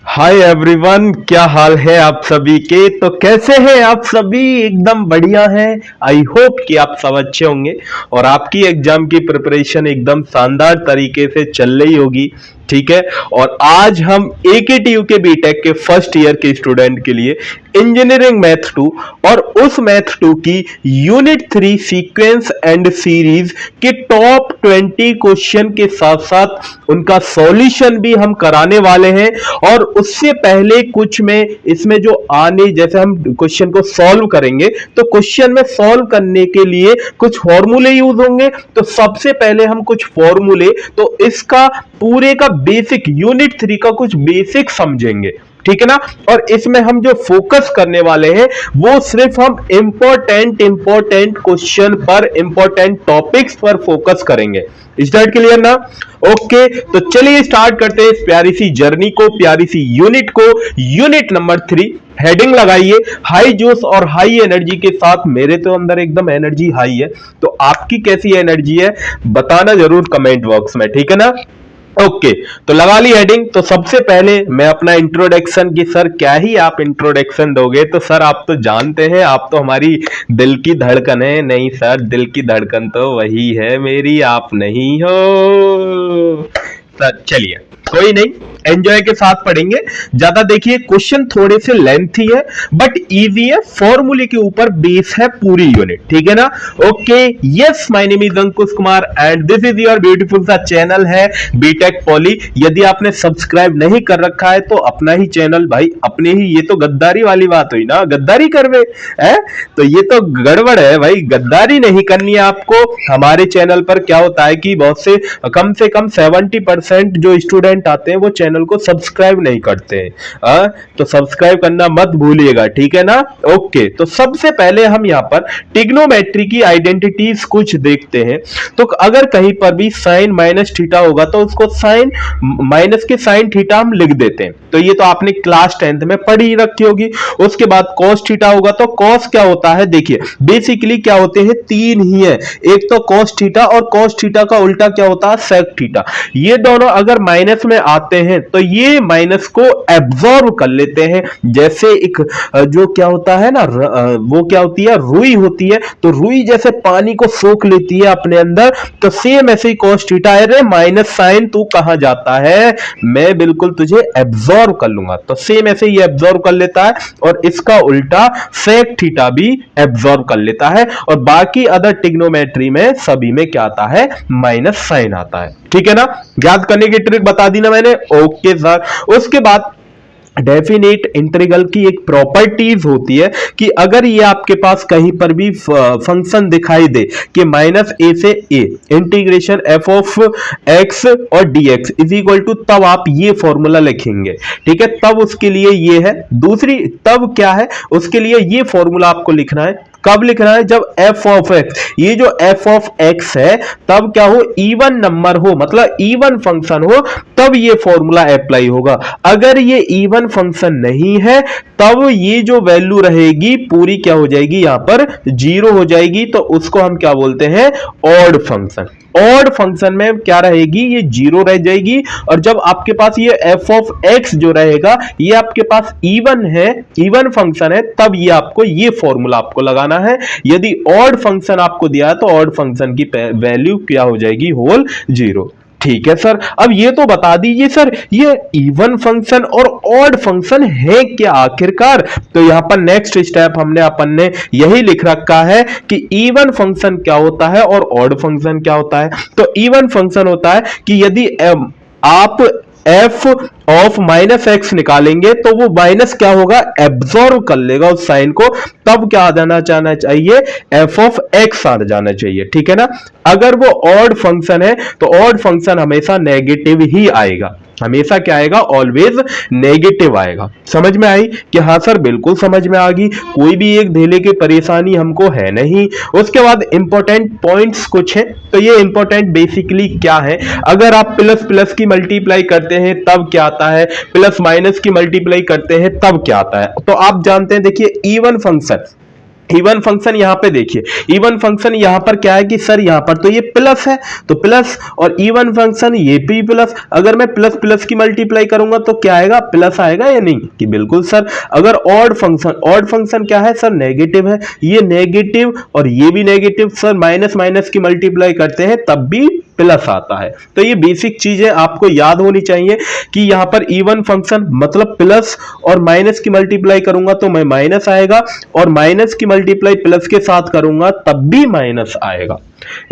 Hi everyone, क्या हाल है आप सभी के। तो कैसे हैं आप सभी? एकदम बढ़िया हैं। आई होप कि आप सब अच्छे होंगे और आपकी एग्जाम की प्रिपरेशन एकदम शानदार तरीके से चल रही होगी। ठीक है। और आज हम एकेटीयू के बीटेक के फर्स्ट ईयर के स्टूडेंट के लिए इंजीनियरिंग मैथ 2 और उस मैथ 2 की यूनिट 3 सीक्वेंस एंड सीरीज के टॉप 20 क्वेश्चन के साथ साथ उनका सॉल्यूशन भी हम कराने वाले हैं। और उससे पहले कुछ में इसमें जो आने जैसे हम क्वेश्चन को सॉल्व करेंगे तो क्वेश्चन में सॉल्व करने के लिए कुछ फॉर्मूले यूज होंगे। तो सबसे पहले हम कुछ फॉर्मूले तो इसका पूरे का बेसिक यूनिट 3 का कुछ बेसिक समझेंगे। ठीक है ना। और इसमें हम जो फोकस करने वाले हैं वो सिर्फ हम इंपॉर्टेंट क्वेश्चन पर, इंपॉर्टेंट टॉपिक्स पर फोकस करेंगे। स्टार्ट क्लियर ना? ओके, तो चलिए स्टार्ट करते हैं इस प्यारी सी जर्नी को, प्यारी सी यूनिट को। यूनिट नंबर 3, हेडिंग लगाइए हाई जोश और हाई एनर्जी के साथ। मेरे तो अंदर एकदम एनर्जी हाई है, तो आपकी कैसी एनर्जी है बताना जरूर कमेंट बॉक्स में। ठीक है ना। ओके, तो लगा ली हेडिंग। तो सबसे पहले मैं अपना इंट्रोडक्शन की सर क्या ही आप इंट्रोडक्शन दोगे। तो सर आप तो जानते हैं, आप तो हमारी दिल की धड़कन है। नहीं सर, दिल की धड़कन तो वही है मेरी, आप नहीं हो सर। चलिए कोई नहीं, एंजॉय के साथ पढ़ेंगे। ज्यादा देखिए, क्वेश्चन थोड़े से लेंथी है बट इजी है। फॉर्मूले के ऊपर बेस है पूरी यूनिट। ठीक है ना। Okay, yes, my name is Ankush Kumar and this is your beautiful सा चैनल है बीटेक पॉली। यदि आपने सब्सक्राइब नहीं कर रखा है तो अपना ही चैनल भाई अपने ही, ये तो गद्दारी वाली बात हुई ना, गद्दारी करवे है तो ये तो गड़बड़ है भाई। गद्दारी नहीं करनी है आपको। हमारे चैनल पर क्या होता है कि बहुत से कम 70% जो स्टूडेंट आते हैं वो चैनल को सब्सक्राइब नहीं करते हैं। तो सब्सक्राइब करना मत भूलिएगा। ठीक है ना। ओके, तो सबसे पहले हम यहाँ पर ट्रिग्नोमेट्री की आइडेंटिटीज कुछ देखते हैं। तो अगर कहीं पर भी साइन माइनस थीटा होगा तो उसको साइन माइनस के साइन थीटा हम लिख देते हैं। तो ये तो आपने क्लास 10th में पढ़ी रखी होगी। उसके बाद कॉस थीटा होगा तो कॉस क्या होता है, देखिए बेसिकली क्या होते हैं, तीन ही है। एक तो कॉस थीटा और कॉस थीटा का उल्टा क्या होता है, सेक थीटा। ये दोनों अगर माइनस में आते हैं तो ये माइनस को एब्जॉर्ब कर लेते हैं। जैसे एक जो क्या होता है ना, वो क्या होती है, रुई होती है। तो रुई जैसे पानी को सोख लेती है अपने अंदर, तो सेम ऐसे ही कॉस थीटा है। रे माइनस साइन तू कहां जाता है, मैं बिल्कुल तुझे एब्जॉर्ब कर लूंगा। तो सेम ऐसे ही एब्जॉर्ब कर लेता है और इसका उल्टा सेक थीटा भी एब्जॉर्ब कर लेता है। और बाकी अदर ट्रिग्नोमेट्री में सभी में क्या आता है, माइनस साइन आता है। ठीक है ना। याद करने की ट्रिक बता दी ना मैंने। Okay sir. उसके बाद डेफिनेट इंटीग्रल की एक प्रॉपर्टीज होती है कि अगर ये आपके पास कहीं पर भी फंक्शन दिखाई दे कि माइनस ए से A integration F of X और D X is equal to, तब आप ये फॉर्मूला लिखेंगे। ठीक है, तब उसके लिए ये है। दूसरी तब क्या है, उसके लिए ये फॉर्मूला आपको लिखना है। कब लिखना है, जब एफ ऑफ एक्स, ये जो एफ ऑफ एक्स है तब क्या हो, इवन नंबर हो, मतलब इवन फंक्शन हो, तब ये फॉर्मूला अप्लाई होगा। अगर ये इवन फंक्शन नहीं है तब ये जो वैल्यू रहेगी पूरी क्या हो जाएगी, यहां पर जीरो हो जाएगी। तो उसको हम क्या बोलते हैं, ऑड फंक्शन। ऑड फंक्शन में क्या रहेगी, ये जीरो रह जाएगी। और जब आपके पास ये एफ ऑफ एक्स जो रहेगा ये आपके पास इवन है, इवन फंक्शन है, तब ये आपको ये फॉर्मूला आपको लगाना है। यदि ऑड फंक्शन आपको दिया है तो ऑड फंक्शन की वैल्यू क्या हो जाएगी, होल जीरो। ठीक है सर। अब ये तो बता दीजिए सर, ये इवन फंक्शन और ऑड फंक्शन है क्या आखिरकार। तो यहां पर नेक्स्ट स्टेप हमने अपन ने यही लिख रखा है कि इवन फंक्शन क्या होता है और ऑड फंक्शन क्या होता है। तो इवन फंक्शन होता है कि यदि आप एफ ऑफ माइनस एक्स निकालेंगे तो वो माइनस क्या होगा, एब्जॉर्ब कर लेगा उस साइन को, तब क्या आ जाना चाहना चाहिए, एफ ऑफ एक्स आ जाना चाहिए। ठीक है ना। अगर वो ऑड फंक्शन है तो ऑड फंक्शन हमेशा नेगेटिव ही आएगा, हमेशा क्या आएगा, ऑलवेज नेगेटिव आएगा। समझ में आई कि हाँ सर, बिल्कुल समझ में आ गई, कोई भी एक धेले की परेशानी हमको है नहीं। उसके बाद इंपॉर्टेंट पॉइंट्स कुछ है। तो ये इंपॉर्टेंट बेसिकली क्या है, अगर आप प्लस प्लस की मल्टीप्लाई करते हैं तब क्या आता है, प्लस माइनस की मल्टीप्लाई करते हैं तब क्या आता है। तो आप जानते हैं, देखिए इवन फंक्शन इवन फंक्शन यहां पे देखिए, इवन फंक्शन यहां पर क्या है कि सर यहां पर तो ये प्लस है तो प्लस, और इवन फंक्शन ये भी प्लस, अगर मैं प्लस प्लस की मल्टीप्लाई करूंगा तो क्या आएगा, प्लस आएगा या नहीं, कि बिल्कुल सर। अगर ऑड फंक्शन, ऑड फंक्शन क्या है सर, नेगेटिव है, ये नेगेटिव और ये भी नेगेटिव सर, माइनस माइनस की मल्टीप्लाई करते हैं तब भी प्लस आता है। तो ये बेसिक चीजें आपको याद होनी चाहिए कि यहां पर इवन फंक्शन मतलब प्लस, और माइनस की मल्टीप्लाई करूंगा तो मैं माइनस आएगा, और माइनस की मल्टीप्लाई प्लस के साथ करूंगा तब भी माइनस आएगा।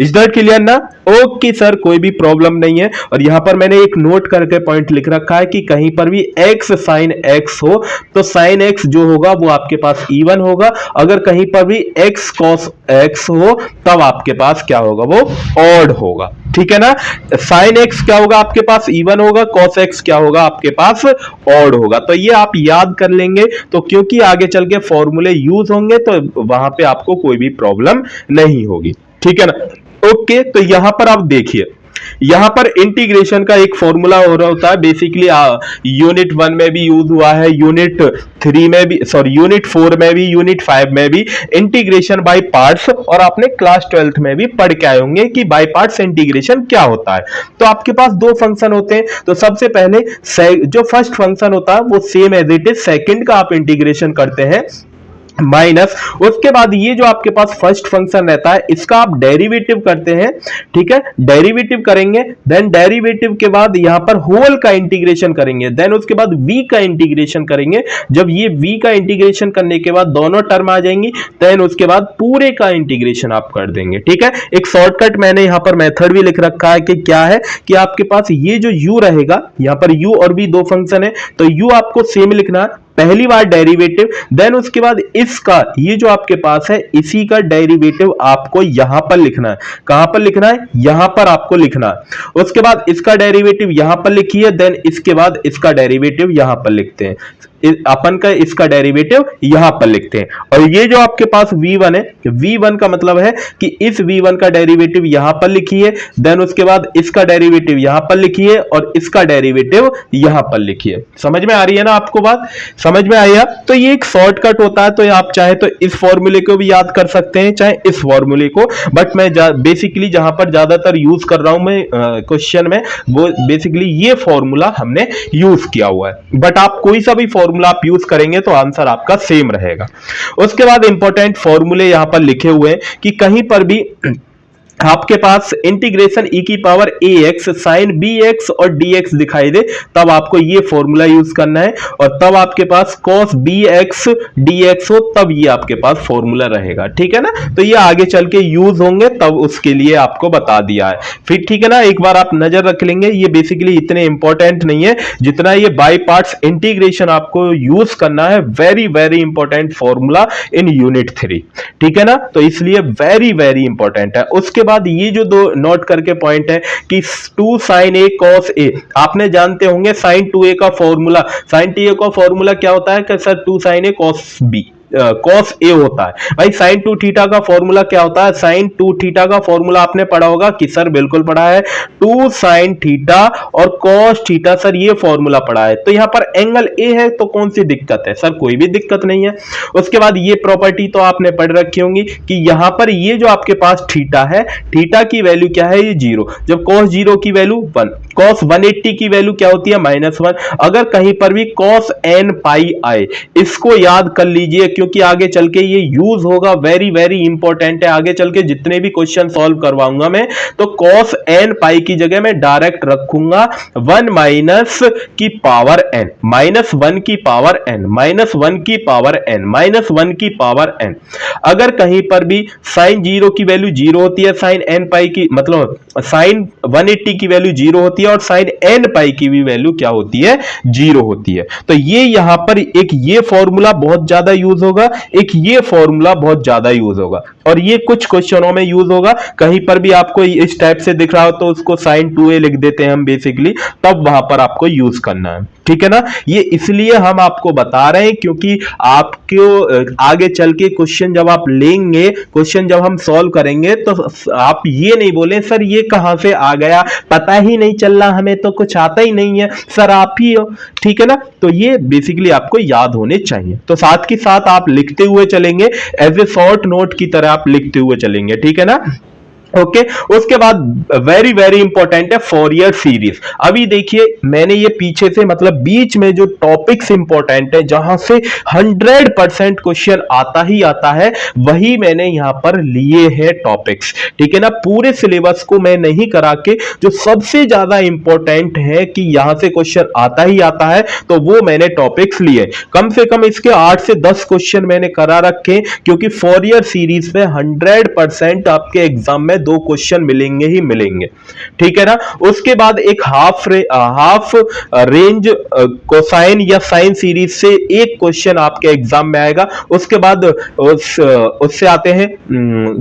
इज दैट क्लियर ना? ओके सर, कोई भी प्रॉब्लम नहीं है। और यहां पर मैंने एक नोट करके पॉइंट लिख रखा है कि कहीं पर भी x साइन x हो तो साइन x जो होगा वो आपके पास इवन होगा, अगर कहीं पर भी x कॉस x हो तब आपके पास क्या होगा, वो ऑड होगा। ठीक है ना? साइन x क्या होगा आपके पास, इवन होगा, कॉस x क्या होगा आपके पास, ऑड होगा। तो ये आप याद कर लेंगे, तो क्योंकि आगे चल के फॉर्मूले यूज होंगे तो वहां पे आपको कोई भी प्रॉब्लम नहीं होगी। ठीक है ना? ओके, तो यहां पर आप देखिए, यहां पर इंटीग्रेशन का एक फॉर्मूला हो रहा होता है बेसिकली, यूनिट 1 में भी यूज हुआ है, यूनिट 3 में भी, सॉरी यूनिट 4 में भी, यूनिट 5 में भी, इंटीग्रेशन बाय पार्ट्स, और आपने क्लास 12th में भी पढ़ के आए होंगे कि बाय पार्ट्स इंटीग्रेशन क्या होता है। तो आपके पास दो फंक्शन होते हैं, तो सबसे पहले जो फर्स्ट फंक्शन होता है वो same as it is second का आप इंटीग्रेशन करते हैं माइनस, उसके बाद ये जो आपके पास फर्स्ट फंक्शन रहता है इसका आप डेरिवेटिव करते हैं। ठीक है, डेरिवेटिव करेंगे, देन डेरिवेटिव के बाद यहां पर होल का इंटीग्रेशन करेंगे, देन उसके बाद v का इंटीग्रेशन करेंगे। जब ये v का इंटीग्रेशन करने के बाद दोनों टर्म आ जाएंगी, देन उसके बाद पूरे का इंटीग्रेशन आप कर देंगे। ठीक है, एक शॉर्टकट मैंने यहां पर मेथड भी लिख रखा है कि क्या है कि आपके पास ये जो u रहेगा, यहां पर u और v दो फंक्शन है, तो u आपको सेम लिखना है, पहली बार डेरिवेटिव, देन उसके बाद इसका, ये जो आपके पास है इसी का डेरिवेटिव आपको यहां पर लिखना है। कहां पर लिखना है, यहां पर आपको लिखना है। उसके बाद इसका डेरिवेटिव यहां पर लिखिए, देन इसके बाद इसका डेरिवेटिव यहां पर लिखते हैं, अपन का इसका डेरिवेटिव यहां पर लिखते हैं। और ये जो आपके पास v1 है, v1 का मतलब है कि इस v1 का डेरिवेटिव यहां पर लिखिए, देन उसके बाद इसका डेरिवेटिव यहां पर लिखिए, और इसका डेरिवेटिव यहां पर लिखिए। समझ में आ रही है ना आपको बात? समझ में आई? तो ये एक शॉर्टकट होता है, तो आप चाहे तो इस फॉर्मूले को भी याद कर सकते हैं, चाहे इस फॉर्मूले को, बट मैं बेसिकली जहां पर ज्यादातर यूज कर रहा हूं मैं क्वेश्चन में, वो बेसिकली ये फॉर्मूला हमने यूज किया हुआ है। बट आप कोई सा भी फॉर्मूला आप यूज करेंगे तो आंसर आपका सेम रहेगा। उसके बाद इंपॉर्टेंट फॉर्मूले यहां पर लिखे हुए हैं कि कहीं पर भी आपके पास इंटीग्रेशन e की पावर ax साइन bx और dx दिखाई दे तब आपको ये फॉर्मूला यूज करना है, और तब आपके पास cos bx dx हो तब ये आपके पास फॉर्मूला रहेगा। ठीक है ना? तो ये आगे चल के यूज होंगे तब उसके लिए आपको बता दिया है फिर। ठीक है ना? एक बार आप नजर रख लेंगे, ये बेसिकली इतने इंपॉर्टेंट नहीं है जितना ये बाय पार्ट्स इंटीग्रेशन आपको यूज करना है। Very very important formula in unit 3। ठीक है ना? तो इसलिए वेरी वेरी इंपॉर्टेंट है। उसके बाद ये जो दो नोट करके पॉइंट है कि 2 sin a cos a, आपने जानते होंगे sin 2a का फॉर्मूला, sin 2a का फॉर्मूला क्या होता है कि sir 2 sin a cos b cos a होता है। भाई sin 2 थीटा का फॉर्मूला क्या होता है, sin 2 थीटा का फॉर्मूला आपने पढ़ा होगा कि सर बिल्कुल पढ़ा है, 2 sin थीटा और cos थीटा, सर ये फॉर्मूला पढ़ा है। तो यहां पर एंगल a है तो कौन सी दिक्कत है, सर कोई भी दिक्कत नहीं है। उसके बाद ये प्रॉपर्टी तो आपने पढ़ रखी होंगी कि यहां पर ये जो आपके पास थीटा है, थीटा की वैल्यू क्या है, ये 0, जब cos 0 की वैल्यू 1, cos 180 की वैल्यू क्या होती है, -1। अगर कहीं पर भी cos n पाई आए, इसको याद कर लीजिए क्योंकि आगे चल के ये यूज होगा, वेरी वेरी इंपॉर्टेंट है। आगे चल के जितने भी क्वेश्चन सॉल्व करवाऊंगा मैं, तो cos n पाई की जगह मैं डायरेक्ट रखूंगा 1 माइनस की पावर n, -1 की पावर n, -1 की पावर n, -1 की पावर n। अगर कहीं पर भी sin 0 की वैल्यू 0 होती है, sin n पाई की मतलब sin 180 की वैल्यू 0 होती है, और sin n पाई की भी वैल्यू क्या होती है, 0 होती है। तो ये यहां पर एक ये फॉर्मूला बहुत ज्यादा यूज होगा, एक ये फॉर्मूला बहुत ज्यादा यूज होगा। और ये कुछ क्वेश्चनों में यूज होगा। कहीं पर भी आपको इस टाइप से दिख रहा हो तो उसको sin 2a लिख देते हैं हम बेसिकली, तब वहां पर आपको यूज करना है, ठीक है ना। ये इसलिए हम आपको बता रहे हैं क्योंकि आपको आगे चल के क्वेश्चन जब आप लेंगे, क्वेश्चन जब हम सॉल्व करेंगे तो आप ये नहीं बोले सर ये कहां से आ गया, पता ही नहीं चल रहा, हमें तो कुछ आता ही नहीं है, सर आप ही हो, ठीक है ना। तो ये बेसिकली आपको याद होने चाहिए। तो साथ के साथ आप लिखते हुए चलेंगे, एज ए शॉर्ट नोट की तरह आप लिखते हुए चलेंगे, ठीक है ना। ओके उसके बाद वेरी वेरी इंपॉर्टेंट है फॉरियर सीरीज। अभी देखिए मैंने ये पीछे से मतलब बीच में जो टॉपिक्स इंपॉर्टेंट है जहां से 100% क्वेश्चन आता ही आता है, वही मैंने यहां पर लिए हैं टॉपिक्स, ठीक है ना। पूरे सिलेबस को मैं नहीं करा के जो सबसे ज्यादा इंपॉर्टेंट है कि यहां से क्वेश्चन आता ही आता है, तो वो मैंने टॉपिक्स लिए। कम से कम इसके 8 से 10 क्वेश्चन मैंने करा रखे, क्योंकि फॉरियर सीरीज में 100% आपके एग्जाम में 2 क्वेश्चन मिलेंगे ही मिलेंगे, ठीक है ना। उसके बाद एक हाफ रेंज कोसाइन या साइन सीरीज से एक क्वेश्चन आपके एग्जाम में आएगा। उसके बाद उससे आते हैं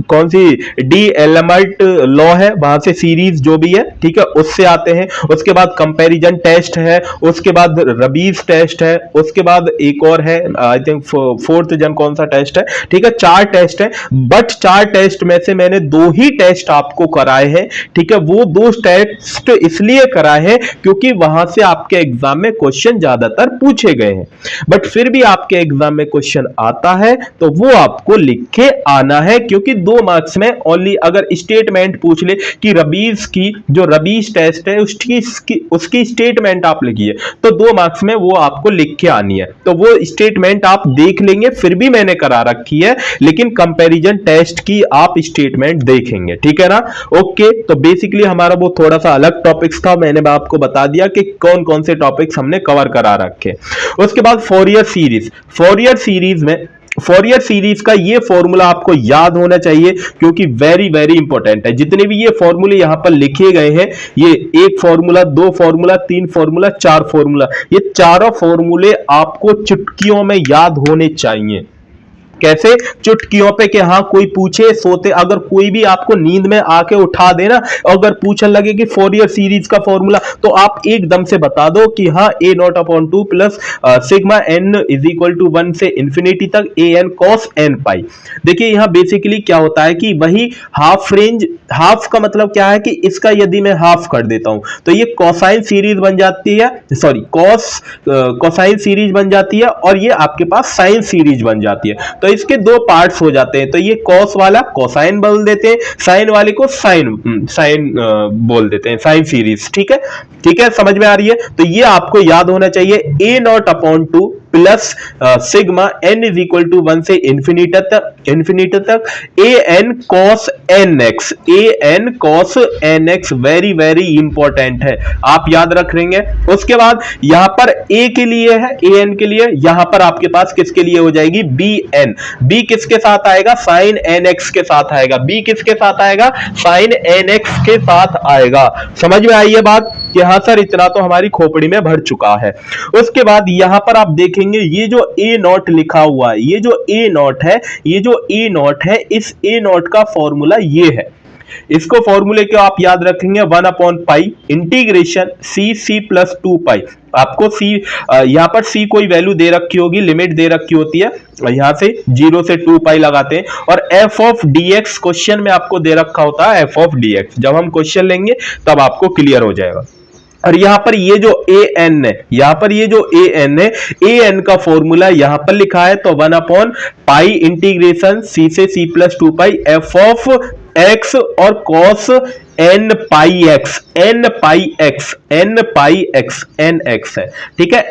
कौन सी डी एलमर्ट लॉ है, वहां से सीरीज जो भी है, ठीक है, उससे आते हैं। उसके बाद कंपैरिजन टेस्ट है, उसके बाद रबीज टेस्ट है, उसके बाद एक और है आई थिंक फोर्थ जन कौन सा टेस्ट है, ठीक है। 4 टेस्ट है, बट 4 टेस्ट में से मैंने 2 ही टेस्ट आपको कराए हैं, ठीक है। वो 2 टेस्ट इसलिए कराए हैं क्योंकि वहां से आपके एग्जाम में क्वेश्चन ज्यादातर पूछे गए हैं, बट फिर भी आपके एग्जाम में क्वेश्चन आता है तो वो आपको लिख के आना है, क्योंकि 2 मार्क्स में ओनली अगर स्टेटमेंट पूछ ले कि रबीज की जो रबीज टेस्ट है उसकी स्टेटमेंट आप लिखिए, तो 2 मार्क्स में वो आपको लिख के आनी है। तो वो स्टेटमेंट आप देख लेंगे, फिर भी मैंने करा रखी है, लेकिन कंपैरिजन टेस्ट की आप स्टेटमेंट देखेंगे, ठीक है ना। ओके तो बेसिकली हमारा वो थोड़ा सा अलग टॉपिक्स था, मैंने आपको बता दिया कि कौन कौन से टॉपिक्स हमने कवर करा रखे। उसके बाद फॉरियर सीरीज का ये फॉर्मूला आपको याद होना चाहिए, क्योंकि वेरी वेरी इंपॉर्टेंट है। जितने भी ये फॉर्मूले यहां पर लिखे गए हैं, ये 1 फॉर्मूला, 2 फॉर्मूला, 3 फॉर्मूला, 4 फॉर्मूला, ये चारों फॉर्मूले आपको चुटकियों में याद होने चाहिए। कैसे? चुटकियों पे कि हाँ कोई पूछे सोते, अगर कोई भी आपको नींद में आके उठा देना, अगर पूछने लगे कि फॉरियर सीरीज का फॉर्मूला, तो आप एकदम से बता दो कि हाँ a not upon 2 plus sigma n is equal to 1 से इंफिनिटी तक a n cos n पाई। देखिए यहाँ बेसिकली क्या होता है कि वही हाफ रेंज, हाफ का मतलब क्या है कि इसका यदि मैं हाफ कर देता हूं तो ये कोसाइन सीरीज बन जाती है, सॉरी कोसाइन सीरीज बन जाती है, और ये आपके पास साइन सीरीज बन जाती है। तो इसके 2 पार्ट्स हो जाते हैं, तो ये कॉस वाला कोसाइन बोल देते हैं, साइन वाले को साइन बोल देते हैं, साइन सीरीज, ठीक है, ठीक है, समझ में आ रही है। तो ये आपको याद होना चाहिए, a not upon 2 plus sigma n is equal to 1 से इंफिनिटी तक a n cos nx, very very important है, आप याद रख लेंगे। उसके बाद यहां पर a के लिए है, a n के लिए, यहां पर आपके पास किसके लिए हो जाएगी b n, b किसके साथ आएगा, साइन nx के साथ आएगा, b किसके साथ आएगा, साइन nx के साथ आएगा। समझ में आई है बात कि हाँ सर इतना तो हमारी खोपड़ी में भर चुका है। उसके बाद यहां पर आप देखेंगे ये जो a नॉट लिखा हुआ है, ये जो a नॉट है, इस a नॉट का फॉर्मूला ये है। इसको फॉर्मूले को आप याद रखेंगे 1 upon pi integration c plus 2 पाई। आपको c यहां पर c कोई वैल्यू दे रखी होगी, लिमिट दे रखी होती है, यहां से 0 से 2 पाई लगाते हैं, और f ऑफ dx क्वेश्चन में आपको दे रखा होता है, f ऑफ dx। जब हम क्वेश्चन लेंगे तब आपको क्लियर हो जाएगा। और यहां पर ये जो an है, यहां पर ये जो an है, an का फॉर्मूला यहां पर लिखा है, तो 1 अपॉन पाई इंटीग्रेशन c से c plus 2 pi f of x और cos n पाई x nx है, ठीक है,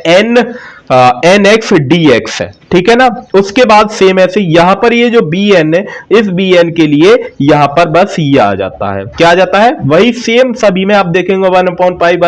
nx dx है, ठीक है ना। उसके बाद सेम ऐसे यहां पर ये जो bn है, इस bn के लिए यहां पर बस ये आ जाता है, क्या आ जाता है, वही सेम सभी में आप देखेंगे 1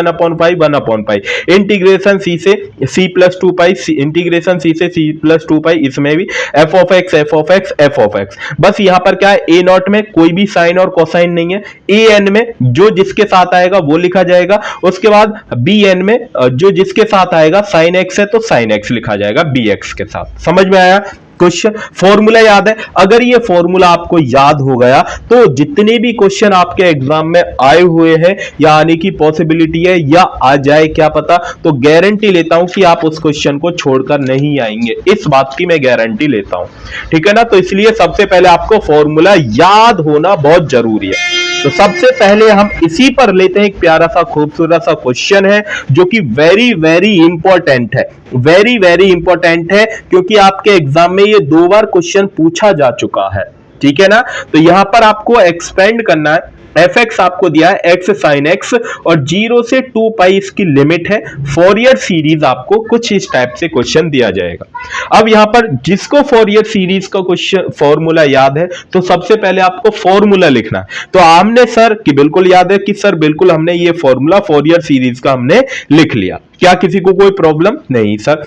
अपॉन पाई इंटीग्रेशन c से c प्लस 2 पाई, इंटीग्रेशन c से c प्लस 2 पाई, इसमें भी f ऑफ x, बस यहां पर क्या है, a नॉट में कोई भी साइन और कोसाइन नहीं है, an में जो जिसके साथ आएगा वो लिखा जाएगा, उसके बाद bn में जो जिसके साथ आएगा साइन x है तो साइन x लिखा जाएगा bx के साथ। समझ में आया? क्वेश्चन फॉर्मूला याद है। अगर ये फॉर्मूला आपको याद हो गया तो जितने भी क्वेश्चन आपके एग्जाम में आए हुए हैं या आने की पॉसिबिलिटी है या आ जाए क्या पता, तो गारंटी लेता हूं कि आप उस क्वेश्चन को छोड़कर नहीं आएंगे, इस बात की मैं गारंटी लेता हूं। ठीक है ना, तो इसलिए सबसे पहले आपको फॉर्मूला याद होना बहुत जरूरी है। तो सबसे पहले हम इसी पर लेते हैं, एक प्यारा सा खूबसूरत सा क्वेश्चन है जो कि वेरी वेरी इंपॉर्टेंट है, वेरी वेरी इंपॉर्टेंट है, क्योंकि आपके एग्जाम में ये 2 बार क्वेश्चन पूछा जा चुका है। ठीक है ना, तो यहां पर आपको एक्सपेंड करना है। एफ एक्स आपको दिया है एक्स साइन एक्स और 0 से 2 पाई इसकी लिमिट है। फोरियर सीरीज आपको कुछ इस टाइप से क्वेश्चन दिया जाएगा। अब यहां पर जिसको फोरियर सीरीज का क्वेश्चन फॉर्मूला याद है तो सबसे पहले आपको फॉर्मूला लिखना है। तो हमने सर कि बिल्कुल याद है कि सर बिल्कुल हमने ये फॉर्मूला फोरियर सीरीज का हमने लिख लिया, क्या किसी को कोई प्रॉब्लम नहीं सर।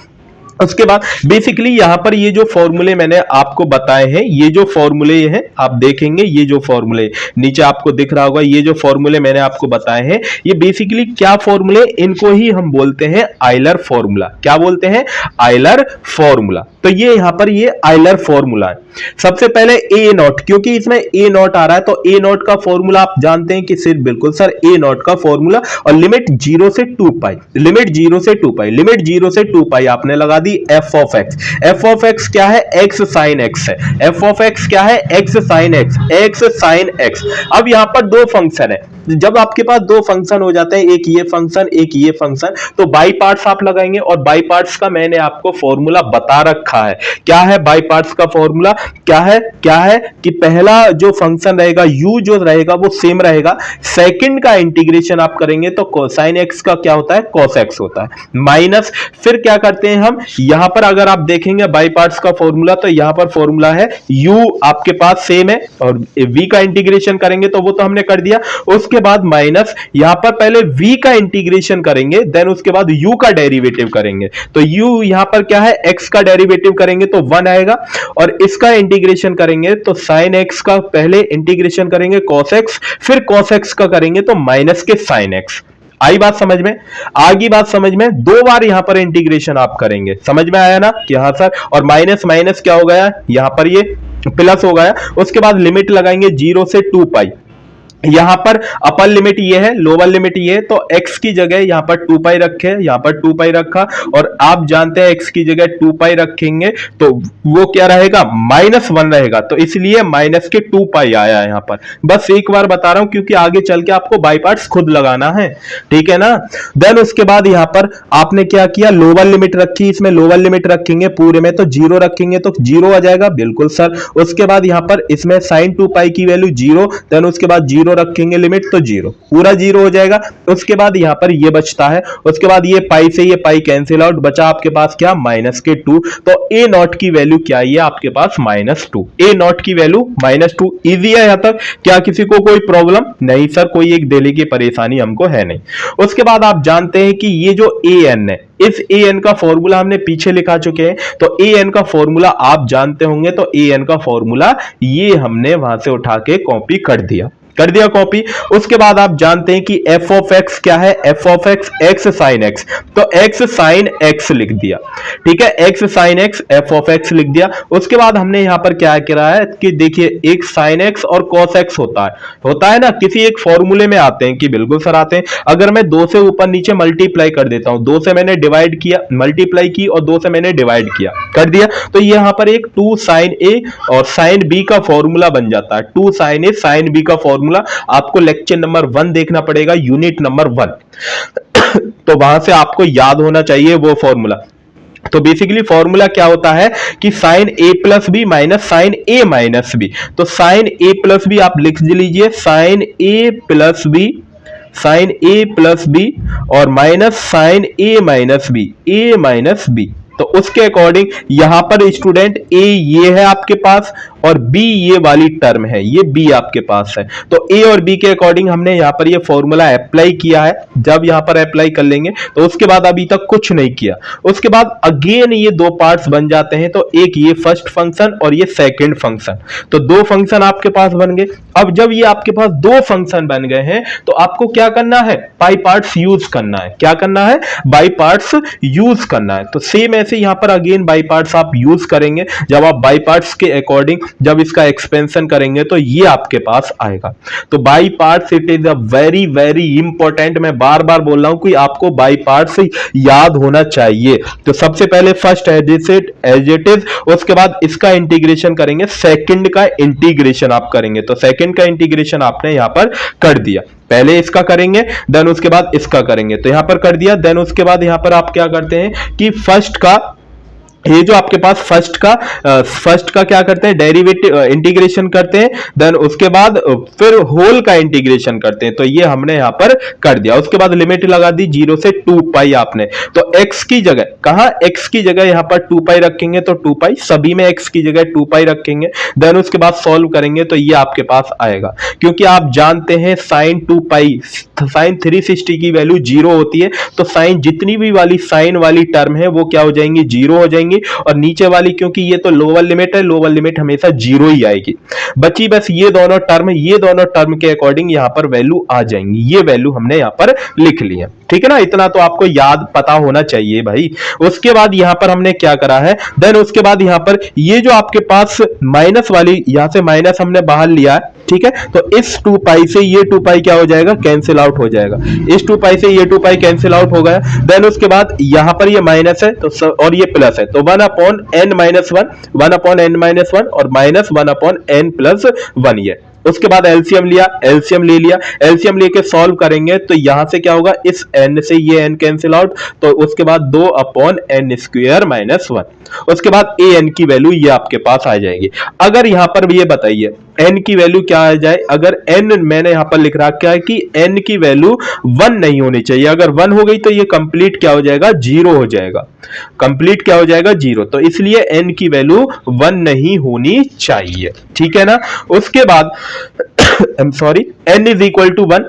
उसके बाद बेसिकली यहां पर ये जो फॉर्मूले मैंने आपको बताए हैं, ये जो फॉर्मूले हैं आप देखेंगे, ये जो फॉर्मूले नीचे आपको दिख रहा होगा, ये जो फॉर्मूले मैंने आपको बताए हैं ये बेसिकली क्या फॉर्मूले, इनको ही हम बोलते हैं आइलर फॉर्मूला। क्या बोलते हैं? Euler formula. तो ये यहां पर ये आइलर फॉर्मूला है। सबसे पहले ए नॉट, क्योंकि इसमें ए नॉट आ रहा है तो ए नॉट का फॉर्मूला आप जानते हैं कि सिर्फ बिल्कुल सर ए नॉट का फॉर्मूला और लिमिट 0 से 2 पाई, लिमिट 0 से 2 पाई, लिमिट 0 से 2 पाई आपने लगा दी f of x. F of x क्या है? एक्स साइन एक्स है। एफ ऑफ एक्स क्या है? X sine x, x sine x. अब यहां पर 2 फंक्शन है, जब आपके पास 2 फंक्शन हो जाते हैं, एक ये फंक्शन एक ये फंक्शन, तो बाई पार्ट्स आप लगाएंगे और बाई पार्ट्स का मैंने आपको फॉर्मूला बता रखा है। क्या है बाई पार्ट्स का फॉर्मूला? क्या है कि पहला जो फंक्शन रहेगा u जो रहेगा वो सेम रहेगा, सेकंड का इंटीग्रेशन आप करेंगे तो कोसाइन एक्स का क्या होता है? कॉस एक्स होता है, माइनस फिर क्या करते हैं हम यहां पर, अगर आप देखेंगे बाई पार्ट्स का फॉर्मूला तो यहां पर फॉर्मूला है u आपके पास सेम है और v का इंटीग्रेशन करेंगे तो वो तो हमने कर दिया। उसके बाद माइनस यहां पर पहले v का इंटीग्रेशन करेंगे, देन उसके बाद u का डेरिवेटिव करेंगे। तो u यहां पर क्या है? x का डेरिवेटिव करेंगे तो 1 आएगा और इसका इंटीग्रेशन करेंगे तो साइन एक्स का पहले इंटीग्रेशन करेंगे कॉस एक्स, फिर कॉस एक्स का करेंगे तो माइनस के साइन एक्स। आई बात समझ में? आगे बात समझ में? 2 बार यहां पर इंटीग्रेशन आप करेंगे, समझ में आया ना कि हाँ सर, और माइनस माइनस क्या हो गया यहां पर? ये प्लस हो गया। उसके बाद लिमिट लगाएंगे 0 से 2 पाई, यहां पर अपर लिमिट ये है, लोअर लिमिट ये है, तो x की जगह यहां पर 2 पाई रखे, यहां पर 2 पाई रखा और आप जानते हैं x की जगह 2 पाई रखेंगे तो वो क्या रहेगा? -1 रहेगा, तो इसलिए माइनस के 2 पाई आया है यहां पर। बस एक बार बता रहा हूं क्योंकि आगे चल के आपको बाई पार्ट्स खुद लगाना है, ठीक है ना। देन उसके बाद यहां पर आपने क्या किया? लोअर लिमिट रखी, इसमें लोअर लिमिट रखेंगे पूरे में तो 0 रखेंगे तो 0 आ जाएगा, बिल्कुल सर। उसके बाद यहां पर इसमें sin 2 पाई की वैल्यू 0, देन उसके बाद 0 रखेंगे लिमिट तो 0, पूरा 0 हो जाएगा। उसके बाद यहां पर ये बचता है, उसके बाद ये पाई से ये पाई कैंसिल आउट, बचा आपके पास क्या? माइनस के 2। तो ए नॉट की वैल्यू क्या है आपके पास? -2। ए नॉट की वैल्यू -2। इजी है यहां तक? क्या किसी को कोई प्रॉब्लम? नहीं सर, कोई एक डेली की परेशानी हमको है नहीं। उसके बाद आप जानते हैं कि ये जो ए एन है, इस ए एन का फॉर्मूला हमने पीछे लिखा चुके हैं, तो ए एन का फॉर्मूला आप जानते होंगे, तो ए एन का फॉर्मूला ये हमने वहां से उठा के कॉपी कर दिया कॉपी। उसके बाद आप जानते हैं कि एफ ऑफ एक्स क्या है? F of x x sine x, तो एक्स साइन एक्स लिख दिया, ठीक है, x sine x f of x लिख दिया। उसके बाद हमने यहां पर क्या करा है कि देखिए एक साइन एक्स और कॉस एक्स होता है ना, किसी एक फॉर्मूले में आते हैं कि बिल्कुल सर आते हैं। अगर मैं 2 से ऊपर नीचे मल्टीप्लाई कर देता हूं, 2 से मैंने डिवाइड किया, मल्टीप्लाई की और 2 से मैंने डिवाइड किया, कर दिया, तो यहां पर एक 2 साइन ए और साइन बी का फॉर्मूला बन जाता है। 2 साइन ए साइन बी का फॉर्मूला आपको लेक्चर नंबर 1 देखना पड़ेगा, यूनिट नंबर 1 तो वहां से आपको याद होना चाहिए वो फॉर्मूला। तो बेसिकली फॉर्मूला क्या होता है कि साइन ए प्लस बी माइनस साइन ए माइनस बी, तो साइन ए प्लस बी आप लिख लीजिए, साइन ए प्लस बी और माइनस साइन ए माइनस बी, तो उसके अकॉर्डिंग यहां पर स्टूडेंट ए ये है आपके पास और बी ये वाली टर्म है, ये बी आपके पास है। तो ए और बी के अकॉर्डिंग हमने यहां पर ये फॉर्मूला अप्लाई किया है। जब यहां पर अप्लाई कर लेंगे तो उसके बाद अभी तक कुछ नहीं किया, उसके बाद अगेन ये दो पार्ट्स बन जाते हैं। तो एक ये फर्स्ट फंक्शन और ये सेकंड फंक्शन, तो दो फंक्शन आपके पास बन गए। अब जब ये आपके पास दो फंक्शन बन गए हैं तो आपको क्या करना है, बाई पार्ट्स यूज करना है। क्या करना है, बाई पार्ट्स यूज करना है। तो सेम ऐसे यहां पर अगेन बाई पार्ट्स आप यूज करेंगे। जब आप बाई पार्ट्स के अकॉर्डिंग जब इसका एक्सपेंशन करेंगे तो ये आपके पास आएगा। तो by parts it is a very very important, मैं बार बार बोल रहा हूं कि आपको बाई पार्ट्स याद होना चाहिए। तो सबसे पहले फर्स्ट एज इट इज, उसके बाद इसका इंटीग्रेशन करेंगे, सेकंड का इंटीग्रेशन आप करेंगे। तो सेकंड का इंटीग्रेशन आपने यहां पर कर दिया, पहले इसका करेंगे देन उसके बाद इसका करेंगे। तो यहां पर कर दिया, देन उसके बाद यहां पर आप क्या करते हैं कि फर्स्ट का ये जो आपके पास फर्स्ट का क्या करते हैं, डेरिवेटिव इंटीग्रेशन करते हैं, देन उसके बाद फिर होल का इंटीग्रेशन करते हैं। तो ये हमने यहां पर कर दिया। उसके बाद लिमिट लगा दी 0 से 2 पाई आपने। तो x की जगह कहां, x की जगह यहां पर 2 पाई रखेंगे, तो 2 पाई सभी में x की जगह 2 पाई रखेंगे। देन उसके बाद सॉल्व करेंगे तो ये आपके पास आएगा, क्योंकि आप जानते हैं साइन 2 पाई साइन 360 की वैल्यू 0 होती है। तो साइन जितनी भी वाली साइन वाली टर्म है वो क्या हो जाएंगी, 0 हो जाएंगी। और नीचे वाली क्योंकि ये तो लोअर लिमिट है, लोअर लिमिट हमेशा 0 ही आएगी। बची बस ये दोनों टर्म के अकॉर्डिंग यहां पर वैल्यू आ जाएंगी। ये वैल्यू हमने यहां पर लिख ली है, ठीक है ना। इतना तो आपको याद पता होना चाहिए भाई। उसके बाद यहां पर हमने क्या करा है, देन उसके बाद यहां पर ये जो आपके पास माइनस वाली, यहां से माइनस हमने बाहर लिया है, ठीक है। तो इस 2 पाई से ये 2 पाई क्या हो जाएगा, कैंसिल आउट हो जाएगा। इस 2 पाई से ये 2 पाई कैंसिल आउट हो गया। देन उसके बाद यहां पर ये माइनस है तो और ये प्लस है, तो 1/n-1 और माइनस 1/n+1 ये। उसके बाद एलसीएम लिया, एलसीएम ले लिया, एलसीएम लेके सॉल्व करेंगे तो यहां से क्या होगा, इस n से ये n कैंसिल आउट, तो उसके बाद 2/n² - 1। उसके बाद an की वैल्यू ये आपके पास आ जाएगी। अगर यहां पर ये बताइए n की वैल्यू क्या आ जाए, अगर n मैंने यहां पर लिख रखा है कि n की वैल्यू 1 नहीं होनी चाहिए। अगर 1 हो गई तो ये कंप्लीट क्या हो जाएगा, 0 हो जाएगा। कंप्लीट क्या हो जाएगा, 0। तो इसलिए n की वैल्यू 1 नहीं होनी चाहिए, ठीक है ना। उसके बाद I am sorry, n is equal to 1।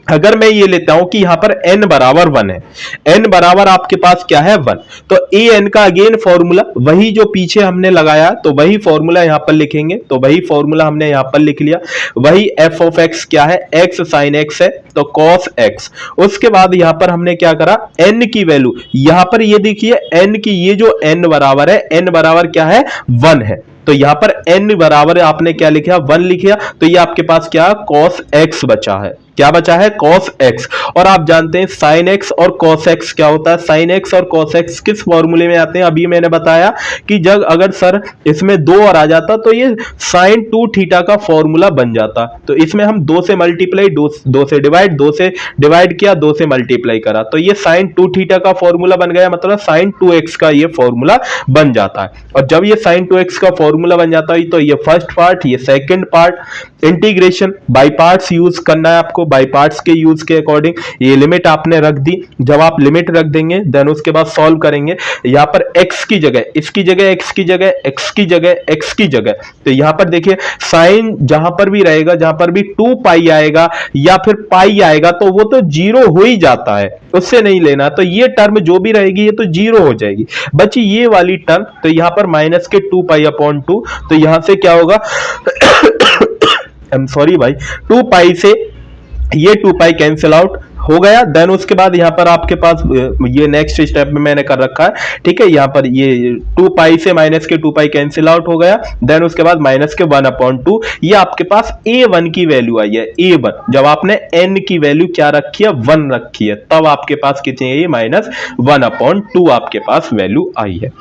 अगर मैं ये लेता हूं कि यहां पर n बराबर 1 है, n बराबर आपके पास क्या है, 1, तो an का अगेन फॉर्मूला वही जो पीछे हमने लगाया, तो वही फॉर्मूला यहां पर लिखेंगे। तो वही फॉर्मूला हमने यहां पर लिख लिया। वही f ऑफ x क्या है, x sin x है, तो cos x। उसके बाद यहां पर हमने क्या करा, n की वैल्यू यहां पर ये देखिए, n की ये जो n बराबर है, n बराबर क्या है, 1 है। तो यहां पर n बराबर आपने क्या लिखा, 1 लिखा। तो ये आपके पास क्या, cos x बचा है। क्या बचा है, cos x। और आप जानते हैं sin x और cos x क्या होता है, sin x और cos x किस फॉर्मूले में आते हैं। अभी मैंने बताया कि जब अगर सर इसमें 2 और आ जाता तो ये sin 2 थीटा का फॉर्मूला बन जाता। तो इसमें हम 2 से मल्टीप्लाई, 2 से डिवाइड, 2 से डिवाइड किया, 2 से मल्टीप्लाई करा, तो ये sin 2 थीटा का फॉर्मूला बन गया, मतलब sin 2x का ये फॉर्मूला बन जाता है। और जब ये sin 2x का फॉर्मूला बन जाता है तो ये फर्स्ट पार्ट, ये second part, integration by parts use करना है आपको। बाई पार्ट्स के यूज के अकॉर्डिंग ये लिमिट आपने रख दी। जब आप लिमिट रख देंगे देन उसके बाद सॉल्व करेंगे। यहां पर x की जगह, इसकी जगह, x की जगह, x की जगह, x की जगह, तो यहां पर देखिए साइन जहां पर भी रहेगा, जहां पर भी 2 पाई आएगा या फिर पाई आएगा तो वो तो 0 हो ही जाता है, उससे नहीं लेना। तो ये टर्म जो भी रहेगी ये तो 0 हो जाएगी। बची ये वाली टर्म, तो यहां पर माइनस के 2 पाई/2, तो यहां से क्या होगा आई एम सॉरी भाई, 2 पाई से ये 2 पाई कैंसिल आउट हो गया। देन उसके बाद यहां पर आपके पास ये नेक्स्ट स्टेप में मैंने कर रखा है, ठीक है। यहां पर ये 2 पाई से माइनस के 2 पाई कैंसिल आउट हो गया। देन उसके बाद माइनस के 1/2, ये आपके पास a1 की वैल्यू आई है, a1। जब आपने n की वैल्यू क्या रखी है, 1 रखी है, तब आपके पास कितनी है, ये -1/2 आपके पास वैल्यू आई है।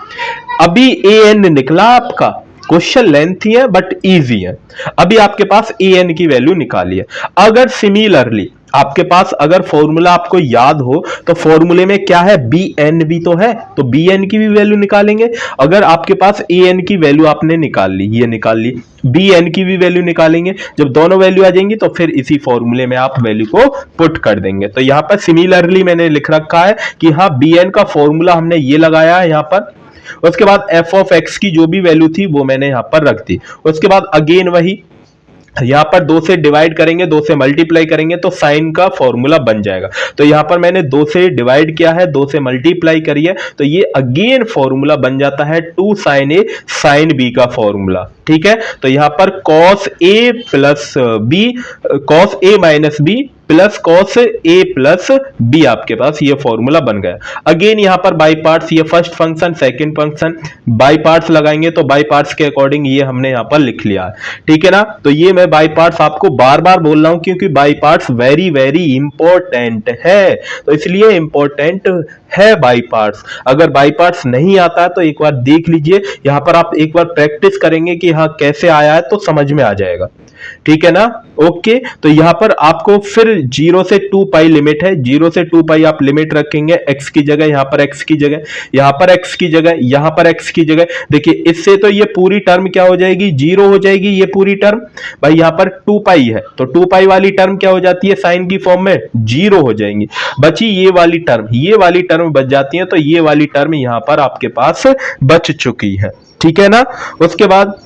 अभी an निकला आपका, क्वेश्चन लेंथी है बट इजी है। अभी आपके पास an की वैल्यू निकाली है। अगर सिमिलरली आपके पास अगर फॉर्मूला आपको याद हो तो फॉर्मूले में क्या है, bn भी तो है, तो bn की भी वैल्यू निकालेंगे। अगर आपके पास an की वैल्यू आपने निकाल ली, ये निकाल ली, bn की भी वैल्यू निकालेंगे। जब दोनों वैल्यू आ जाएंगी तो फिर इसी फॉर्मूले में आप वैल्यू को पुट कर देंगे। तो यहां पर सिमिलरली मैंने लिख रखा है कि हाँ bn का फॉर्मूला हमने ये लगाया है यहां पर, उसके बाद एफ ऑफ एक्स की जो भी वैल्यू थी वो मैंने यहां पर रख दी। उसके बाद अगेन वही यहां पर 2 से डिवाइड करेंगे, 2 से मल्टीप्लाई करेंगे तो साइन का फॉर्मूला बन जाएगा। तो यहां पर मैंने 2 से डिवाइड किया है, 2 से मल्टीप्लाई करी है, तो ये अगेन फॉर्मूला बन जाता है 2 sin a sin b का फॉर्मूला। ठीक है, तो यहां पर cos a plus b, cos a minus b plus cos a plus b आपके पास ये फॉर्मूला बन गया। अगेन यहां पर बाई पार्ट्स, ये first function second function by parts लगाएंगे तो बाई पार्ट्स के अकॉर्डिंग ये हमने यहां पर लिख लिया है। ठीक है ना, तो ये मैं बाई पार्ट्स आपको बार बार बोल रहा हूं क्योंकि by parts very very important है, तो इसलिए इंपॉर्टेंट है बाई पार्ट्स। अगर बाई पार्ट्स नहीं आता है तो एक बार देख लीजिए, यहां पर आप एक बार प्रैक्टिस करेंगे कि हाँ कैसे आया है तो समझ में आ जाएगा। ठीक है ना, ओके। तो यहां पर आपको फिर 0 से 2 पाई लिमिट है, 0 से 2 पाई आप लिमिट रखेंगे x की जगह, यहां पर x की जगह, यहां पर x की जगह, यहां पर x की जगह। देखिए इससे तो ये पूरी टर्म क्या हो जाएगी, 0 हो जाएगी ये पूरी टर्म। भाई यहां पर 2 पाई है तो 2 पाई वाली टर्म क्या हो जाती है, साइन की फॉर्म में 0 हो जाएंगी। बची ये वाली टर्म, ये वाली टर्म बच जाती है, तो ये वाली टर्म यहां पर आपके पास बच चुकी है। ठीक है ना, उसके बाद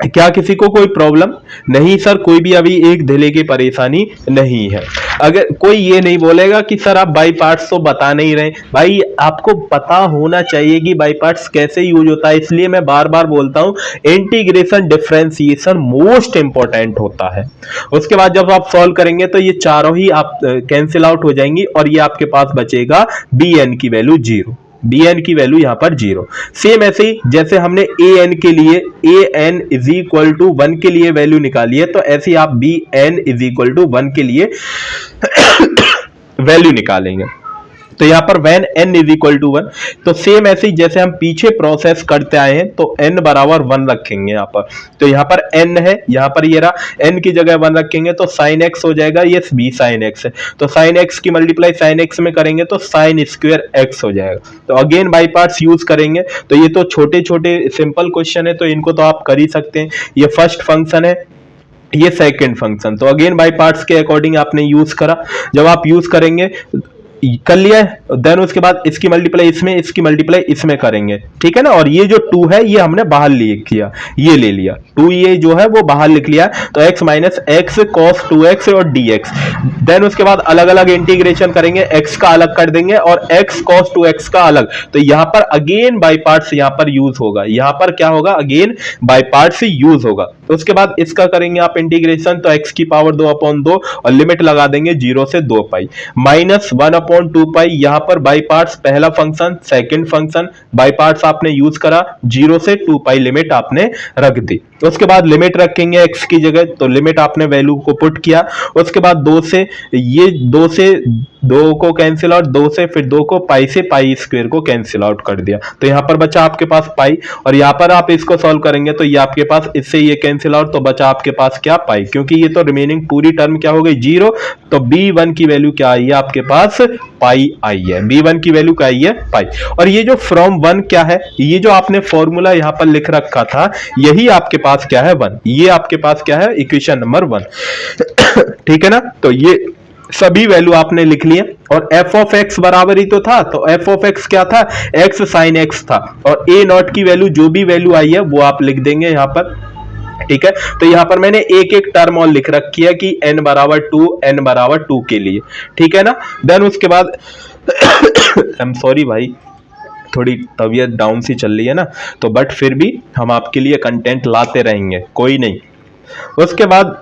क्या किसी को कोई प्रॉब्लम नहीं सर, कोई भी अभी एक ढिले की परेशानी नहीं है। अगर कोई ये नहीं बोलेगा कि सर आप बाई पार्ट्स तो बता नहीं रहे, भाई आपको पता होना चाहिए कि बाई पार्ट्स कैसे यूज होता है, इसलिए मैं बार बार बोलता हूं इंटीग्रेशन डिफरेंशिएशन मोस्ट इंपॉर्टेंट होता है। उसके बाद जब आप सॉल्व करेंगे तो ये चारों ही आप कैंसिल आउट हो जाएंगी और ये आपके पास बचेगा बी एन की वैल्यू 0, बी एन की वैल्यू यहां पर 0। सेम ऐसे ही जैसे हमने ए एन के लिए A N is equal to 1 के लिए वैल्यू निकाली है, तो ऐसे ही आप B N is equal to 1 के लिए वैल्यू निकालेंगे। तो यहां पर when n is equal to 1, तो सेम ऐसे ही जैसे हम पीछे प्रोसेस करते आए हैं तो n बराबर 1 रखेंगे यहां पर। तो यहां पर n है, यहां पर ये रहा, n की जगह 1 रखेंगे तो sin x हो जाएगा, ये b sin x है, तो sin x की मल्टीप्लाई sin x में करेंगे तो sin स्क्वायर x हो जाएगा। तो अगेन बाई पार्ट्स यूज करेंगे, तो ये तो छोटे छोटे सिंपल क्वेश्चन है तो इनको तो आप कर ही सकते हैं। ये फर्स्ट फंक्शन है, ये सेकंड फंक्शन, तो अगेन बाई पार्ट्स के अकॉर्डिंग आपने यूज करा। जब आप यूज करेंगे कर लिया, देन उसके बाद इसकी मल्टीप्लाई इसमें, इसकी मल्टीप्लाई इसमें करेंगे। ठीक है ना, और ये जो 2 है ये हमने बाहर लिख किया, ये ले लिया 2, ये जो है वो बाहर लिख लिया, तो x minus x cos 2x और dx। देन उसके बाद अलग अलग इंटीग्रेशन करेंगे, x का अलग कर देंगे और x cos 2x का अलग। तो यहां पर अगेन बाई पार्ट्स यहां पर यूज होगा, यहां पर क्या होगा, अगेन बाई पार्ट्स यूज होगा। तो उसके बाद इसका करेंगे आप इंटीग्रेशन, तो x की पावर 2/2 और लिमिट लगा देंगे 0 से 2 पाई माइनस 1/2 पाई। यहां पर बाई पार्ट्स पहला function second function, by parts आपने यूज करा, 0 से 2 पाई लिमिट आपने रख दी। उसके बाद लिमिट रखेंगे x की जगह, तो लिमिट आपने वैल्यू को पुट किया। उसके बाद 2 से ये 2 से 2 को कैंसिल आउट, 2 से फिर 2 को पाई से पाई स्क्वायर को कैंसिल आउट कर दिया, तो यहां पर बचा आपके पास पाई। और यहां पर आप इसको सॉल्व करेंगे तो ये आपके पास इससे ये कैंसिल आउट, तो बचा आपके पास क्या, पाई, क्योंकि ये तो रिमेनिंग पूरी टर्म क्या हो गई 0। तो b1 की वैल्यू क्या आई है आपके पास, पाई आई है, b1 की वैल्यू क्या आई है, पाई। और ये जो फ्रॉम 1 क्या है, ये जो आपने फॉर्मूला यहां पर लिख रखा था यही आपके पास क्या है 1, ये आपके पास क्या है, इक्वेशन नंबर 1। ठीक है ना, तो ये सभी वैल्यू आपने लिख लिए। और f ऑफ x बराबर ही तो था, तो f ऑफ x क्या था, x sin x था, और a नॉट की वैल्यू जो भी वैल्यू आई है वो आप लिख देंगे यहां पर। ठीक है, तो यहां पर मैंने एक एक टर्म और लिख रखी है कि n बराबर 2, n बराबर 2 के लिए। ठीक है ना, देन उसके बाद आई एम सॉरी भाई, थोड़ी तबीयत डाउन सी चल रही है ना, तो बट फिर भी हम आपके लिए कंटेंट लाते रहेंगे, कोई नहीं। उसके बाद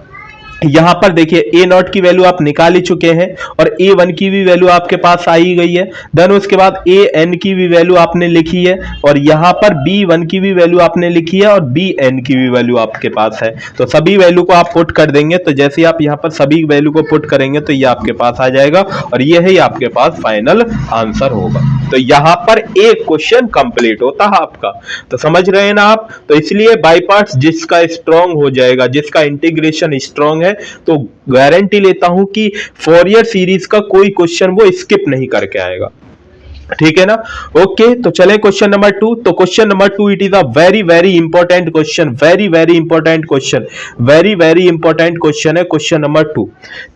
यहां पर देखिए ए नॉट की वैल्यू आप निकाल ही चुके हैं और ए वन की भी वैल्यू आपके पास आई गई है। देन उसके बाद ए एन की भी वैल्यू आपने लिखी है और यहां पर बी वन की भी वैल्यू आपने लिखी है और बी एन की भी वैल्यू आपके पास है। तो सभी वैल्यू को आप पुट कर देंगे, तो जैसे आप यहां पर सभी वैल्यू को पुट करेंगे तो ये आपके पास आ जाएगा और ये ही आपके पास फाइनल आंसर होगा। तो यहां पर एक क्वेश्चन कंप्लीट होता है आपका, तो समझ रहे हैं ना आप। तो इसलिए बाई पार्ट्स जिसका स्ट्रॉन्ग हो जाएगा, जिसका इंटीग्रेशन स्ट्रॉन्ग है, तो गारंटी लेता हूं कि फोरियर सीरीज का कोई क्वेश्चन वो स्किप नहीं करके आएगा। ठीक है ना। ओके, तो चले क्वेश्चन नंबर 2। तो question number 2 it is a very very important question, very very important question, very very important question है क्वेश्चन नंबर 2।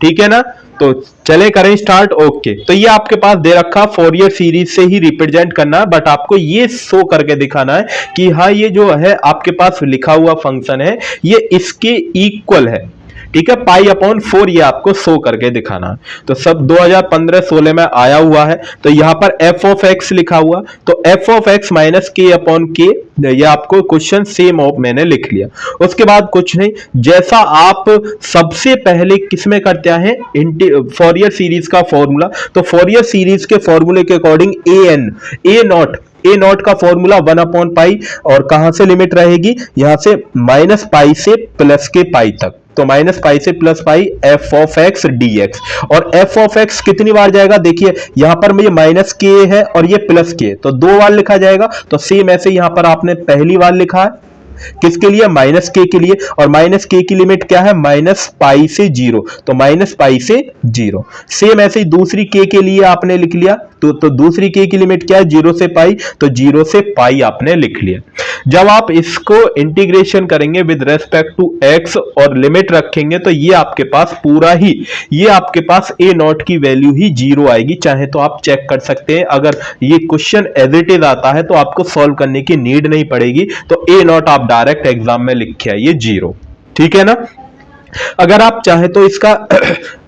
ठीक है ना, तो चले करें स्टार्ट। ओके, तो ये आपके पास दे रखा फोरियर सीरीज से ही रिप्रेजेंट करना है, बट आपको ये शो करके दिखाना है कि हाँ ये जो है आपके पास लिखा हुआ फंक्शन है ये इसके इक्वल है। ठीक है, पाई अपॉन 4 ये आपको शो करके दिखाना है। तो सब 2015-16 में आया हुआ है। तो यहां पर एफ ऑफ एक्स लिखा हुआ, तो एफ ऑफ एक्स माइनस के अपॉन के, ये आपको क्वेश्चन सेम ऑफ मैंने लिख लिया। उसके बाद कुछ नहीं, जैसा आप सबसे पहले किसमें करते हैं फॉरियर सीरीज का फॉर्मूला, तो फॉरियर सीरीज के फॉर्मूले के अकॉर्डिंग ए नॉट का फॉर्मूला 1 अपॉन पाई, और कहां से लिमिट रहेगी, यहां से माइनस पाई से प्लस के पाई तक। तो माइनस पाई से plus pi F of x D x, और एफ ऑफ एक्स कितनी बार जाएगा, देखिए यहां पर ये माइनस के है और ये प्लस के, तो 2 बार लिखा जाएगा। तो सेम ऐसे यहां पर आपने पहली बार लिखा है किसके लिए, माइनस के के लिए, और माइनस के की लिमिट क्या है, माइनस पाई से 0, तो माइनस पाई से 0। सेम ऐसे ही दूसरी के लिए आपने लिख लिया, तो दूसरी के की लिमिट क्या है, 0 से पाई, तो 0 से पाई आपने लिख लिया। जब आप इसको इंटीग्रेशन करेंगे विद रेस्पेक्ट टू एक्स और लिमिट रखेंगे, तो ये आपके पास पूरा ही, ये आपके पास ए नॉट की वैल्यू ही 0 आएगी। चाहे तो आप चेक कर सकते हैं, अगर ये क्वेश्चन एज इट इज आता है तो आपको सॉल्व करने की नीड नहीं पड़ेगी, तो ए नॉट आप डायरेक्ट एग्जाम में लिख के आइए 0। ठीक है ना। अगर आप चाहे तो इसका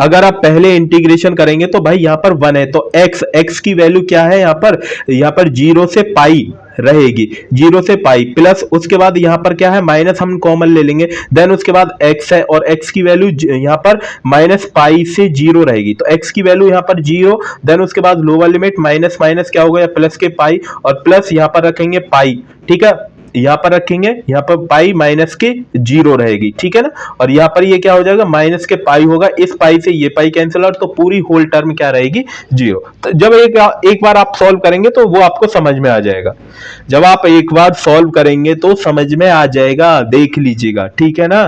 अगर आप पहले इंटीग्रेशन करेंगे तो भाई यहां पर 1 है, तो x की वैल्यू क्या है, यहां पर 0 से पाई रहेगी, 0 से पाई प्लस, उसके बाद यहां पर क्या है, माइनस हम कॉमन ले लेंगे, देन उसके बाद x है, और x की वैल्यू यहां पर माइनस पाई से 0 रहेगी, तो x की वैल्यू यहां पर 0, देन उसके बाद लोअर लिमिट माइनस माइनस क्या हो गया, प्लस के पाई, और प्लस यहां पर रखेंगे पाई। ठीक है, यहां पर रखेंगे, यहां पर पाई माइनस के 0 रहेगी। ठीक है ना, और यहां पर ये क्या हो जाएगा, माइनस के पाई होगा, इस पाई से ये पाई कैंसिल आउट, तो पूरी होल टर्म क्या रहेगी, 0। तो जब एक बार आप सॉल्व करेंगे तो वो आपको समझ में आ जाएगा, जब आप एक बार सॉल्व करेंगे तो समझ में आ जाएगा, देख लीजिएगा। ठीक है ना,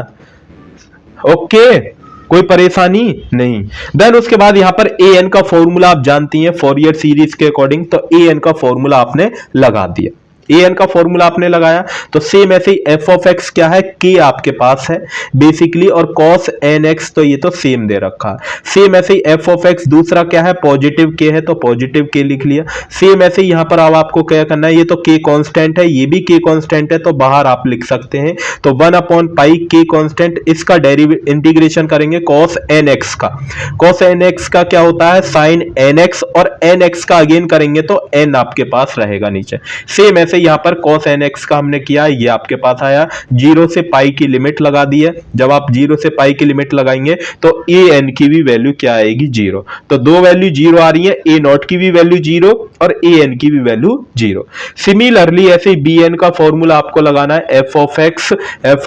ओके, कोई परेशानी नहीं। देन उसके बाद यहां पर ए एन का फॉर्मूला आप जानती हैं फॉरियर सीरीज के अकॉर्डिंग, तो ए एन का फॉर्मूला आपने लगा दिया, ए एन का फॉर्मूला आपने लगाया, तो सेम ऐसे ही एफ ऑफ एक्स क्या है, के आपके पास है बेसिकली, और कॉस एन एक्स तो ये तो सेम दे रखा है। सेम ऐसे ही एफ ऑफ एक्स दूसरा क्या है, पॉजिटिव के है, तो पॉजिटिव के लिख लिया। सेम ऐसे ही यहां पर अब आपको क्या करना है, ये तो के कांस्टेंट है, ये भी के कांस्टेंट है, तो बाहर आप लिख सकते हैं, तो 1 अपॉन पाई के कांस्टेंट, इसका इंटीग्रेशन करेंगे कॉस एन एक्स का, कॉस एन एक्स का क्या होता है, साइन एन एक्स, और एन एक्स का अगेन करेंगे तो एन आपके पास रहेगा नीचे। सेम ऐसे यहां पर cos nx का हमने किया, ये आपके पास आया, 0 से पाई की लिमिट लगा दी है। जब आप 0 से पाई की लिमिट लगाएंगे तो ए एन की भी वैल्यू क्या आएगी, 0। तो दो वैल्यू 0 आ रही है, ए नॉट की भी वैल्यू 0 और ए एन की भी वैल्यू 0। सिमिलरली ऐसे बी एन का फॉर्मूला आपको लगाना है, एफ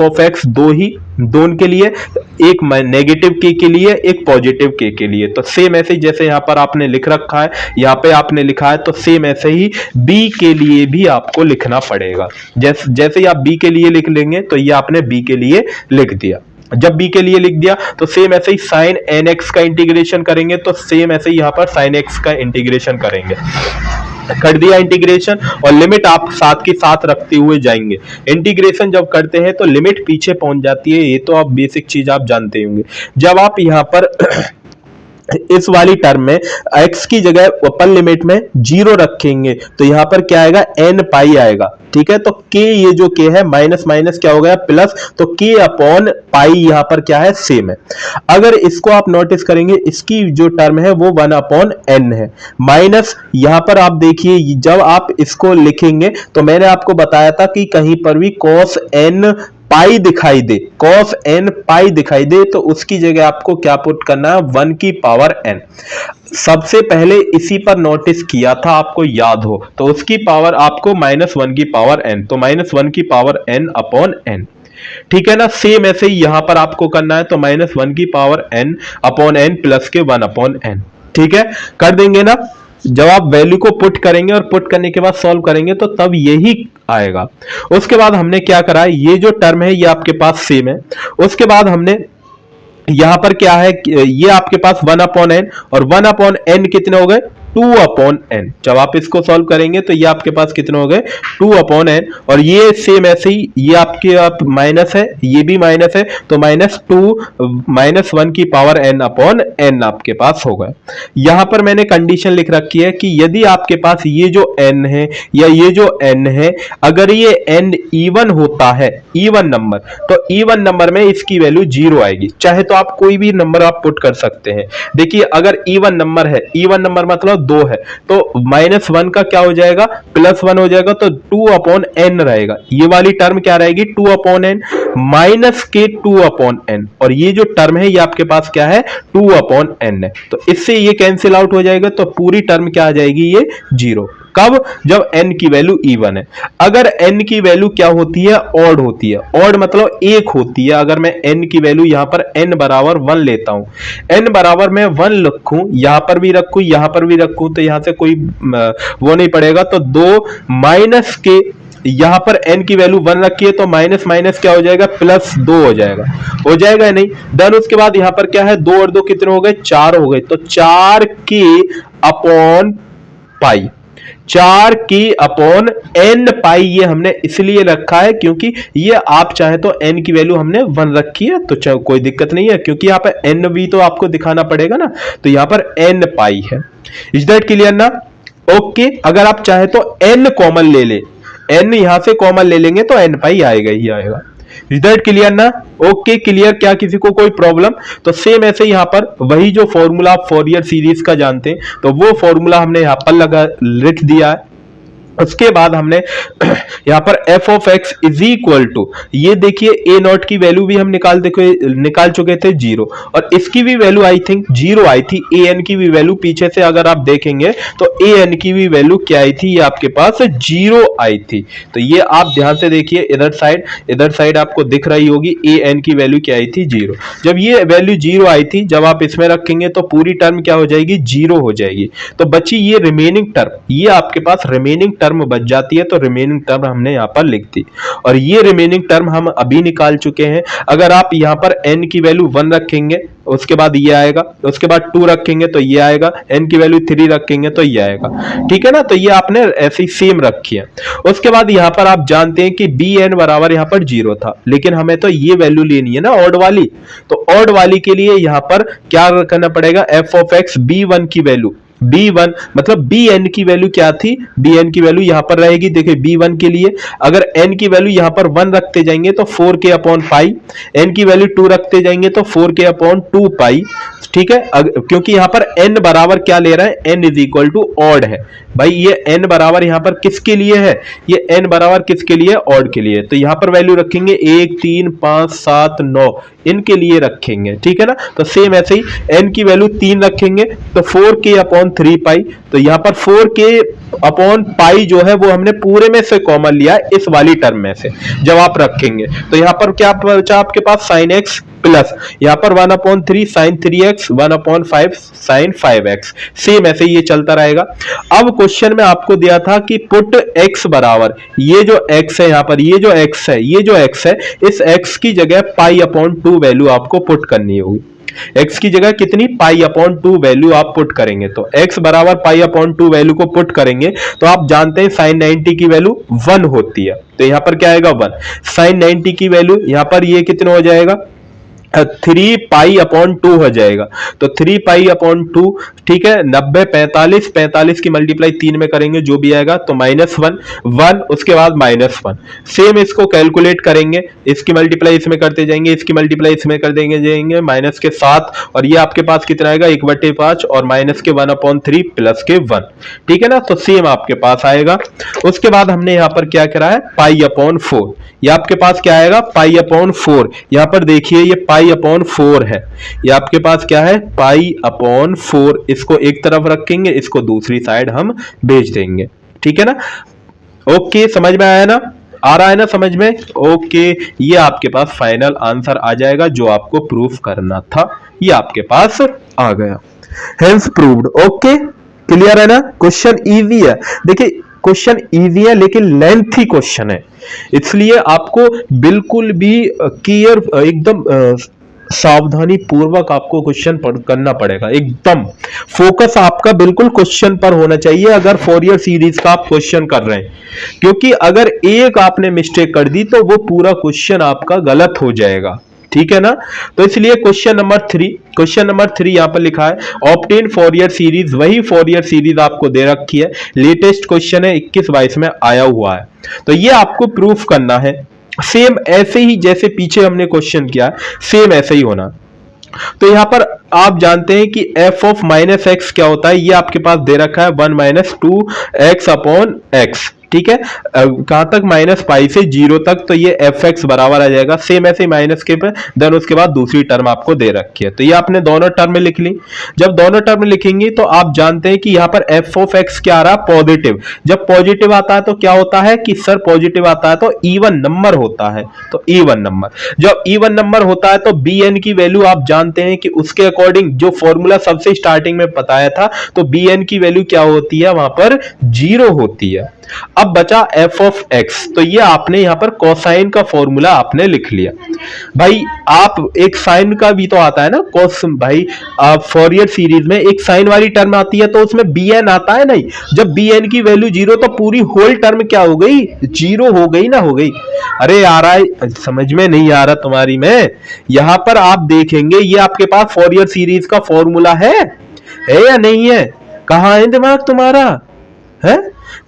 ऑफ एक्स दोनों के लिए, एक नेगेटिव के लिए, एक पॉजिटिव के लिए। तो सेम ऐसे ही जैसे यहां पर आपने लिख रखा है, यहां पे आपने लिखा है, तो सेम ऐसे ही बी के लिए भी आपको लिखना पड़ेगा। जैसे ही आप बी के लिए लिख लेंगे तो ये आपने बी के लिए लिख दिया। जब बी के लिए लिख दिया तो सेम ऐसे ही साइन एन एक्स का इंटीग्रेशन करेंगे, तो सेम ऐसे ही यहां पर साइन एक्स का इंटीग्रेशन करेंगे, कर दिया इंटीग्रेशन, और लिमिट आप साथ के साथ रखते हुए जाएंगे। इंटीग्रेशन जब करते हैं तो लिमिट पीछे पहुंच जाती है, ये तो आप बेसिक चीज आप जानते होंगे। जब आप यहां पर इस वाली टर्म में x की जगह अपर लिमिट में 0 रखेंगे तो यहां पर क्या आएगा, n पाई आएगा। ठीक है, तो k, ये जो k है माइनस माइनस क्या हो गया प्लस, तो k अपॉन पाई यहां पर क्या है, सेम है। अगर इसको आप नोटिस करेंगे, इसकी जो टर्म है वो 1 अपॉन n है, माइनस यहां पर आप देखिए जब आप इसको लिखेंगे तो मैंने आपको बताया था कि कहीं पर भी cos n पाई दिखाई दे, cos n पाई दिखाई दे, तो उसकी जगह आपको क्या पुट करना है, 1 की पावर n। सबसे पहले इसी पर नोटिस किया था, आपको याद हो तो उसकी पावर आपको -1 की पावर n, तो -1 की पावर n अपॉन n। ठीक है ना, सेम ऐसे ही यहां पर आपको करना है, तो -1 की power n upon n plus के 1 अपॉन n। ठीक है, कर देंगे ना। जब आप वैल्यू को पुट करेंगे और पुट करने के बाद सॉल्व करेंगे तो तब यही आएगा। उसके बाद हमने क्या करा, ये जो टर्म है ये आपके पास सेम है। उसके बाद हमने यहां पर क्या है, ये आपके पास 1 अपॉन n, और 1 अपॉन n कितने हो गए, 2/n। जब आप इसको सॉल्व करेंगे तो ये आपके पास कितने हो गए 2/n, और ये सेम ऐसे ही ये आपके आप माइनस है, ये भी माइनस है, तो -1 की पावर n/n आपके पास होगा। यहां पर मैंने कंडीशन लिख रखी है कि यदि आपके पास ये जो n है या ये जो n है, अगर ये n इवन होता है, इवन नंबर, तो इवन नंबर में इसकी वैल्यू 0 आएगी। चाहे तो आप कोई भी नंबर आप पुट कर सकते हैं। देखिए अगर इवन नंबर है, इवन नंबर मतलब 2 है, तो -1 का क्या हो जाएगा +1 हो जाएगा, तो 2/n रहेगा। ये वाली टर्म क्या रहेगी 2/n माइनस के 2/n, और ये जो टर्म है ये आपके पास क्या है 2/n है, तो इससे ये कैंसिल आउट हो जाएगा, तो पूरी टर्म क्या आ जाएगी ये 0। कब? जब n की वैल्यू इवन है। अगर n की वैल्यू क्या होती है ऑड होती है, ऑड मतलब 1 होती है। अगर मैं n की वैल्यू यहां पर n बराबर 1 लेता हूं, n बराबर मैं 1 रखूं, यहां पर भी रखूं, यहां पर भी रखूं, तो यहां से कोई वो नहीं पड़ेगा, तो 2 माइनस के यहां पर n की वैल्यू 1 रखी है, तो माइनस माइनस क्या हो जाएगा +2 हो जाएगा, हो जाएगा या नहीं। देन उसके बाद यहां पर क्या है 2 और 2 कितने हो गए 4 हो गए, तो 4k/पाई, 4k/n पाई ये हमने इसलिए रखा है क्योंकि ये आप चाहे तो n की वैल्यू हमने 1 रखी है, तो कोई दिक्कत नहीं है, क्योंकि यहाँ पे n भी तो आपको दिखाना पड़ेगा ना, तो यहाँ पर n पाई है। इज दैट क्लियर ना? ओके। अगर आप चाहे तो n कॉमन ले ले, n यहां से कॉमन ले लेंगे तो n पाई आएगा ही आएगा। इज दैट क्लियर ना? Okay clear. क्या किसी को कोई प्रॉब्लम? तो सेम ऐसे यहां पर वही जो फॉर्मूला आप फोरियर सीरीज का जानते हैं, तो वो फॉर्मूला हमने यहां पर लिख दिया है। उसके बाद हमने यहां पर f(x) इज इक्वल टू, ये देखिए a0 की वैल्यू भी हम निकाल चुके थे 0, और इसकी भी वैल्यू आई थिंक 0 आई थी। an की भी वैल्यू पीछे से अगर आप देखेंगे तो an की भी वैल्यू क्या आई थी, ये आपके पास 0 आई थी। तो ये आप ध्यान से देखिए, इधर साइड आपको दिख रही होगी an की वैल्यू क्या आई थी 0। जब ये वैल्यू 0 आई थी, जब आप इसमें रखेंगे तो पूरी टर्म क्या हो जाएगी 0 हो जाएगी, तो बची ये रिमेनिंग टर्म, ये आपके पास रिमेनिंग टर्म बच जाती है, तो रिमेनिंग टर्म हमने यहां पर लिख दी, और ये रिमेनिंग टर्म हम अभी निकाल चुके हैं। अगर आप यहां पर n की वैल्यू 1 रखेंगे, उसके बाद ये आएगा, उसके बाद 2 रखेंगे तो ये आएगा, n की वैल्यू 3 रखेंगे तो ये आएगा, ठीक है ना। तो ये आपने ऐसी सेम रखी है। उसके बाद यहां पर आप जानते हैं कि bn बराबर यहां पर 0 था, लेकिन हमें तो ये वैल्यू लेनी है ना ऑड वाली, तो ऑड वाली के लिए यहां पर क्या करना पड़ेगा f(x) b1 की वैल्यू, b1 मतलब bn की वैल्यू क्या थी, bn की वैल्यू यहां पर रहेगी। देखिए b1 के लिए अगर n की वैल्यू यहां पर 1 रखते जाएंगे तो 4k/पाई, n की वैल्यू 2 रखते जाएंगे तो 4k/2 पाई, ठीक है। क्योंकि यहां पर n बराबर क्या ले रहा है, n is equal to odd है भाई। ये n बराबर यहां पर किसके लिए है, ये n बराबर किसके लिए, ऑड के लिए। तो यहां पर वैल्यू रखेंगे 1 3 5 7 9 इनके लिए रखेंगे, ठीक है ना। तो सेम ऐसे ही n की वैल्यू 3 रखेंगे तो 4k/3 पाई, तो यहां पर 4k/पाई जो है वो हमने पूरे में से कॉमन लिया है इस वाली टर्म में से। जब आप रखेंगे तो यहां पर क्या बचा आपके पास sin x प्लस यहां पर 1/3 sin 3x 1/5 sin 5x, same ऐसे ही ये चलता रहेगा। अब क्वेश्चन में आपको दिया था कि पुट x बराबर, ये जो x है यहां पर, ये जो x है, ये जो x है, इस x की जगह π/2 वैल्यू आपको पुट करनी होगी। x की जगह कितनी π/2 वैल्यू आप पुट करेंगे, तो x बराबर π/2 वैल्यू को पुट करेंगे तो आप जानते हैं sin 90 की वैल्यू 1 होती है, तो यहां पर क्या आएगा 1। sin 90 की वैल्यू यहां पर ये कितना हो जाएगा 3π/2 हो जाएगा, तो 3π/2, ठीक है। 90 45 की मल्टीप्लाई 3 में करेंगे जो भी आएगा, तो -1 उसके बाद -1। सेम इसको कैलकुलेट करेंगे, इसकी मल्टीप्लाई इसमें करते जाएंगे, इसकी मल्टीप्लाई इसमें कर देंगे जाएंगे माइनस के 7, और ये आपके पास कितना आएगा 1/5 और माइनस के 1/3 प्लस के 1, ठीक है ना। तो सेम आपके पास आएगा। उसके बाद हमने यहाँ पर क्या करा है π/4, ये आपके पास क्या आएगा π/4। यहाँ पर देखिए ये π/4 है, ये आपके पास क्या है π/4। इसको एक तरफ रखेंगे, इसको दूसरी साइड हम भेज देंगे, ठीक है ना। ओके समझ में आया ना, आ रहा है ना समझ में? ओके ये आपके पास फाइनल आंसर आ जाएगा जो आपको प्रूफ करना था, ये आपके पास आ गया, हेंस प्रूव्ड। ओके क्लियर है ना। क्वेश्चन इजी है, देखिए क्वेश्चन इजी है लेकिन लेंथी क्वेश्चन है, इसलिए आपको बिल्कुल भी क्लियर एकदम सावधानी पूर्वक आपको क्वेश्चन करना पड़ेगा, एकदम फोकस आपका बिल्कुल क्वेश्चन पर होना चाहिए अगर फोरियर सीरीज का आप क्वेश्चन कर रहे हैं, क्योंकि अगर एक आपने मिस्टेक कर दी तो वो पूरा क्वेश्चन आपका गलत हो जाएगा, ठीक है ना। तो इसलिए क्वेश्चन नंबर थ्री यहां पर लिखा है ऑब्टेन फोरियर सीरीज, वही फोरियर सीरीज आपको दे रखी है, लेटेस्ट क्वेश्चन है 21-22 में आया हुआ है। तो ये आपको प्रूफ करना है, सेम ऐसे ही जैसे पीछे हमने क्वेश्चन किया सेम ऐसे ही होना। तो यहां पर आप जानते हैं कि f ऑफ माइनस एक्स क्या होता है, ये आपके पास दे रखा है 1 माइनस 2x अपॉन एक्स, ठीक है। कहां तक, माइनस पाई से 0 तक, तो ये एफ एक्स बराबर आ जाएगा सेम ऐसे माइनस के पे, देन उसके बाद दूसरी टर्म आपको दे रखी है, तो ये आपने दोनों टर्म में लिख ली। जब दोनों टर्म में लिखेंगे तो आप जानते हैं कि यहाँ पर एफ ऑफ एक्स क्या आ रहा है, पॉजिटिव। जब पॉजिटिव आता है तो क्या होता है कि सर पॉजिटिव आता है तो इवन नंबर होता है, तो इवन नंबर, जब इवन नंबर होता है तो बी एन की वैल्यू आप जानते हैं कि उसके अकॉर्डिंग जो फॉर्मूला सबसे स्टार्टिंग में बताया था, तो बी एन की वैल्यू क्या होती है, वहां पर 0 होती है। अब बचा f ऑफ x, तो ये आपने यहां पर कोसाइन का फॉर्मूला आपने लिख लिया। भाई आप एक साइन का भी तो आता है ना कोस, भाई आप फोरियर सीरीज में एक साइन वाली टर्म आती है तो उसमें bn आता है नहीं, जब bn की वैल्यू 0 तो पूरी होल टर्म क्या हो गई, 0 हो गई ना, हो गई। अरे आ रहा है समझ में, नहीं आ रहा तुम्हारी में, यहां पर आप देखेंगे ये आपके पास फोरियर सीरीज का फॉर्मूला है या नहीं है, कहां है दिमाग तुम्हारा है।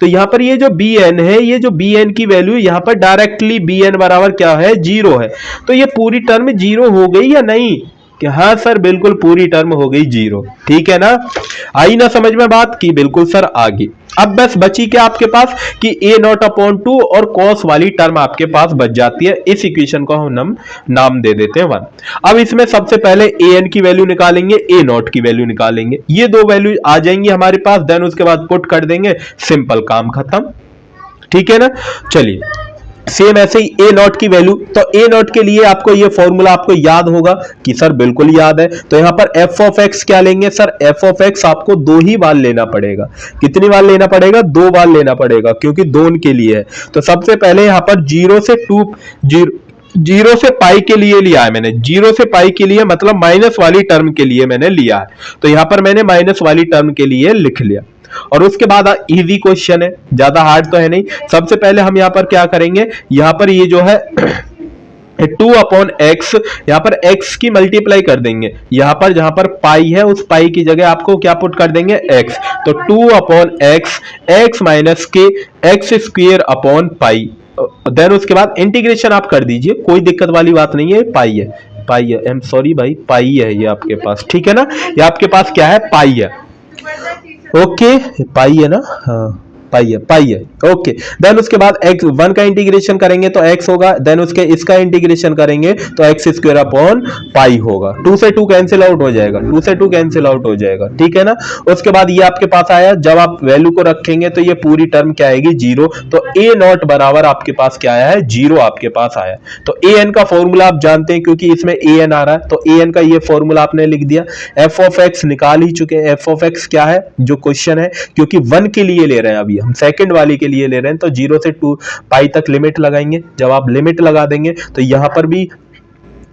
तो यहां पर ये जो bn है, ये जो bn की वैल्यू यहां पर डायरेक्टली bn बराबर क्या है, 0 है, तो ये पूरी टर्म 0 हो गई या नहीं, कि हाँ सर बिल्कुल पूरी टर्म हो गई 0, ठीक है ना। आई ना समझ में बात की, बिल्कुल सर आ गई। अब बस बची क्या आपके पास कि a नॉट अपॉन 2 और cos वाली टर्म आपके पास बच जाती है। इस इक्वेशन को हम नाम दे देते हैं 1। अब इसमें सबसे पहले an की वैल्यू निकालेंगे, a नॉट की वैल्यू निकालेंगे, ये दो वैल्यू आ जाएंगी हमारे पास, देन उसके बाद पुट कर देंगे, सिंपल काम खत्म, ठीक है ना। चलिए सेम ऐसे ही ए नॉट की वैल्यू, तो ए नॉट के लिए आपको ये फॉर्मूला आपको याद होगा कि सर बिल्कुल याद है, तो यहां पर एफ ऑफ एक्स क्या लेंगे सर, एफ ऑफ एक्स आपको 2 ही बार लेना पड़ेगा। कितनी बार लेना पड़ेगा, 2 बार लेना पड़ेगा, क्योंकि 2 के लिए है। तो सबसे पहले यहां पर 0 से पाई के लिए लिया है मैंने, 0 से पाई के लिए मतलब माइनस वाली टर्म के लिए मैंने लिया है, तो यहां पर मैंने माइनस वाली टर्म के लिए लिख लिया। और उसके बाद इजी क्वेश्चन है, ज्यादा हार्ड तो है नहीं। सबसे पहले हम यहां पर क्या करेंगे, यहां पर ये जो है 2 अपॉन एक्स, यहां पर x की मल्टीप्लाई कर देंगे, यहां पर जहां पर पाई है उस पाई की जगह आपको क्या पुट कर देंगे, x, तो 2 अपॉन एक्स, एक्स माइनस के x square upon pi, then उसके बाद इंटीग्रेशन आप कर दीजिए, कोई दिक्कत वाली बात नहीं है, पाई है, पाई है, आई एम सॉरी भाई, पाई है ये आपके पास, ठीक है ना, ये आपके पास क्या है, पाई है, ओके पाई है ना, हाँ पाई है ओके। देन उसके बाद x 1 का इंटीग्रेशन करेंगे तो x होगा, देन उसके इसका इंटीग्रेशन करेंगे तो एक्स स्क्वायर अपॉन पाई होगा, 2 से 2 कैंसिल आउट हो जाएगा, 2 से 2 कैंसिल आउट हो जाएगा, ठीक है ना। उसके बाद ये आपके पास आया, जब आप वैल्यू को रखेंगे तो ये पूरी टर्म क्या आएगी, 0, तो a नॉट बराबर आपके पास क्या आया है, 0 आपके पास आया। तो an का फॉर्मूला आप जानते हैं क्योंकि इसमें an आ रहा है, तो an का ये फॉर्मूला आपने लिख दिया। f ऑफ x निकाल ही चुके हैं, f ऑफ x क्या है जो क्वेश्चन है, क्योंकि 1 के लिए ले रहे हैं अभी हम, सेकंड वाली के लिए ले रहे हैं, तो 0 से 2 पाई तक लिमिट लगाएंगे। जब आप लिमिट लगा देंगे तो यहां पर भी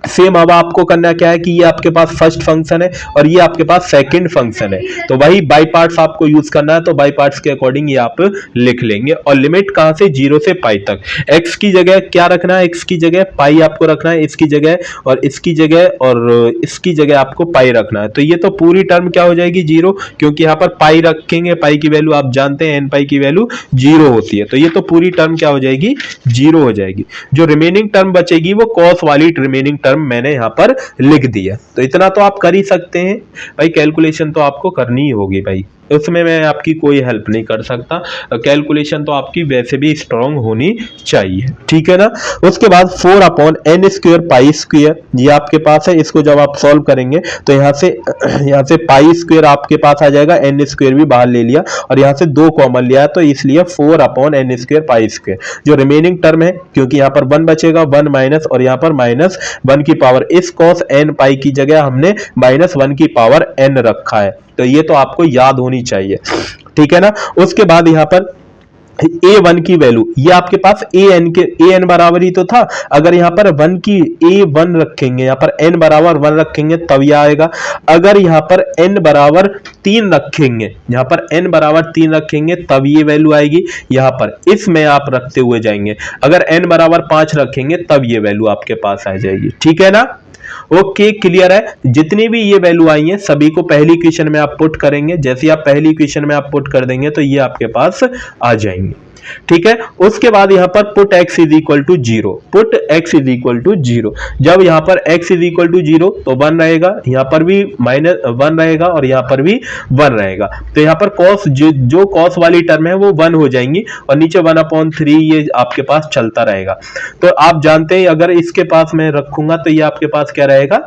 सेम अब आपको करना क्या है कि ये आपके पास फर्स्ट फंक्शन है और ये आपके पास सेकंड फंक्शन है, तो वही बाई पार्ट्स आपको यूज करना है, तो बाई पार्ट्स के अकॉर्डिंग ये आप लिख लेंगे। और लिमिट कहां से, 0 से पाई तक, x की जगह क्या रखना है, x की जगह पाई आपको रखना है, इसकी जगह और इसकी जगह और इसकी जगह आपको पाई रखना है। तो ये तो पूरी टर्म क्या हो जाएगी, 0, क्योंकि यहाँ पर पाई रखेंगे, पाई की वैल्यू आप जानते हैं n पाई की वैल्यू 0 होती है, तो ये तो पूरी टर्म क्या हो जाएगी, 0 हो जाएगी। जो रिमेनिंग टर्म बचेगी वो कॉस वाली रिमेनिंग टर्म मैंने यहां पर लिख दिया। तो इतना तो आप कर ही सकते हैं भाई, कैलकुलेशन तो आपको करनी ही होगी भाई, उसमें मैं आपकी कोई हेल्प नहीं कर सकता, कैलकुलेशन तो आपकी वैसे भी स्ट्रांग होनी चाहिए, ठीक है ना। उसके बाद 4 upon n square pi square ये आपके पास है, इसको जब आप सॉल्व करेंगे तो यहाँ से पाई स्क्वायर आपके पास आ जाएगा, एन स्क्वायर भी बाहर ले लिया और यहाँ से 2 कॉमन लिया है, तो इसलिए 4 upon n square pi square. जो रिमेनिंग टर्म है, क्योंकि यहाँ पर 1 बचेगा, 1 माइनस और यहाँ पर माइनस 1 की पावर, इस कॉस एन पाई की जगह हमने माइनस 1 की पावर एन रखा है, तो ये तो आपको याद होनी चाहिए, ठीक है ना। उसके बाद यहां पर a1 की वैल्यू, ये आपके पास an बराबर ही तो था। अगर यहाँ पर 1 की a1 रखेंगे, यहाँ पर n बराबर 1 रखेंगे तब ये आएगा। अगर यहाँ पर n बराबर 3 रखेंगे, यहाँ पर n बराबर 3 रखेंगे तब ये वैल्यू आएगी। यहाँ पर इसमें आप रखते हुए जाएंगे, अगर n बराबर 5 रखेंगे तब ये वैल्यू आपके पास आ जाएगी। ठीक है ना? ओके, क्लियर है। जितनी भी ये वैल्यू आई है सभी को पहली इक्वेशन में आप पुट करेंगे। जैसे ही आप पहली इक्वेशन में आप पुट कर देंगे तो ये आपके पास आ जाएंगे। ठीक है, उसके बाद यहां पर put x is equal to 0, put x is equal to 0। जब यहां पर x इज इक्वल टू 0 तो 1 रहेगा, यहां पर भी -1 रहेगा और यहां पर भी 1 रहेगा। तो यहां पर cos जो cos वाली टर्म है वो 1 हो जाएंगी और नीचे 1/3 ये आपके पास चलता रहेगा। तो आप जानते हैं अगर इसके पास मैं रखूंगा तो ये आपके पास क्या रहेगा,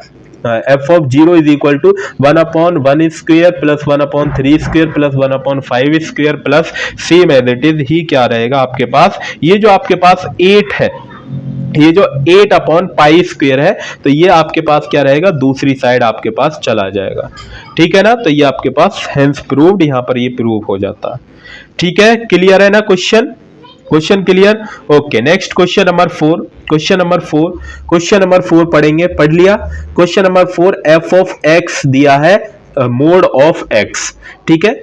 f of 0 is equal to 1/1 square plus 1/3 square plus 1/5 square plus same as it is ही क्या रहेगा आपके पास, ये जो आपके पास 8 है, ये जो 8/पाई स्क्वायर है तो ये आपके पास क्या रहेगा, दूसरी साइड आपके पास चला जाएगा। ठीक है ना? तो ये आपके पास हेंस प्रूव्ड, यहां पर ये प्रूव हो जाता है। ठीक है, क्लियर है ना question? Question clear? Okay, next question number 4। Question number 4 पढ़ेंगे, पढ़ लिया। Question number 4, f of x दिया है मोड ऑफ x। ठीक है,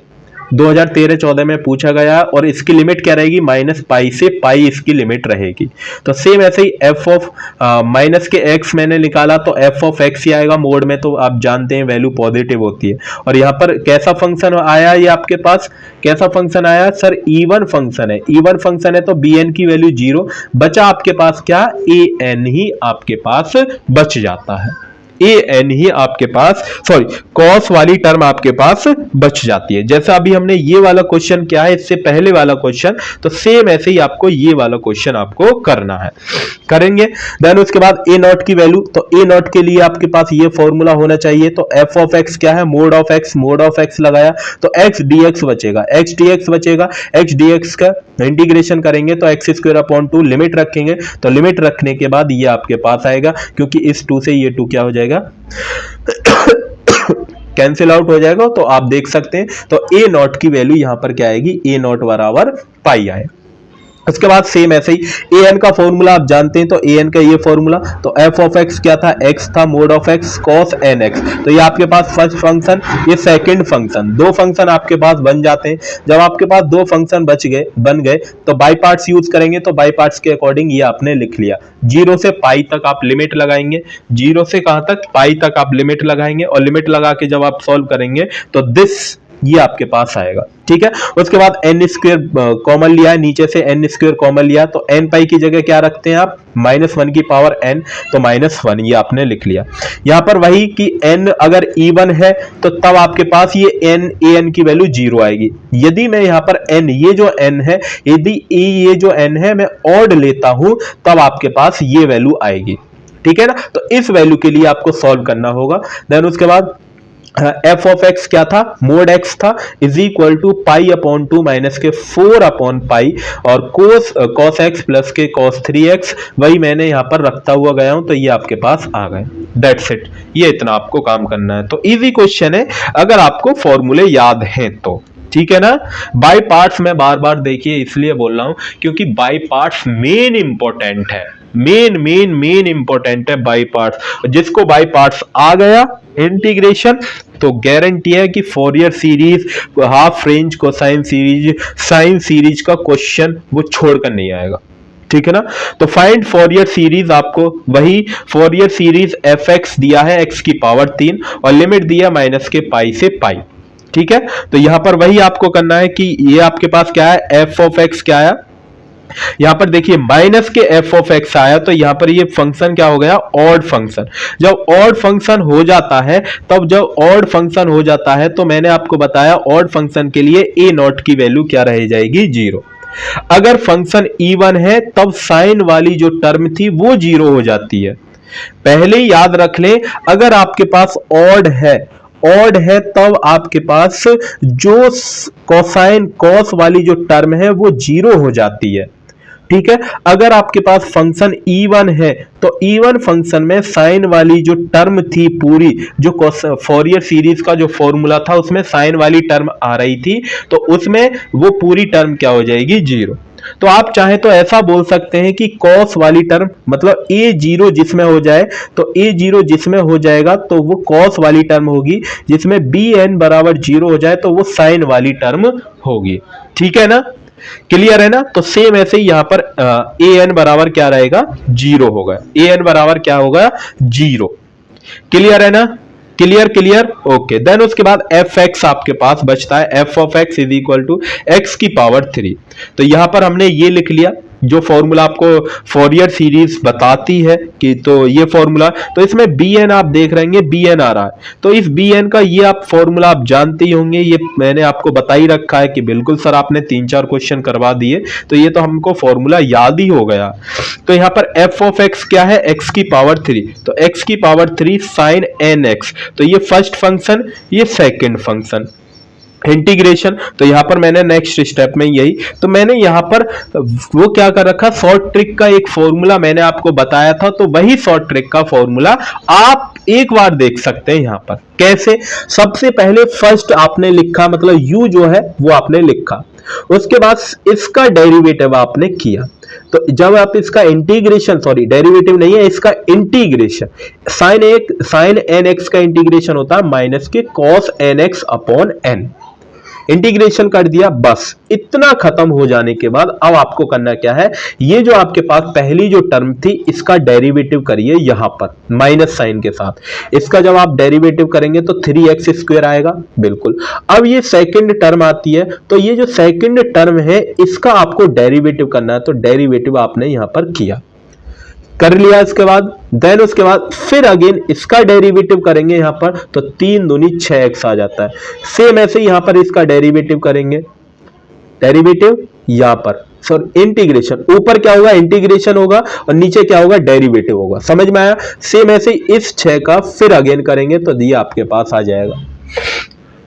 2013-14 में पूछा गया और इसकी लिमिट क्या रहेगी, -पाई से पाई इसकी लिमिट रहेगी। तो सेम ऐसे ही f ऑफ माइनस के x मैंने निकाला तो f ऑफ x ही आएगा मोड में, तो आप जानते हैं वैल्यू पॉजिटिव होती है। और यहाँ पर कैसा फंक्शन आया, ये आपके पास कैसा फंक्शन आया सर, इवन फंक्शन है। इवन फंक्शन है तो bn की वैल्यू 0, बचा आपके पास क्या, an ही आपके पास बच जाता है। an ही आपके पास, सॉरी cos वाली टर्म आपके पास बच जाती है। जैसा अभी हमने ये वाला क्वेश्चन किया है इससे पहले वाला क्वेश्चन, तो सेम ऐसे ही आपको ये वाला क्वेश्चन आपको करना है, करेंगे। देन उसके बाद a0 की वैल्यू, तो a0 के लिए आपके पास ये फॉर्मूला होना चाहिए। तो f ऑफ x क्या है, mode of x, mode of x लगाया तो x dx बचेगा, x dx बचेगा। x dx का इंटीग्रेशन करेंगे तो x²/2 लिमिट रखेंगे, तो लिमिट रखने के बाद ये आपके पास आएगा, क्योंकि इस 2 से ये 2 क्या हो जाएगा, कैंसिल आउट हो जाएगा। तो आप देख सकते हैं तो a0 की वैल्यू यहां पर क्या आएगी, a0 बराबर पाई आए। उसके बाद सेम ऐसे ही an का फॉर्मूला आप जानते हैं, तो an का ये फॉर्मूला, तो f ऑफ x क्या था, x था, mode of x cos nx। तो ये आपके पास फर्स्ट फंक्शन, ये सेकंड फंक्शन, दो फंक्शन आपके पास बन जाते हैं। जब आपके पास दो फंक्शन बन गए तो बाई पार्ट्स यूज करेंगे, तो बाई पार्ट्स के अकॉर्डिंग ये आपने लिख लिया। 0 से पाई तक आप लिमिट लगाएंगे, 0 से कहां तक, पाई तक आप लिमिट लगाएंगे, और लिमिट लगा के जब आप सॉल्व करेंगे तो दिस ये आपके पास आएगा। ठीक है, उसके बाद n² कॉमन लिया है, नीचे से n² कॉमन लिया, तो n पाई की जगह क्या रखते हैं आप, -1 की पावर n, तो -1 ये आपने लिख लिया। यहां पर वही कि n अगर even है तो तब आपके पास ये an की वैल्यू 0 आएगी। यदि मैं यहां पर n, ये जो n है, यदि ये जो n है मैं ऑड लेता हूं तब आपके पास ये वैल्यू आएगी। ठीक है ना? तो इस वैल्यू के लिए आपको सॉल्व करना होगा। देन उसके बाद f ऑफ x क्या था, मोड x था, इज इक्वल टू π/2 माइनस के 4/पाई और cos x प्लस के cos 3x, वही मैंने यहां पर रखता हुआ गया हूं, तो ये आपके पास आ गए। दैट्स इट, ये इतना आपको काम करना है। तो इजी क्वेश्चन है अगर आपको फॉर्मूले याद हैं तो। ठीक है ना? बाय पार्ट्स मैं बार बार देखिए इसलिए बोल रहा हूं क्योंकि बाय पार्ट्स मेन इंपॉर्टेंट है, मेन इंपॉर्टेंट है बाय पार्ट्स। जिसको बाय पार्ट्स आ गया इंटीग्रेशन तो गारंटी है कि Fourier series, half range, cosine series, sine series का क्वेश्चन वो छोड़कर नहीं आएगा। ठीक है ना? तो फाइंड फोरियर सीरीज, आपको वही फोरियर सीरीज fx दिया है x की पावर 3 और लिमिट दिया माइनस के पाई से पाई। ठीक है, तो यहां पर वही आपको करना है कि ये आपके पास क्या है, f ऑफ x क्या आया, यहां पर देखिए माइनस के f ऑफ x आया, तो यहां पर ये फंक्शन क्या हो गया, ऑड फंक्शन। जब ऑड फंक्शन हो जाता है, तब जब ऑड फंक्शन हो जाता है तो मैंने आपको बताया ऑड फंक्शन के लिए a0 की वैल्यू क्या रह जाएगी, 0। अगर फंक्शन इवन है तब साइन वाली जो टर्म थी वो 0 हो जाती है। पहले ही याद रख लें, अगर आपके पास ऑड है तब आपके पास जो कोसाइन, कॉस वाली जो टर्म है वो 0 हो जाती है। ठीक है। अगर आपके पास फंक्शन E1 है तो E1 फंक्शन में साइन वाली जो टर्म थी पूरी, जो फोरियर सीरीज का जो फॉर्मूला था उसमें साइन वाली टर्म आ रही थी, तो उसमें वो पूरी टर्म क्या हो जाएगी, जीरो। तो आप चाहे तो ऐसा बोल सकते हैं कि कॉस वाली टर्म मतलब A0 जिसमें हो जाए, तो A0 जिसमें हो जाएगा तो वो कॉस वाली टर्म होगी, जिसमें Bn बराबर 0 हो जाए तो वो साइन वाली टर्म होगी। ठीक है ना, क्लियर है ना। तो सेम ऐसे ही यहां पर an बराबर क्या रहेगा, 0 होगा। an बराबर क्या होगा, 0। क्लियर है ना, क्लियर क्लियर, ओके। देन उसके बाद एफ एक्स आपके पास बचता है, f of x is equal to x की पावर 3। तो यहां पर हमने ये लिख लिया जो फॉर्मूला आपको फोरियर सीरीज बताती है कि, तो ये फॉर्मूला, तो इसमें bn आप देख रहे हैं bn आ रहा है, तो इस bn का ये आप फॉर्मूला आप जानते ही होंगे, ये मैंने आपको बता ही रखा है कि बिल्कुल सर आपने 3-4 क्वेश्चन करवा दिए, तो ये तो हमको फॉर्मूला याद ही हो गया। तो यहाँ पर f ऑफ x क्या है, x की पावर 3, तो x की पावर 3 साइन nx, तो ये फर्स्ट फंक्शन, ये सेकेंड फंक्शन, इंटीग्रेशन। तो यहां पर मैंने नेक्स्ट स्टेप में यही, तो मैंने यहां पर वो क्या कर रखा, शॉर्ट ट्रिक का एक फॉर्मूला मैंने आपको बताया था, तो वही शॉर्ट ट्रिक का फॉर्मूला आप एक बार देख सकते हैं। यहां पर कैसे, सबसे पहले फर्स्ट आपने लिखा, मतलब u जो है वो आपने लिखा, उसके बाद इसका डेरिवेटिव आपने किया। तो जब आप इसका इंटीग्रेशन, सॉरी डेरिवेटिव नहीं है, इसका इंटीग्रेशन, साइन एन एक्स का इंटीग्रेशन होता है माइनस के cos n x upon n, integration कर दिया, बस इतना खत्म हो जाने के बाद अब आपको करना क्या है, ये जो आपके पास पहली जो टर्म थी इसका डेरिवेटिव करिए यहां पर माइनस साइन के साथ। इसका जब आप डेरिवेटिव करेंगे तो 3x स्क्वायर आएगा, बिल्कुल। अब ये सेकंड टर्म आती है, तो ये जो सेकंड टर्म है इसका आपको डेरिवेटिव करना है, तो डेरिवेटिव आपने यहां पर किया, कर लिया। इसके बाद देन उसके बाद फिर अगेन इसका डेरिवेटिव करेंगे यहां पर, तो 3 दूनी 6x आ जाता है। सेम ऐसे यहां पर इसका डेरिवेटिव करेंगे, डेरिवेटिव यहां पर, सॉरी इंटीग्रेशन, ऊपर क्या होगा इंटीग्रेशन होगा और नीचे क्या होगा डेरिवेटिव होगा, समझ में आया। सेम ऐसे इस 6 का फिर अगेन करेंगे तो ये आपके पास आ जाएगा।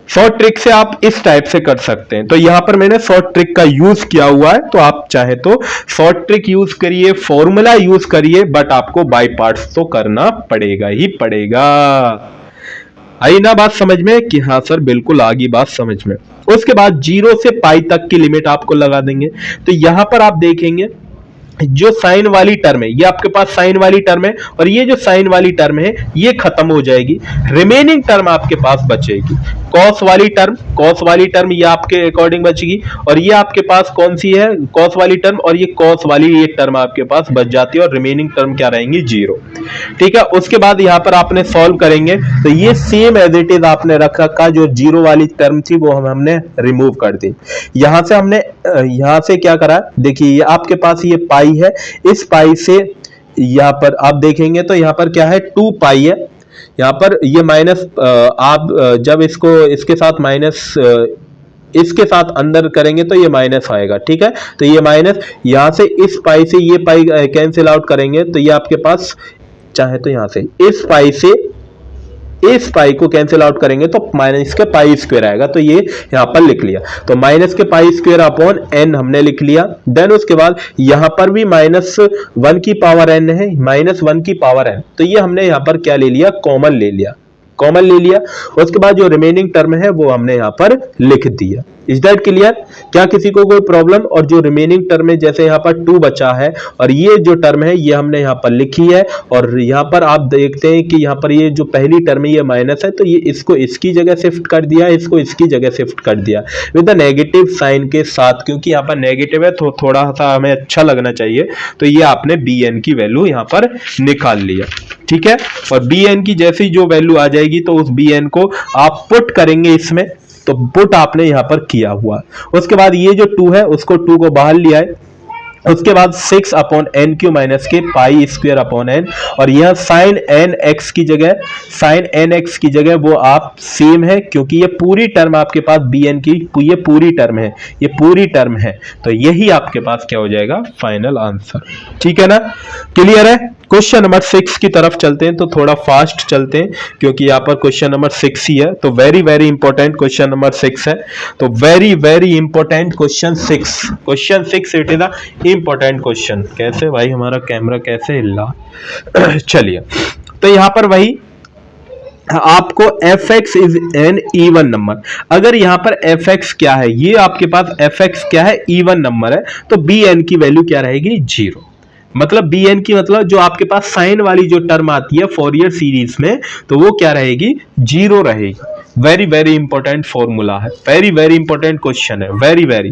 शॉर्ट ट्रिक से आप इस टाइप से कर सकते हैं। तो यहां पर मैंने शॉर्ट ट्रिक का यूज किया हुआ है, तो आप चाहे तो शॉर्ट ट्रिक यूज करिए, फॉर्मूला यूज करिए, बट आपको बाय पार्ट्स तो करना पड़ेगा ही पड़ेगा। आई ना बात समझ में कि हाँ सर बिल्कुल आ गई बात समझ में। उसके बाद 0 से पाई तक की लिमिट आपको लगा देंगे। तो यहां पर आप देखेंगे जो साइन वाली टर्म है, ये आपके पास साइन वाली टर्म है, और ये जो साइन वाली टर्म है ये खत्म हो जाएगी, रिमेनिंग टर्म आपके पास बचेगी कॉस वाली टर्म ये आपके अकॉर्डिंग बचेगी, और ये आपके पास कौन सी है, कॉस वाली टर्म, और ये कॉस वाली ये टर्म आपके पास बच जाती है, और रिमेनिंग टर्म क्या रहेंगी, 0। ठीक है, उसके बाद यहाँ पर आपने सॉल्व करेंगे तो ये सेम एज इट इज आपने रख रखा, जो 0 वाली टर्म थी वो हमने रिमूव कर दी। यहां से हमने यहां से क्या करा, देखिए ये आपके पास ये पाई है, इस पाई से यहां पर आप देखेंगे तो यहां पर क्या है 2 पाई है, यहां पर ये माइनस, आप जब इसको इसके साथ माइनस इसके साथ अंदर करेंगे तो ये माइनस आएगा। ठीक है, तो ये माइनस, यहां से इस पाई से ये पाई कैंसिल आउट करेंगे तो ये आपके पास, चाहे तो यहां से इस पाई से इस पाई को कैंसिल आउट करेंगे तो माइनस के पाई स्क्वायर आएगा, तो ये यहां पर लिख लिया, तो माइनस के पाई स्क्वायर अपॉन एन हमने लिख लिया। देन उसके बाद यहां पर भी -1 की पावर एन है, -1 की पावर एन, तो ये हमने यहां पर क्या ले लिया, कॉमन ले लिया। उसके बाद जो रिमेनिंग टर्म है वो हमने यहां पर लिख दिया। Is that clear? क्या किसी को कोई प्रॉब्लम? और जो रिमेनिंग टर्म है, जैसे यहाँ पर 2 बचा है और ये जो टर्म है ये हमने यहाँ पर लिखी है, और यहाँ पर आप देखते हैं कि यहाँ पर ये जो पहली टर्म है ये माइनस है, तो ये इसको इसकी जगह शिफ्ट कर दिया, इसको इसकी जगह शिफ्ट कर दिया विद द नेगेटिव साइन के साथ, क्योंकि यहाँ पर नेगेटिव है तो थोड़ा सा हमें अच्छा लगना चाहिए, तो ये आपने bn की वैल्यू यहाँ पर निकाल लिया। ठीक है, और bn की जैसी जो वैल्यू आ जाएगी तो उस bn को आप पुट करेंगे इसमें, तो पुट आपने यहां पर किया हुआ। उसके बाद ये जो 2 है उसको 2 को बाहर लिया है, उसके बाद 6 अपॉन एन क्यू माइनस के पाई स्क्वायर अपॉन एन, और यह साइन एन एक्स की जगह वो आप सेम है, क्योंकि ये पूरी टर्म आपके पास bn की ये पूरी टर्म है, तो यही आपके पास क्या हो जाएगा, फाइनल आंसर। ठीक है ना, क्लियर है? क्वेश्चन नंबर 6 की तरफ चलते हैं, तो थोड़ा फास्ट चलते हैं क्योंकि यहाँ पर क्वेश्चन नंबर 6 ही है। तो very very important question number 6 है। तो very very important question 6, question 6 it is a important question. कैसे भाई हमारा कैमरा कैसे हिला चलिए, तो यहाँ पर वही आपको fx is an even number. अगर यहां पर fx क्या है, ये आपके पास fx क्या है, इवन नंबर है, तो bn की वैल्यू क्या रहेगी, 0। मतलब bn की मतलब जो आपके पास साइन वाली जो टर्म आती है फोरियर सीरीज में, तो वो क्या रहेगी, 0 रहेगी। वेरी वेरी इंपॉर्टेंट फॉर्मूला है, वेरी वेरी इंपॉर्टेंट क्वेश्चन है, वेरी वेरी।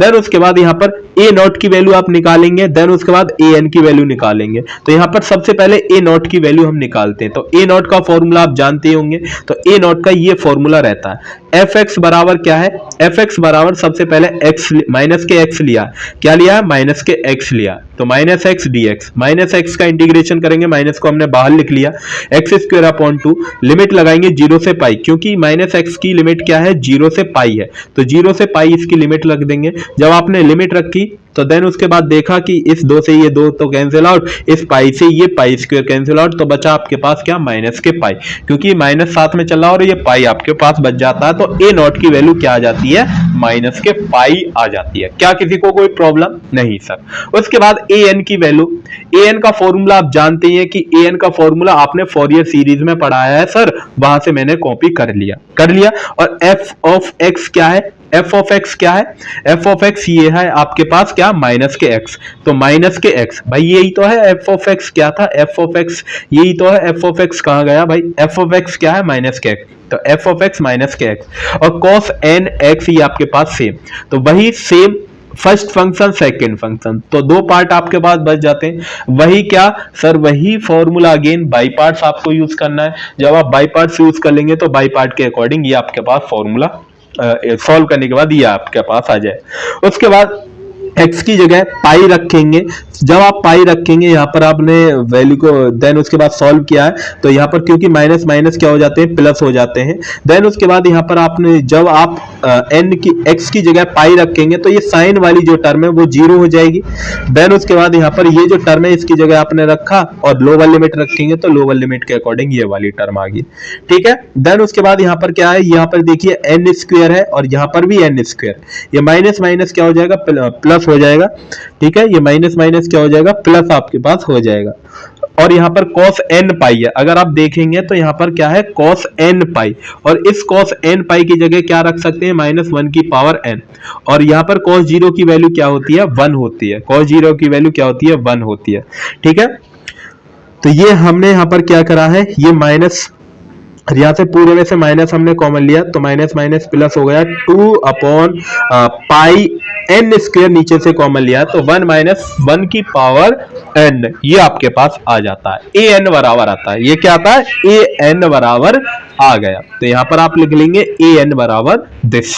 देन उसके बाद यहाँ पर ए नॉट की वैल्यू आप निकालेंगे, देन उसके बाद ए एन की वैल्यू निकालेंगे। तो यहाँ पर सबसे पहले ए नॉट की वैल्यू हम निकालते हैं। तो ए नॉट का फॉर्मूला आप जानते होंगे, तो ए नॉट का ये फॉर्मूला रहता है एफ एक्स बराबर क्या है, एफ एक्स बराबर सबसे पहले एक्स माइनस के एक्स लिया, क्या लिया, माइनस के एक्स लिया, तो minus x D x, minus x का इंटीग्रेशन करेंगे, माइनस को हमने बाहर लिख लिया, एक्स स्क्वायर अपॉन 2, लिमिट लगाएंगे 0 से पाई, क्योंकि माइनस एक्स की लिमिट क्या है, 0 से पाई है, तो 0 से पाई इसकी लिमिट रख देंगे। जब आपने लिमिट रखी तो देन उसके बाद देखा कि इस 2 से ये 2 तो कैंसिल आउट, इस पाई से ये पाई स्क्वायर कैंसिल आउट, तो बचा आपके पास क्या, माइनस के पाई, क्योंकि माइनस साथ में चल रहा और ये पाई आपके पास बच जाता है। तो ए नॉट की वैल्यू क्या आ जाती है, माइनस के पाई आ जाती है। क्या किसी को कोई प्रॉब्लम नहीं सर। उसके बाद ए एन की वैल्यू, ए एन का फॉर्मूला आप जानते हैं कि ए एन का फॉर्मूला आपने फोरियर सीरीज में पढ़ाया है सर, वहां से मैंने कॉपी कर लिया। और एफ ऑफ एक्स क्या है, एफ ऑफ एक्स क्या है, एफ ऑफ एक्स ये है आपके पास क्या, माइनस के एक्स, तो माइनस के एक्स भाई यही तो है, एफ ऑफ एक्स क्या था, एफ ऑफ एक्स यही तो है, एफ ऑफ एक्स कहां गया भाई, एफ ऑफ एक्स क्या है, माइनस के एक्स, तो एफ ऑफ एक्स माइनस के एक्स, और कॉस एन एक्स ये आपके पास सेम, तो वही same first function second function, तो 2 पार्ट आपके पास बच जाते हैं। वही क्या सर, वही फॉर्मूला अगेन बाई पार्ट्स आपको यूज करना है। जब आप बाई पार्ट्स यूज कर लेंगे तो बाई पार्ट के अकॉर्डिंग ये आपके पास फॉर्मूला सॉल्व करने के बाद ये आपके पास आ जाए। उसके बाद x की जगह पाई रखेंगे। जब आप पाई रखेंगे यहाँ पर आपने वैल्यू को, देन उसके बाद सॉल्व किया है, तो यहाँ पर क्योंकि माइनस माइनस क्या हो जाते हैं, प्लस हो जाते हैं। देन उसके बाद यहाँ पर आपने जब आप n की x की जगह पाई रखेंगे तो ये साइन वाली जो टर्म है वो 0 हो जाएगी। देन उसके बाद यहाँ पर ये जो टर्म है इसकी जगह आपने रखा और लोअर लिमिट रखेंगे तो लोअर लिमिट के अकॉर्डिंग ये वाली टर्म आ गई, ठीक है। देन उसके बाद यहाँ पर क्या है, यहाँ पर देखिए n स्क्वायर है और यहाँ पर भी n स्क्वायर, ये माइनस माइनस क्या हो जाएगा, प्लस हो जाएगा, ठीक है। ये माइनस माइनस क्या हो जाएगा, प्लस आपके पास हो जाएगा। और यहाँ पर cos n पाई है, अगर आप देखेंगे तो यहाँ पर क्या है, cos n पाई, और इस cos n पाई की जगह क्या रख सकते हैं, -1 की पावर n, और यहाँ पर cos 0 की वैल्यू क्या होती है, 1 होती है, cos 0 की वैल्यू क्या होती है, 1 होती है, ठीक है। तो ये हमने यहाँ पर क्या करा है, ये माइनस, यहाँ से पूरे में से माइनस हमने कॉमन लिया तो माइनस माइनस प्लस हो गया, 2 अपॉन पाई n स्क्वायर नीचे से कॉमन लिया तो 1 - 1 की पावर n, ये आपके पास आ जाता है, a n बराबर आता है, ये क्या आता है, a n बराबर आ गया। तो यहाँ पर आप लिख लेंगे a n बराबर दिस।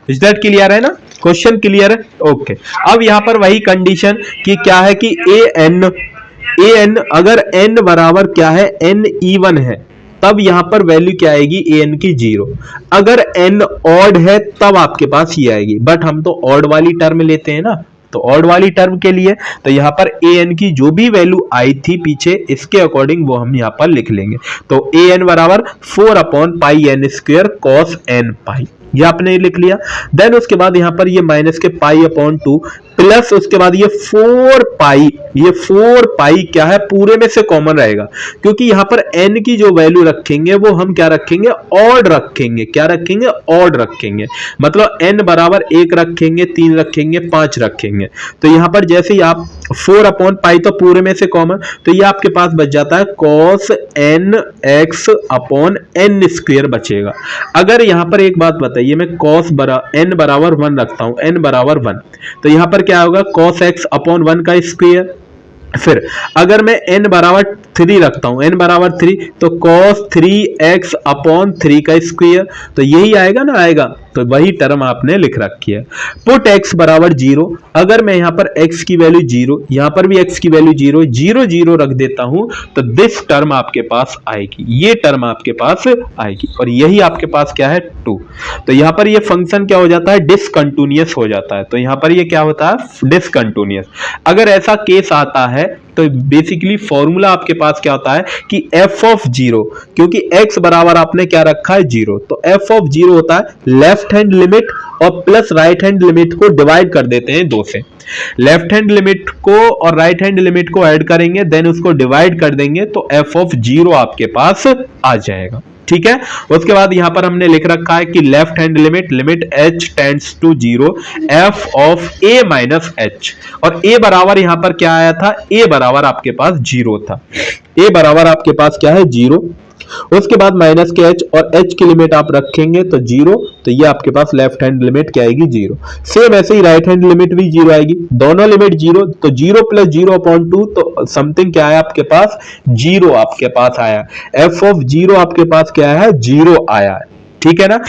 इज दैट क्लियर है ना, क्वेश्चन क्लियर है, ओके। अब यहाँ पर वही कंडीशन कि क्या है कि a n अगर n बराबर क्या है, n इवन है, तब यहां पर वैल्यू क्या आएगी, ए एन की 0। अगर n ऑड है तब आपके पास ये आएगी, बट हम तो ऑड वाली टर्म लेते हैं ना, तो ऑड वाली टर्म के लिए तो यहाँ पर ए एन की जो भी वैल्यू आई थी पीछे, इसके अकॉर्डिंग वो हम यहाँ पर लिख लेंगे। तो ए एन बराबर 4 upon pi n square cos n pi, ये आपने लिख लिया। देन उसके बाद यहाँ पर ये माइनस के पाई अपॉन 2 प्लस उसके बाद ये 4 पाई, ये 4 पाई क्या है, पूरे में से कॉमन रहेगा, क्योंकि यहाँ पर n की जो वैल्यू रखेंगे वो हम क्या रखेंगे, ऑड रखेंगे, क्या रखेंगे, ऑड रखेंगे, मतलब n बराबर 1 रखेंगे, 3 रखेंगे, 5 रखेंगे। तो यहाँ पर जैसे ही आप 4 अपॉन पाई तो पूरे में से कॉमन, तो ये आपके पास बच जाता है cos n x upon n square बचेगा। अगर यहाँ पर एक बात बताइए, मैं cos n बराबर 1 रखता हूँ, n बराबर 1, तो यहाँ पर क्या होगा, cos x अपॉन 1 का स्क्वायर। फिर अगर मैं n बराबर 3 रखता हूं, n बराबर 3, तो cos 3x अपॉन 3 का स्क्वायर, तो यही आएगा ना, आएगा। तो वही टर्म आपने लिख रखी है। पुट x बराबर 0, अगर मैं यहां पर x की वैल्यू 0, यहां पर भी x की वैल्यू 0 0 0 रख देता हूं तो दिस टर्म आपके पास आएगी, ये टर्म आपके पास आएगी, और यही आपके पास क्या है 2। तो यहां पर ये फंक्शन क्या हो जाता है, डिसकंटिन्यूअस हो जाता है। तो यहां पर ये क्या होता है, डिसकंटिन्यूअस। अगर ऐसा केस आता है तो बेसिकली फॉर्मूला आपके पास क्या होता है कि f ऑफ 0, क्योंकि x बराबर आपने क्या रखा है 0, तो f ऑफ 0 होता है लेफ्ट हैंड लिमिट और प्लस राइट हैंड लिमिट को डिवाइड कर देते हैं 2 से। लेफ्ट हैंड लिमिट को और राइट हैंड लिमिट को ऐड करेंगे, देन उसको डिवाइड कर देंगे, तो f ऑफ 0 आपके पास आ जाएगा। ठीक है, उसके बाद यहां पर हमने लिख रखा है कि left hand limit limit h tends to 0 f of a minus h, और a बराबर यहां पर क्या आया था, a बराबर आपके पास 0 था, a बराबर आपके पास क्या है 0। उसके बाद माइनस के h और h की लिमिट आप रखेंगे तो 0, तो ये आपके पास लेफ्ट हैंड लिमिट क्या आएगी 0। सेम ऐसे ही राइट हैंड लिमिट भी 0 आएगी, दोनों लिमिट 0, तो 0 प्लस 0/2, तो समथिंग क्या है आपके पास 0 आपके पास आया। f ऑफ 0 आपके पास क्या है 0 आया है। ठीक है ना,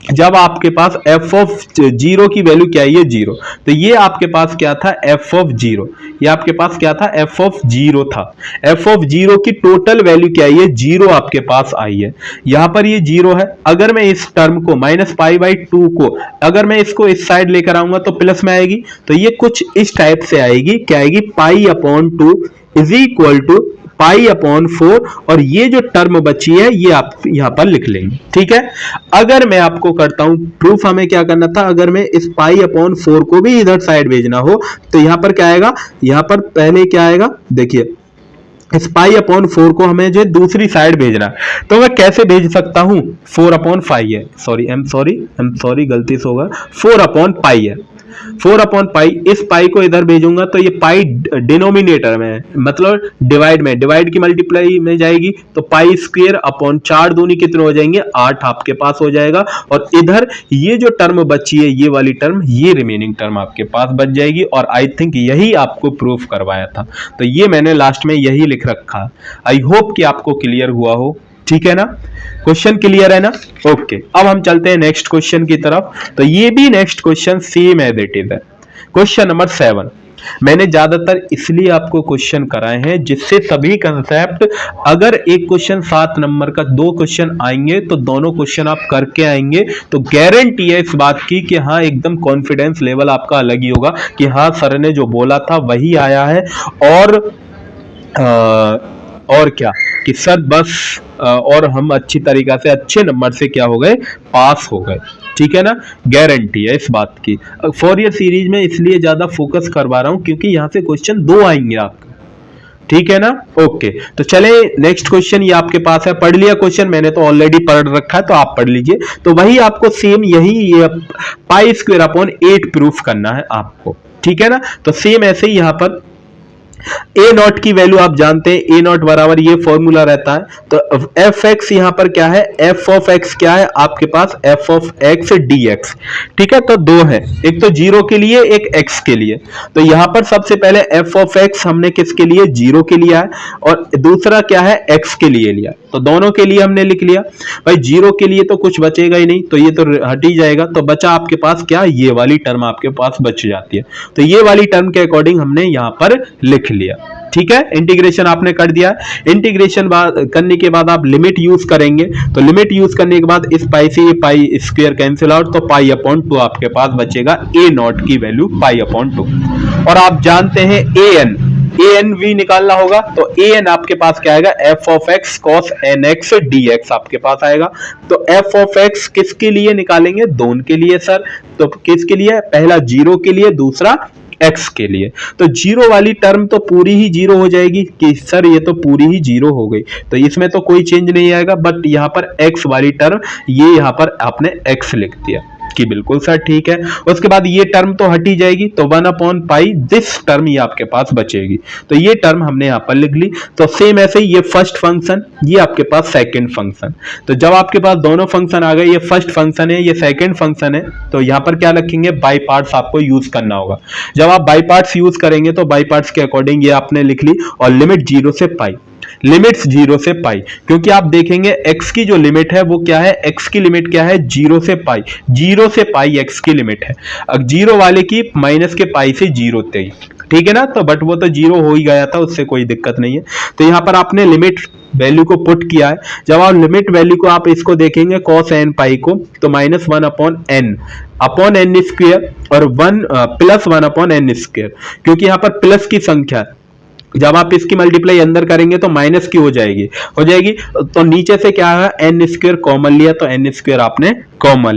जब आपके पास f ऑफ 0 की वैल्यू क्या है 0, तो ये आपके पास क्या था f ऑफ 0, ये आपके पास क्या था f ऑफ 0 था। f ऑफ 0 की टोटल वैल्यू क्या है 0 आपके पास आई है, यहां पर ये 0 है। अगर मैं इस टर्म को -π/2 को अगर मैं इसको इस साइड लेकर आऊंगा तो प्लस में आएगी, तो ये कुछ इस टाइप से आएगी, क्या आएगी π/2 इज इक्वल टू π/4, और ये जो टर्म बची है ये आप यहां पर लिख लेंगे। ठीक है, अगर मैं आपको करता हूं प्रूफ, हमें क्या करना था, अगर मैं इस π/4 को भी इधर साइड भेजना हो तो यहां पर क्या आएगा, यहां पर पहले क्या आएगा, देखिए इस π/4 को हमें जो दूसरी साइड भेजना है, तो मैं कैसे भेज सकता हूं, 4/5 है, सॉरी गलती से होगा, 4/π है, 4/π, इस पाई को इधर भेजूंगा तो ये पाई डिनोमिनेटर में, मतलब डिवाइड की मल्टीप्लाई में जाएगी, तो पाई स्क्वायर अपॉन 4 दूनी कितने हो जाएंगे 8 आपके पास हो जाएगा, और इधर ये जो टर्म बची है ये वाली टर्म, ये रिमेनिंग टर्म आपके पास बच जाएगी। और आई थिंक यही आपको प्रूफ करवाया था, तो ये मैंने लास्ट में यही लिख रखा। आई होप कि आपको क्लियर हुआ हो। ठीक है ना, क्वेश्चन क्लियर है ना, ओके। अब हम चलते हैं नेक्स्ट क्वेश्चन की तरफ। तो ये भी next question same as it is है, क्वेश्चन नंबर 7। मैंने ज्यादातर इसलिए आपको क्वेश्चन कराए हैं जिससे सभी कंसेप्ट, अगर एक क्वेश्चन 7 नंबर का 2 क्वेश्चन आएंगे तो दोनों क्वेश्चन आप करके आएंगे, तो गारंटी है इस बात की कि हाँ एकदम कॉन्फिडेंस लेवल आपका अलग ही होगा कि हाँ सर ने जो बोला था वही आया है, और क्या कि सर बस और हम अच्छी तरीका से अच्छे नंबर से क्या हो गए, पास हो गए। ठीक है ना, गारंटी है इस बात की। फॉरियर सीरीज में इसलिए ज्यादा फोकस करवा रहा हूं क्योंकि यहां से क्वेश्चन 2 आएंगे आपका। ठीक है ना, ओके। तो चले नेक्स्ट क्वेश्चन, ये आपके पास है, पढ़ लिया क्वेश्चन, मैंने तो ऑलरेडी पढ़ रखा है तो आप पढ़ लीजिए। तो वही आपको सेम यही ये π² प्रूफ करना है आपको। ठीक है ना, तो सेम ऐसे ही यहां पर ए नॉट की वैल्यू आप जानते हैं, ए नॉट बराबर ये फॉर्मूला रहता है। तो एफ एक्स यहां पर क्या है, एफ ऑफ एक्स क्या है आपके पास, एफ ऑफ एक्स dx। ठीक है, तो 2 है, एक तो 0 के लिए एक x के लिए। तो यहां पर सबसे पहले एफ ऑफ एक्स हमने किसके लिए, 0 के लिए है, और दूसरा क्या है x के लिए लिया, तो दोनों के लिए हमने लिख लिया। भाई 0 के लिए तो कुछ बचेगा ही नहीं, तो ये तो हट ही जाएगा, तो बचा आपके पास क्या, ये वाली टर्म आपके पास बच जाती है। तो ये वाली टर्म के अकॉर्डिंग हमने यहां पर लिख लिया। ठीक है, इंटीग्रेशन आपने कर दिया। इंटीग्रेशन करने के बाद आप लिमिट यूज करेंगे, तो लिमिट यूज करने के बाद इस पाई से ये पाई स्क्वायर कैंसिल आउट, तो π/2 आपके पास बचेगा, ए नॉट की वैल्यू π/2। और आप जानते हैं an भी निकालना होगा, तो an आपके पास क्या आएगा, f of x cos nx dx आपके पास आएगा। तो f ऑफ x किसके लिए निकालेंगे, दोनों के लिए सर। तो किसके लिए, पहला 0 के लिए, दूसरा x के लिए। तो 0 वाली टर्म तो पूरी ही 0 हो जाएगी कि सर ये तो पूरी ही 0 हो गई, तो इसमें तो कोई चेंज नहीं आएगा। बट यहाँ पर x वाली टर्म, ये यहाँ पर आपने x लिख दिया कि बिल्कुल सर ठीक है। उसके बाद ये टर्म तो हट ही जाएगी, तो 1/π दिस टर्म ये आपके पास बचेगी, तो ये टर्म हमने यहाँ पर लिख ली। तो सेम ऐसे ही ये फर्स्ट फंक्शन, ये आपके पास सेकंड फंक्शन। तो जब आपके पास दोनों फंक्शन आ गए, ये फर्स्ट फंक्शन है, ये सेकंड फंक्शन है, तो यहाँ पर क्या रखेंगे, बाई पार्ट्स आपको यूज करना होगा। जब आप बाई पार्ट्स यूज करेंगे तो बाई पार्ट्स के अकॉर्डिंग ये आपने लिख ली, और लिमिट 0 से π। लिमिट्स 0 से पाई, क्योंकि आप देखेंगे x की जो लिमिट है वो क्या है, x की लिमिट क्या है 0 से पाई, 0 से पाई x की लिमिट है। अब 0 वाले की माइनस के पाई से 0 तक, ठीक है ना। तो बट वो तो 0 हो ही गया था, उससे कोई दिक्कत नहीं है। तो यहाँ पर आपने लिमिट वैल्यू को पुट किया है। जब आप लिमिट वैल्यू को आप इसको देखेंगे cos n पाई को, तो -1 अपॉन n स्क्वायर और 1 प्लस 1 अपॉन n स्क्वायर, क्योंकि यहाँ पर प्लस की संख्या है, जब आप इसकी मल्टीप्लाई अंदर करेंगे तो माइनस की हो जाएगी तो नीचे से क्या है n स्क्वायर कॉमन लिया, तो n स्क्वायर आपने कॉमन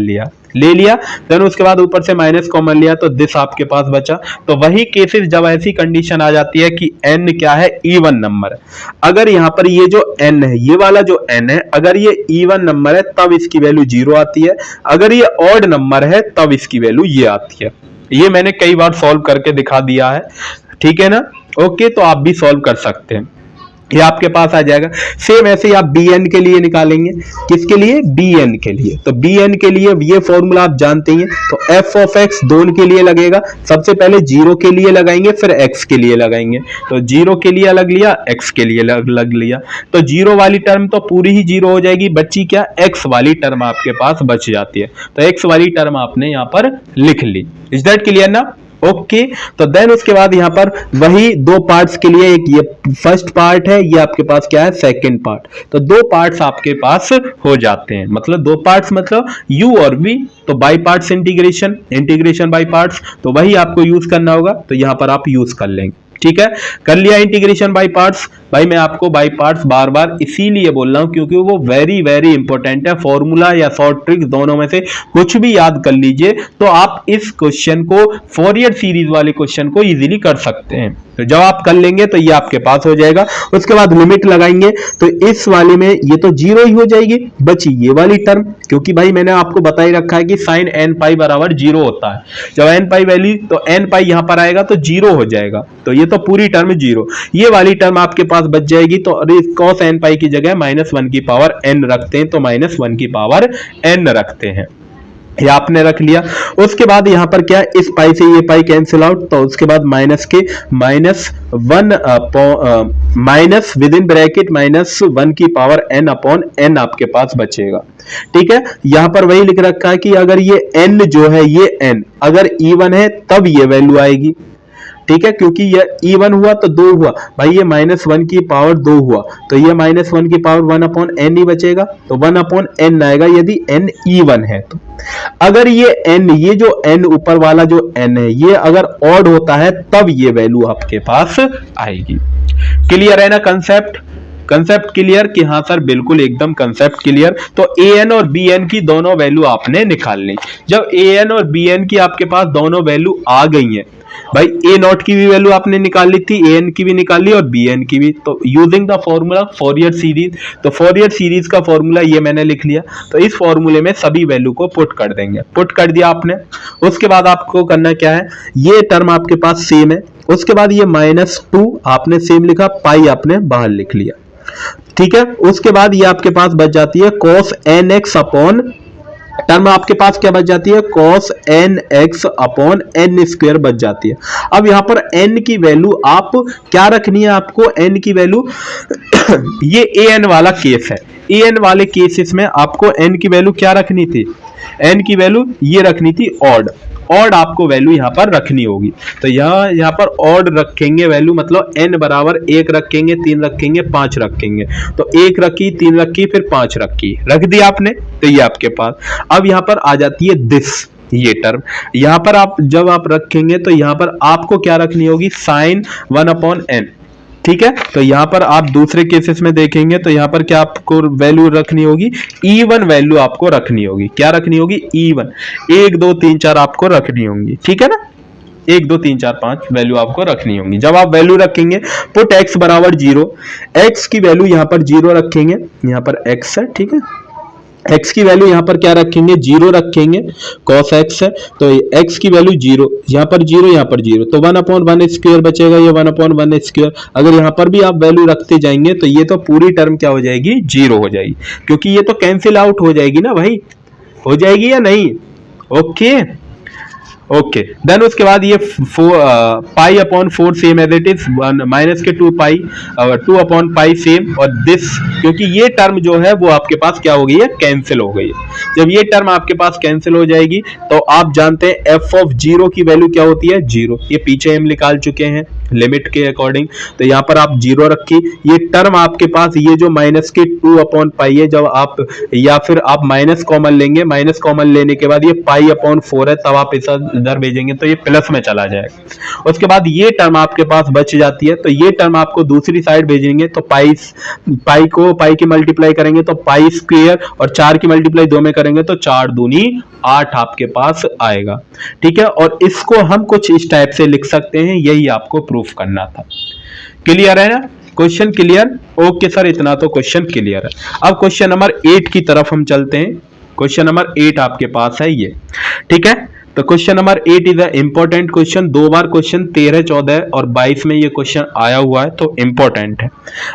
ले लिया, देन उसके बाद ऊपर से माइनस कॉमन लिया, तो दिस आपके पास बचा। तो वही केसेस जब ऐसी कंडीशन आ जाती है कि n क्या है, इवन नंबर है, अगर यहाँ पर ये जो n है, ये वाला जो n है, अगर ये इवन नंबर है तब इसकी वैल्यू 0 आती है, अगर ये ऑड नंबर है तब इसकी वैल्यू ये आती है। ये मैंने कई बार सॉल्व करके दिखा दिया है, ठीक है ना। ओके, तो आप भी सॉल्व कर सकते हैं, ये आपके पास आ जाएगा। सेम ऐसे ही आप bn के लिए निकालेंगे, किसके लिए, bn के लिए। तो bn के लिए ये फॉर्मूला आप जानते हैं, तो f ऑफ x दोनों के लिए लगेगा। सबसे पहले 0 के लिए लगाएंगे, फिर x के लिए लगाएंगे। तो 0 के लिए अलग लिया, x के लिए अलग लिया, तो 0 वाली टर्म तो पूरी ही 0 हो जाएगी, बच्ची क्या, x वाली टर्म आपके पास बच जाती है। तो x वाली टर्म आपने यहाँ पर लिख ली। इज दैट क्लियर ना। ओके, तो देन उसके बाद यहाँ पर वही दो पार्ट्स के लिए, एक ये फर्स्ट पार्ट है, ये आपके पास क्या है, सेकंड पार्ट। तो दो पार्ट्स आपके पास हो जाते हैं, मतलब दो पार्ट्स मतलब u और v, तो by parts integration by parts, तो वही आपको यूज करना होगा। तो यहाँ पर आप यूज कर लेंगे, ठीक है। कर लिया इंटीग्रेशन बाई पार्ट्स। भाई मैं आपको बाई पार्ट्स बार बार इसीलिए बोल रहा हूं क्योंकि वो वेरी वेरी इंपॉर्टेंट है। फॉर्मूला या शॉर्ट ट्रिक्स दोनों में से कुछ भी याद कर लीजिए, तो आप इस क्वेश्चन को, फोरियर सीरीज वाले क्वेश्चन को इजीली कर सकते हैं। तो जब आप कर लेंगे तो ये आपके पास हो जाएगा। उसके बाद लिमिट लगाएंगे, तो इस वाले में ये तो 0 ही हो जाएगी, बची ये वाली टर्म, क्योंकि भाई मैंने आपको बता ही रखा है कि साइन n पाई बराबर 0 होता है। जब n पाई वैल्यू, तो n पाई यहां पर आएगा तो 0 हो जाएगा, तो ये तो पूरी टर्म 0, ये वाली टर्म आपके पास बच जाएगी। तो cos n पाई की जगह -1 की पावर n रखते हैं, तो -1 की पावर n रखते हैं, ये आपने रख लिया। उसके बाद यहां पर क्या, इस पाई से ये पाई कैंसिल आउट, तो उसके बाद माइनस के माइनस विद इन ब्रैकेट -1 की पावर n अपॉन n आपके पास बचेगा, ठीक है। यहां पर वही लिख रखा है कि अगर ये n जो है, ये n अगर इवन है तब ये वैल्यू आएगी, ठीक है, क्योंकि ये इवन हुआ तो 2 हुआ, भाई ये -1 की पावर 2 हुआ, तो ये -1 की पावर 1 अपॉन n ही बचेगा, तो 1 अपॉन n आएगा यदि n इवन है। तो अगर ये n, ये जो n ऊपर वाला जो n है, ये अगर ऑड होता है तब ये वैल्यू आपके पास आएगी। क्लियर है ना कंसेप्ट क्लियर कि हाँ सर बिल्कुल एकदम कंसेप्ट क्लियर। तो an और bn की दोनों वैल्यू आपने निकाल ली। जब an और bn की आपके पास दोनों वैल्यू आ गई हैं, भाई a नॉट की भी वैल्यू आपने निकाल ली थी, an की भी निकाल ली और bn की भी, तो using the formula Fourier series, तो फोरियर सीरीज का फॉर्मूला ये मैंने लिख लिया। तो इस फॉर्मूले में सभी वैल्यू को पुट कर देंगे, पुट कर दिया आपने। उसके बाद आपको करना क्या है, ये टर्म आपके पास सेम है, उसके बाद ये -2 आपने सेम लिखा, पाई आपने बाहर लिख लिया, ठीक है। उसके बाद ये आपके पास बच जाती है cos nx अपॉन, टर्म आपके पास क्या बच जाती है, cos nx upon n square बच जाती है। अब यहां पर n की वैल्यू आप क्या रखनी है, आपको n की वैल्यू ये an वाला केस है, an वाले केसेस में आपको n की वैल्यू क्या रखनी थी, n की वैल्यू ये रखनी थी ऑड आपको वैल्यू यहां पर रखनी होगी। तो यहां पर ऑड रखेंगे वैल्यू, मतलब n बराबर 1 रखेंगे, 3 रखेंगे, 5 रखेंगे। तो 1 रखी, 3 रखी, फिर 5 रखी, रख दिया आपने, तो ये आपके पास। अब यहां पर आ जाती है दिस, ये टर्म यहां पर आप जब आप रखेंगे तो यहां पर आपको क्या रखनी होगी, साइन 1 अपॉन n, ठीक है। तो यहां पर आप दूसरे केसेस में देखेंगे तो यहां पर क्या आपको वैल्यू रखनी होगी, इवन वैल्यू आपको रखनी होगी। क्या रखनी होगी, इवन, 1 2 3 4 आपको रखनी होंगी, ठीक है ना, 1 2 3 4 5 वैल्यू आपको रखनी होंगी। जब आप वैल्यू रखेंगे, पुट x बराबर 0, x की वैल्यू यहां पर 0 रखेंगे, यहां पर x है, ठीक है, x की वैल्यू यहां पर क्या रखेंगे, 0 रखेंगे, cos x है, तो x की वैल्यू 0, यहां पर 0, यहां पर 0, तो 1 अपॉन 1 स्क्वायर बचेगा, ये 1 अपॉन 1 स्क्वायर। अगर यहां पर भी आप वैल्यू रखते जाएंगे तो ये तो पूरी टर्म क्या हो जाएगी, 0 हो जाएगी, क्योंकि ये तो कैंसिल आउट हो जाएगी ना भाई, हो जाएगी या नहीं, ओके। ओके देन उसके बाद ये pi upon 4 same as it is, minus के 2 पाई 2 अपॉन पाई सेम, और दिस क्योंकि ये टर्म जो है वो आपके पास क्या हो गई है, कैंसिल हो गई है। जब ये टर्म आपके पास कैंसिल हो जाएगी तो आप जानते हैं एफ ऑफ जीरो की वैल्यू क्या होती है, जीरो। ये पीछे हम निकाल चुके हैं लिमिट के अकॉर्डिंग, तो यहाँ पर आप जीरो रखी। ये टर्म आपके पास ये जो माइनस के 2 अपॉन पाई है, जब आप या फिर आप माइनस कॉमन लेंगे, माइनस कॉमन लेने के बाद ये पाई अपॉन 4 है, तब आप इसे इधर भेजेंगे तो ये प्लस में चला जाएगा। उसके बाद ये टर्म आपके पास बच जाती है, तो ये टर्म आपको दूसरी साइड भेजेंगे तो पाई की मल्टीप्लाई करेंगे तो पाई स्क्वायर, और 4 की मल्टीप्लाई 2 में करेंगे तो 4 दूनी 8 आपके पास आएगा। ठीक है, और इसको हम कुछ इस टाइप से लिख सकते हैं, यही आपको प्रूफ करना था। क्लियर है ना, क्वेश्चन क्लियर? ओके सर, इतना तो क्वेश्चन क्लियर है। अब क्वेश्चन नंबर 8 की तरफ हम चलते हैं। क्वेश्चन नंबर 8 आपके पास है ये, ठीक है। तो question number 8 is a important question. 2 bar question 13, 14 और 22 में ये क्वेश्चन आया हुआ है, तो इंपॉर्टेंट है।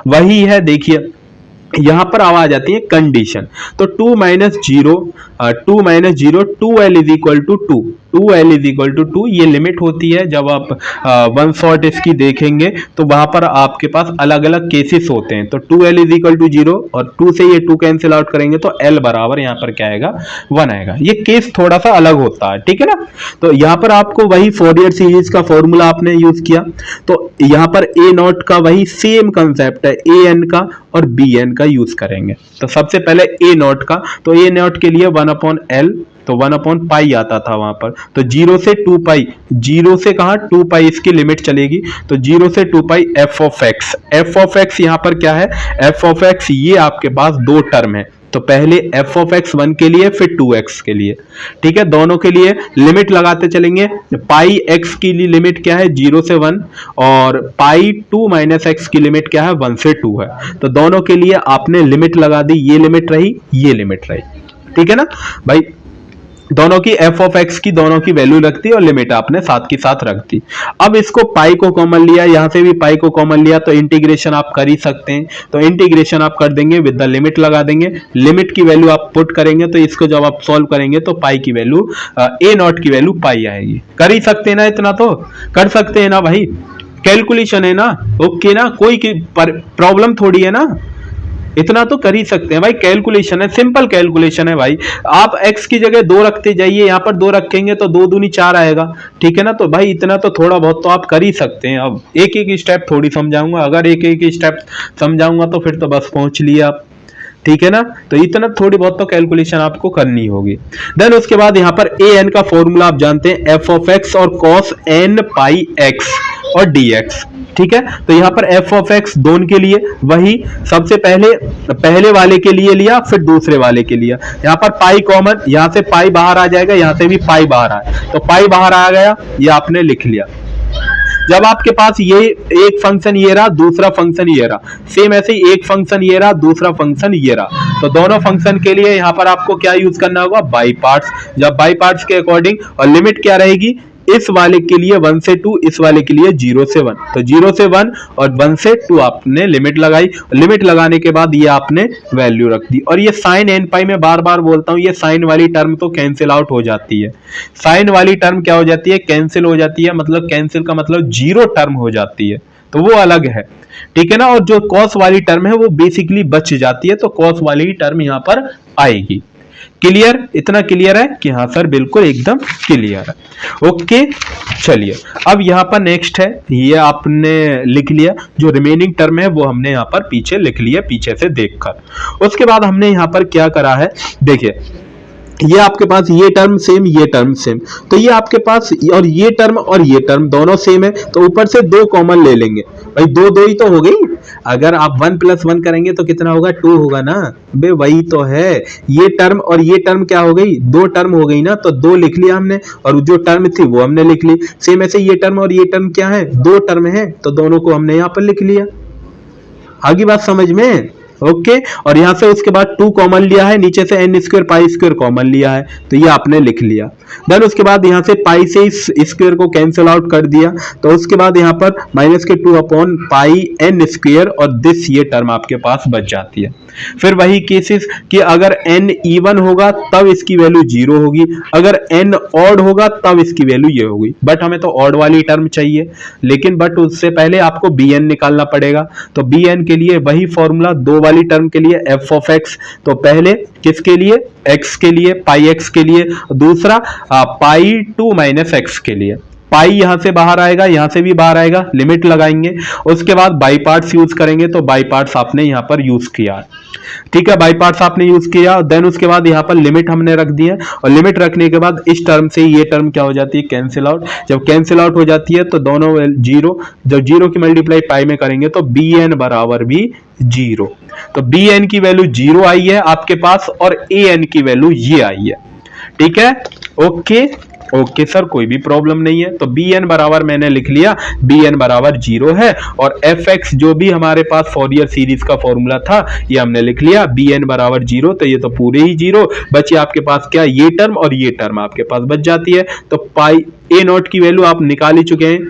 वही है, देखिए यहां पर आवाज आती है कंडीशन। तो 2 minus zero 2l is equal to 2l is equal to 2, ये लिमिट होती है। जब आप वन शॉट इसकी देखेंगे तो वहां पर आपके पास अलग अलग केसेस होते हैं। तो 2l इज इक्वल टू 0 और 2 से ये 2 कैंसिल आउट करेंगे तो l बराबर यहाँ पर क्या आएगा, 1 आएगा। ये केस थोड़ा सा अलग होता है, ठीक है ना। तो यहाँ पर आपको वही फोरियर सीरीज का फॉर्मूला आपने यूज किया, तो यहाँ पर a नॉट का वही सेम कंसेप्ट है, an का और bn का यूज करेंगे। तो सबसे पहले a नॉट का, तो a नॉट के लिए 1 अपॉन l, तो 1 अपॉन पाई आता था वहां पर। तो 0 से 2 पाई, 0 से कहा 2 पाई इसकी लिमिट चलेगी, तो 0 से 2 पाई एफ ऑफ एक्स यहाँ पर क्या है, एफ ऑफ एक्स ये आपके पास दो टर्म है। तो पहले एफ ऑफ एक्स 1 के लिए, फिर 2x के लिए, ठीक है। दोनों के लिए लिमिट लगाते चलेंगे। पाई x की लिमिट क्या है, 0 से 1, और पाई 2 माइनस एक्स की लिमिट क्या है, 1 से 2 है। तो दोनों के लिए आपने लिमिट लगा दी, ये लिमिट रही, ये लिमिट रही, ठीक है ना भाई। दोनों की एफ ऑफ एक्स की दोनों की वैल्यू रखती और लिमिट आपने साथ की साथ रख दी। अब इसको पाई को कॉमन लिया, यहां से भी पाई को कॉमन लिया, तो इंटीग्रेशन आप कर ही सकते हैं। तो इंटीग्रेशन आप कर देंगे, विद द लिमिट लगा देंगे, लिमिट की वैल्यू आप पुट करेंगे, तो इसको जब आप सॉल्व करेंगे तो पाई की वैल्यू ए नॉट की वैल्यू पाई आएगी। कर ही सकते हैं ना, इतना तो कर सकते हैं ना भाई, कैलकुलेशन है ना, ओके ना, कोई प्रॉब्लम थोड़ी है ना, इतना तो कर ही सकते हैं भाई। कैलकुलेशन है, सिंपल कैलकुलेशन है भाई। आप x की जगह 2 रखते जाइए, यहाँ पर 2 रखेंगे तो 2 दूनी 4 आएगा, ठीक है ना। तो भाई इतना तो थोड़ा बहुत तो आप कर ही सकते हैं। अब एक एक स्टेप थोड़ी समझाऊंगा, अगर एक एक स्टेप समझाऊंगा तो फिर तो बस पहुंच लिए आप, ठीक है ना। तो इतना थोड़ी बहुत तो कैलकुलेशन आपको करनी होगी। देन उसके बाद यहाँ पर ए एन का फॉर्मूला आप जानते हैं, एफ ऑफ एक्स और कॉस एन पाई एक्स और dx, ठीक है। तो यहाँ पर एफ ऑफ एक्स दोनों के लिए वही, सबसे पहले वाले के लिए लिया, फिर दूसरे वाले के लिए। यहाँ पर पाई कॉमन, यहाँ से पाई बाहर आ जाएगा, यहाँ से भी पाई बाहर आए, तो पाई बाहर आ गया, ये आपने लिख लिया। जब आपके पास ये एक फंक्शन ये रहा, दूसरा फंक्शन ये रहा, सेम ऐसे ही एक फंक्शन ये रहा, दूसरा फंक्शन ये रहा, तो दोनों फंक्शन के लिए यहाँ पर आपको क्या यूज करना होगा, बाई पार्ट्स। जब बाई पार्ट्स के अकॉर्डिंग, और लिमिट क्या रहेगी, इस वाले के लिए 1 से 2, इस वाले के लिए 0 से 1, तो 0 से 1 और 1 से 2 आपने लिमिट लगाई। लिमिट लगाने के बाद ये आपने वैल्यू रख दी, और ये साइन एन पाई में बार बार बोलता हूं, ये साइन वाली टर्म तो कैंसिल आउट हो जाती है। साइन वाली टर्म क्या हो जाती है, कैंसिल हो जाती है, मतलब कैंसिल का मतलब 0 टर्म हो जाती है, तो वो अलग है, ठीक है ना। और जो कॉस वाली टर्म है वो बेसिकली बच जाती है, तो कॉस वाली टर्म यहां पर आएगी। क्लियर, इतना क्लियर है कि हाँ सर बिल्कुल एकदम क्लियर है, ओके। चलिए अब यहाँ पर नेक्स्ट है, ये आपने लिख लिया, जो रिमेनिंग टर्म है वो हमने यहाँ पर पीछे लिख लिया, पीछे से देखकर। उसके बाद हमने यहाँ पर क्या करा है, देखिए ये आपके पास ये टर्म सेम, ये टर्म सेम, तो ये आपके पास और ये टर्म दोनों सेम है, तो ऊपर से 2 कॉमन ले लेंगे भाई, 2 ही तो हो गई। अगर आप 1 + 1 करेंगे तो कितना होगा, 2 होगा ना बे, वही तो है। ये टर्म और ये टर्म क्या हो गई, 2 टर्म हो गई ना, तो 2 लिख लिया हमने, और जो टर्म थी वो हमने लिख ली। सेम ऐसे ये टर्म और ये टर्म क्या है, 2 टर्म है, तो दोनों को हमने यहाँ पर लिख लिया। आगे बात समझ में, ओके और यहां से उसके बाद 2 कॉमन लिया है, नीचे से n square pi square common लिया है, तो ये आपने लिख लिया। देन उसके बाद यहां से पाई से इस स्क्वायर को कैंसिल आउट कर दिया, तो उसके बाद यहां पर माइनस के 2 अपॉन पाई n स्क्वायर और दिस ये टर्म आपके पास बच जाती है। फिर वही केसेस कि अगर n इवन होगा तब इसकी वैल्यू 0 होगी, अगर n ऑड होगा तब इसकी वैल्यू ये होगी। बट हमें तो ऑड वाली टर्म चाहिए, लेकिन बट उससे पहले आपको bn निकालना पड़ेगा। तो bn के लिए वही फॉर्मूला, दो वाली टर्म के लिए f ऑफ x, तो पहले किसके लिए, x के लिए, पाई x के लिए, दूसरा पाई 2 माइनस x के लिए। पाई यहां से बाहर आएगा, यहां से भी बाहर आएगा, लिमिट लगाएंगे, उसके बाद बाई पार्ट्स यूज करेंगे, तो बाई पार्ट्स आपने यहां पर यूज किया, ठीक है, बाई पार्ट्स आपने यूज किया। देन उसके बाद यहां पर लिमिट हमने रख दी है, और लिमिट रखने के बाद इस टर्म से ये टर्म क्या हो जाती है, कैंसिल आउट। जब कैंसिल आउट हो जाती है तो दोनों जीरो, जब जीरो की मल्टीप्लाई पाई में करेंगे तो bn बराबर भी 0, तो bn की वैल्यू 0 आई है आपके पास और an की वैल्यू ये आई है, ठीक है। ओके ओके सर, कोई भी प्रॉब्लम नहीं है। तो bn बराबर मैंने लिख लिया, bn बराबर 0 है, और fx जो भी हमारे पास फोरियर सीरीज का फॉर्मूला था ये हमने लिख लिया, bn बराबर 0, तो ये तो पूरे ही 0 बचे आपके पास, क्या ये टर्म और ये टर्म आपके पास बच जाती है। तो पाई a नॉट की वैल्यू आप निकाल ही चुके हैं,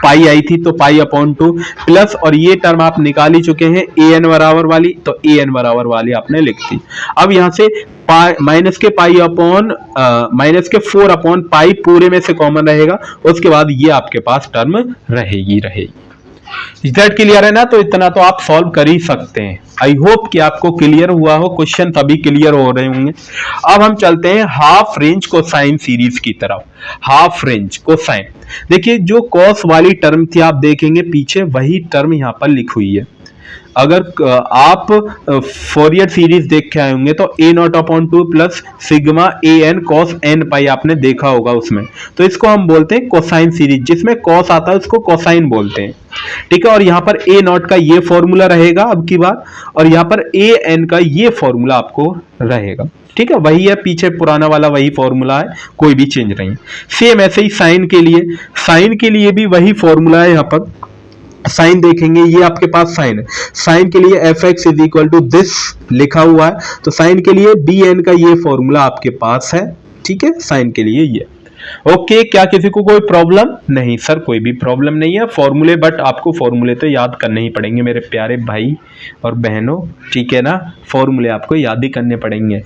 पाई आई थी तो पाई अपॉन 2 प्लस, और ये टर्म आप निकाल ही चुके हैं an बराबर वाली, तो an बराबर वाली आपने लिख दी। अब यहां से माइनस के पाई अपॉन माइनस के 4 अपॉन पाई पूरे में से कॉमन रहेगा, उसके बाद ये आपके पास टर्म रहेगी। रिजल्ट क्लियर है ना, तो इतना तो आप सॉल्व कर ही सकते हैं। आई होप कि आपको क्लियर हुआ हो, क्वेश्चन तभी क्लियर हो रहे होंगे। अब हम चलते हैं हाफ रेंज कोसाइन सीरीज की तरफ। हाफ रेंज कोसाइन, देखिए जो कॉस वाली टर्म थी आप देखेंगे पीछे वही टर्म यहां पर लिखी हुई है। अगर आप फोरियर सीरीज देख के आए होंगे तो a not upon 2 plus sigma a n cos n पाई आपने देखा होगा उसमें, तो इसको हम बोलते हैं कोसाइन सीरीज, जिसमें कॉस आता है उसको कोसाइन बोलते हैं, ठीक है। और यहाँ पर a नॉट का ये फॉर्मूला रहेगा अब की बार, और यहाँ पर a n का ये फॉर्मूला आपको रहेगा, ठीक है। वही है, पीछे पुराना वाला वही फॉर्मूला है, कोई भी चेंज नहीं। सेम ऐसे ही साइन के लिए भी वही फॉर्मूला है। यहाँ पर साइन देखेंगे, ये आपके पास साइन है, साइन के लिए f x is equal to this लिखा हुआ है, तो साइन के लिए बी एन का ये फॉर्मूला आपके पास है, ठीक है, साइन के लिए ये। ओके, क्या किसी को कोई प्रॉब्लम? नहीं सर, कोई भी प्रॉब्लम नहीं है। फॉर्मूले, बट आपको फॉर्मूले तो याद करने ही पड़ेंगे मेरे प्यारे भाई और बहनों, ठीक है ना, फॉर्मूले आपको याद ही करने पड़ेंगे।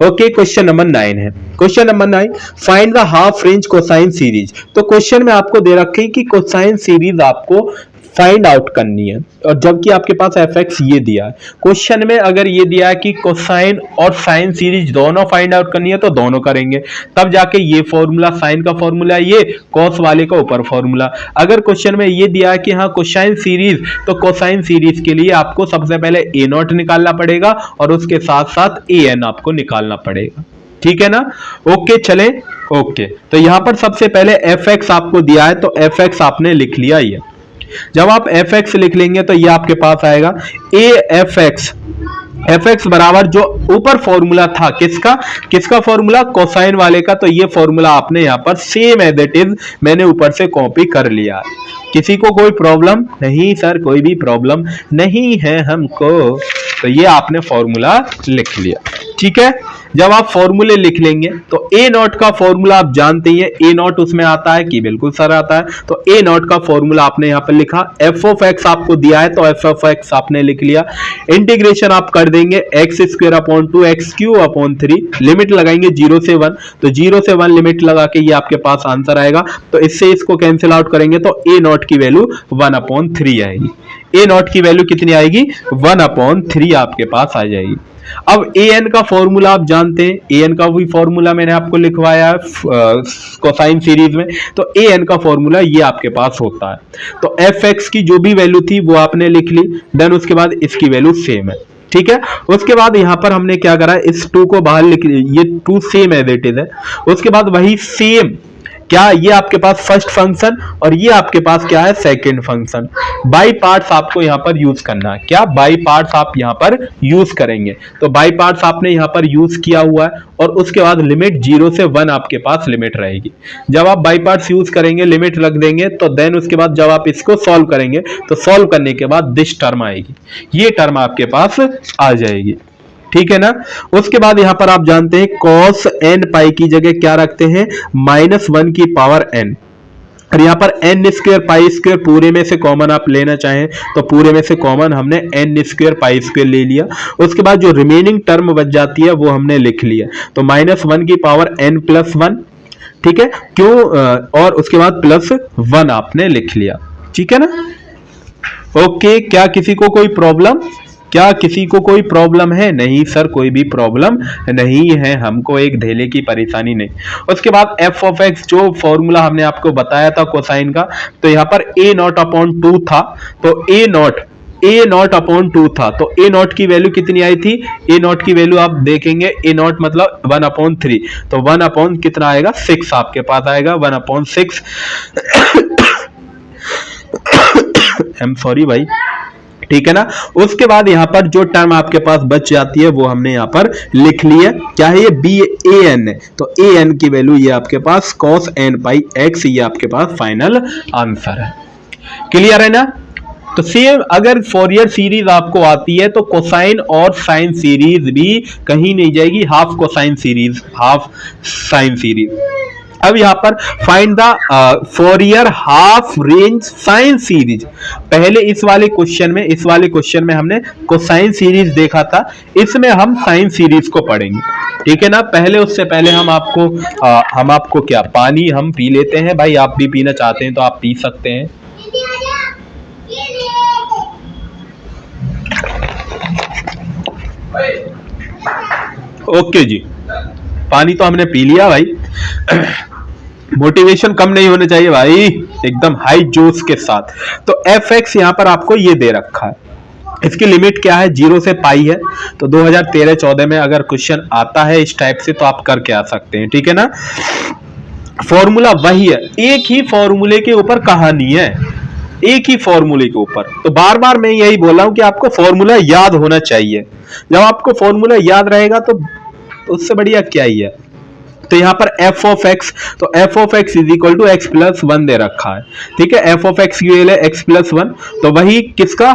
ओके, क्वेश्चन नंबर 9 है। Question number 9, find the half range cosine series. तो क्वेश्चन में आपको दे रखे हैं कि कोसाइन सीरीज आपको फाइंड आउट करनी है, और जबकि आपके पास एफ एक्स ये दिया है। क्वेश्चन में अगर ये दिया है कि कोसाइन और साइन सीरीज दोनों फाइंड आउट करनी है तो दोनों करेंगे, तब जाके ये फॉर्मूला, साइन का फॉर्मूला ये, कॉस वाले का ऊपर फॉर्मूला। अगर क्वेश्चन में ये दिया है कि हाँ कोसाइन सीरीज, तो कोसाइन सीरीज के लिए आपको सबसे पहले ए नॉट निकालना पड़ेगा और उसके साथ साथ ए एन आपको निकालना पड़ेगा, ठीक है ना। ओके चले, ओके, तो यहां पर सबसे पहले एफ एक्स आपको दिया है, तो एफ एक्स आपने लिख लिया। ये जब आप एफ एक्स लिख लेंगे तो ये आपके पास आएगा ए एफ एक्स बराबर जो ऊपर फॉर्मूला था, किसका फॉर्मूला, कोसाइन वाले का, तो ये फॉर्मूला आपने यहां पर सेम एज इट इज मैंने ऊपर से कॉपी कर लिया। किसी को कोई प्रॉब्लम? नहीं सर, कोई भी प्रॉब्लम नहीं है हमको। तो ये आपने फॉर्मूला लिख लिया, ठीक है। जब आप फॉर्मूले लिख लेंगे तो ए नॉट का फॉर्मूला आप जानते ही हैं, ए नॉट उसमें आता है कि बिल्कुल सर आता है, तो ए नॉट का फॉर्मूला आपने यहां पर लिखा। एफ ऑफ एक्स आपको दिया है तो एफ ऑफ एक्स आपने लिख लिया। इंटीग्रेशन आप कर देंगे x square upon 2 x cube upon 3, limit लगाएंगे 0 से 1, तो 0 से 1 लिमिट लगा के ये आपके पास आंसर आएगा। तो इससे इसको कैंसिल आउट करेंगे तो ए नॉट की वैल्यू 1/3 आएगी। ए नॉट की वैल्यू कितनी आएगी? 1/3 आपके पास आ जाएगी। अब ए एन का फॉर्मूला आप जानते हैं, ए एन का भी फॉर्मूला मैंने आपको लिखवाया है कोसाइन सीरीज में, तो ए एन का फॉर्मूला ये आपके पास होता है। तो एफ एक्स की जो भी वैल्यू थी वो आपने लिख ली, देन उसके बाद इसकी वैल्यू सेम है, ठीक है। उसके बाद यहां पर हमने क्या करा, इस 2 को बाहर लिख लिया, ये 2 सेम एज इट इज है। उसके बाद वही सेम क्या ये आपके पास फर्स्ट फंक्शन और ये आपके पास क्या है सेकंड फंक्शन। बाई पार्ट्स आपको यहां पर यूज करना है। क्या बाई पार्ट्स आप यहां पर यूज करेंगे, तो बाई पार्ट्स आपने यहां पर यूज किया हुआ है और उसके बाद लिमिट 0 से 1 आपके पास लिमिट रहेगी। जब आप बाई पार्ट्स यूज करेंगे लिमिट रख देंगे तो देन उसके बाद जब आप इसको सॉल्व करेंगे तो सॉल्व करने के बाद दिस टर्म आएगी, ये टर्म आपके पास आ जाएगी, ठीक है ना। उसके बाद यहां पर आप जानते हैं cos n पाई की जगह क्या रखते हैं, -1 की पावर n, और यहां पर n स्क्वायर पाई स्क्वायर पूरे में से कॉमन आप लेना चाहें तो पूरे में से कॉमन हमने n स्क्वायर पाई स्क्वायर ले लिया। उसके बाद जो रिमेनिंग टर्म बच जाती है वो हमने लिख लिया, तो -1 की पावर n प्लस 1, ठीक है, क्यों, और उसके बाद +1 आपने लिख लिया, ठीक है ना। ओके, क्या किसी को कोई प्रॉब्लम, क्या किसी को कोई प्रॉब्लम है? नहीं सर, कोई भी प्रॉब्लम नहीं है, हमको एक धेले की परेशानी नहीं। उसके बाद f ऑफ x जो फॉर्मूला हमने आपको बताया था कोसाइन का, तो यहाँ पर a0/2 था, तो a0 अपॉन 2 था, तो a0 की वैल्यू कितनी आई थी, a0 की वैल्यू आप देखेंगे a0 मतलब 1/3, तो 1 अपॉन कितना आएगा 6 आपके पास आएगा, 1/6 आई एम सॉरी भाई, ठीक है ना। उसके बाद यहां पर जो टर्म आपके पास बच जाती है वो हमने यहां पर लिख ली है, क्या है ये BAN है, तो AN की वैल्यू ये आपके पास cos n पाई x, ये आपके पास फाइनल आंसर है। क्लियर है ना। तो सेम अगर फोरियर सीरीज आपको आती है तो कोसाइन और साइन सीरीज भी कहीं नहीं जाएगी, half cosine series half sine series. अब यहां पर find the Fourier half range sine series. पहले इस वाले क्वेश्चन में हमने कोसाइन सीरीज देखा था, इसमें हम साइन सीरीज को पढ़ेंगे, ठीक है ना। पहले उससे पहले हम आपको क्या पानी हम पी लेते हैं भाई, आप भी पीना चाहते हैं तो आप पी सकते हैं। ओके जी, पानी तो हमने पी लिया भाई। मोटिवेशन कम नहीं होना चाहिए भाई, एकदम हाई जोश के साथ। तो fx यहां पर आपको ये दे रखा है, इसकी लिमिट क्या है 0 से पाई है, तो 2013-14 में अगर क्वेश्चन आता है इस टाइप से तो आप करके आ सकते हैं, ठीक है ना। फॉर्मूला वही है, एक ही फॉर्मूले के ऊपर कहानी है, एक ही फॉर्मूले के ऊपर। तो बार बार मैं यही बोल रहा हूं कि आपको फॉर्मूला याद होना चाहिए। जब आपको फॉर्मूला याद रहेगा तो उससे बढ़िया क्या ही है। तो यहां पर f ऑफ x, तो f of x is equal to x plus 1 दे रखा है, ठीक है। f ऑफ x की वैल्यू है x प्लस 1, तो वही किसका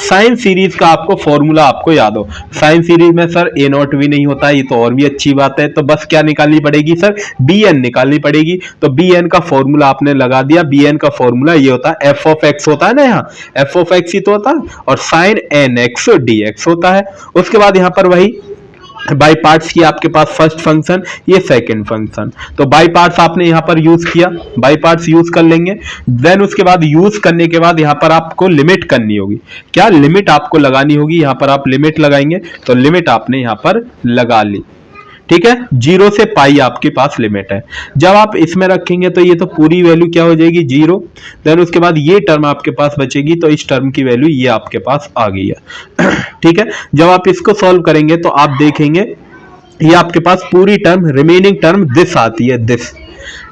साइन सीरीज का आपको फॉर्मूला आपको याद हो। साइन सीरीज में सर a0 भी नहीं होता, ये तो और भी अच्छी बात है। तो बस क्या निकालनी पड़ेगी सर, bn निकालनी पड़ेगी। तो bn का फॉर्मूला आपने लगा दिया, bn का फॉर्मूला ये होता है f ऑफ x होता है ना, यहाँ f ऑफ x ही तो होता है, और साइन nx dx होता है। उसके बाद यहाँ पर वही बाई पार्ट्स की आपके पास फर्स्ट फंक्शन, ये सेकंड फंक्शन, तो बाई पार्ट्स आपने यहां पर यूज किया, बाई पार्ट्स यूज कर लेंगे। देन उसके बाद यूज करने के बाद यहां पर आपको लिमिट करनी होगी, क्या लिमिट आपको लगानी होगी, यहां पर आप लिमिट लगाएंगे, तो लिमिट आपने यहां पर लगा ली, ठीक है। 0 से पाई आपके पास लिमिट है। जब आप इसमें रखेंगे तो ये तो पूरी वैल्यू क्या हो जाएगी 0, देन उसके बाद ये टर्म आपके पास बचेगी, तो इस टर्म की वैल्यू ये आपके पास आ गई है, ठीक है। जब आप इसको सॉल्व करेंगे तो आप देखेंगे ये आपके पास पूरी टर्म रिमेनिंग टर्म दिस आती है, दिस,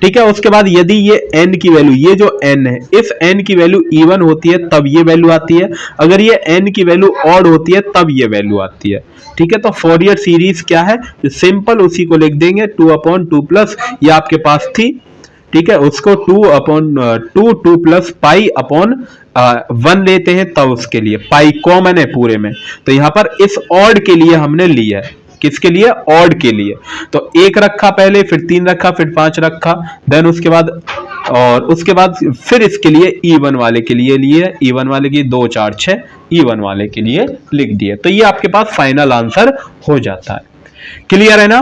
ठीक है। उसके बाद यदि ये n की वैल्यू, ये जो n है, इस n की वैल्यू इवन होती है तब ये वैल्यू आती है, अगर ये n की वैल्यू ऑड होती है तब ये वैल्यू आती है, ठीक है। तो फोरियर सीरीज क्या है, सिंपल उसी को लिख देंगे 2/2 प्लस ये आपके पास थी, ठीक है, उसको 2 प्लस पाई अपॉन 1 लेते हैं, तब उसके लिए पाई कॉमन है पूरे में, तो यहां पर इस ऑड के लिए हमने लिया है, किसके लिए, ऑड के लिए। तो 1 रखा पहले, फिर 3 रखा, फिर 5 रखा, देन उसके बाद और उसके बाद फिर इसके लिए इवन वाले के लिए लिए, इवन वाले की 2 4 6 इवन वाले के लिए लिख दिए, तो ये आपके पास फाइनल आंसर हो जाता है। क्लियर है ना।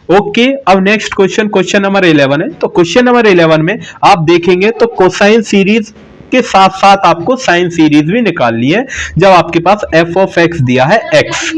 ओके, अब नेक्स्ट क्वेश्चन, क्वेश्चन नंबर 11 है। तो क्वेश्चन नंबर 11 में आप देखेंगे तो कोसाइन सीरीज के साथ साथ आपको साइन सीरीज भी निकालनी है। जब आपके पास एफ ऑफ एक्स दिया है एक्स,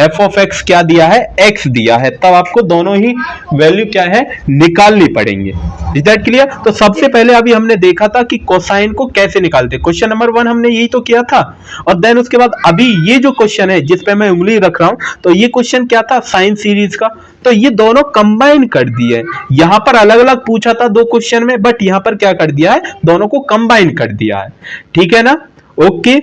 एफ ऑफ एक्स क्या दिया है, एक्स दिया है, तब आपको दोनों ही वैल्यू क्या है निकालनी पड़ेंगे। Is that clear? तो सबसे पहले अभी हमने देखा था कि कोसाइन को कैसे निकालते, क्वेश्चन नंबर 1 हमने यही तो किया था। और देन उसके बाद अभी ये जो क्वेश्चन है जिस पे मैं उंगली रख रहा हूं, तो ये क्वेश्चन क्या था, साइन सीरीज का। तो ये दोनों कंबाइन कर दिए। यहां पर अलग अलग पूछा था 2 क्वेश्चन में, बट यहां पर क्या कर दिया है, दोनों को कंबाइन कर दिया है। ठीक है ना? ओके।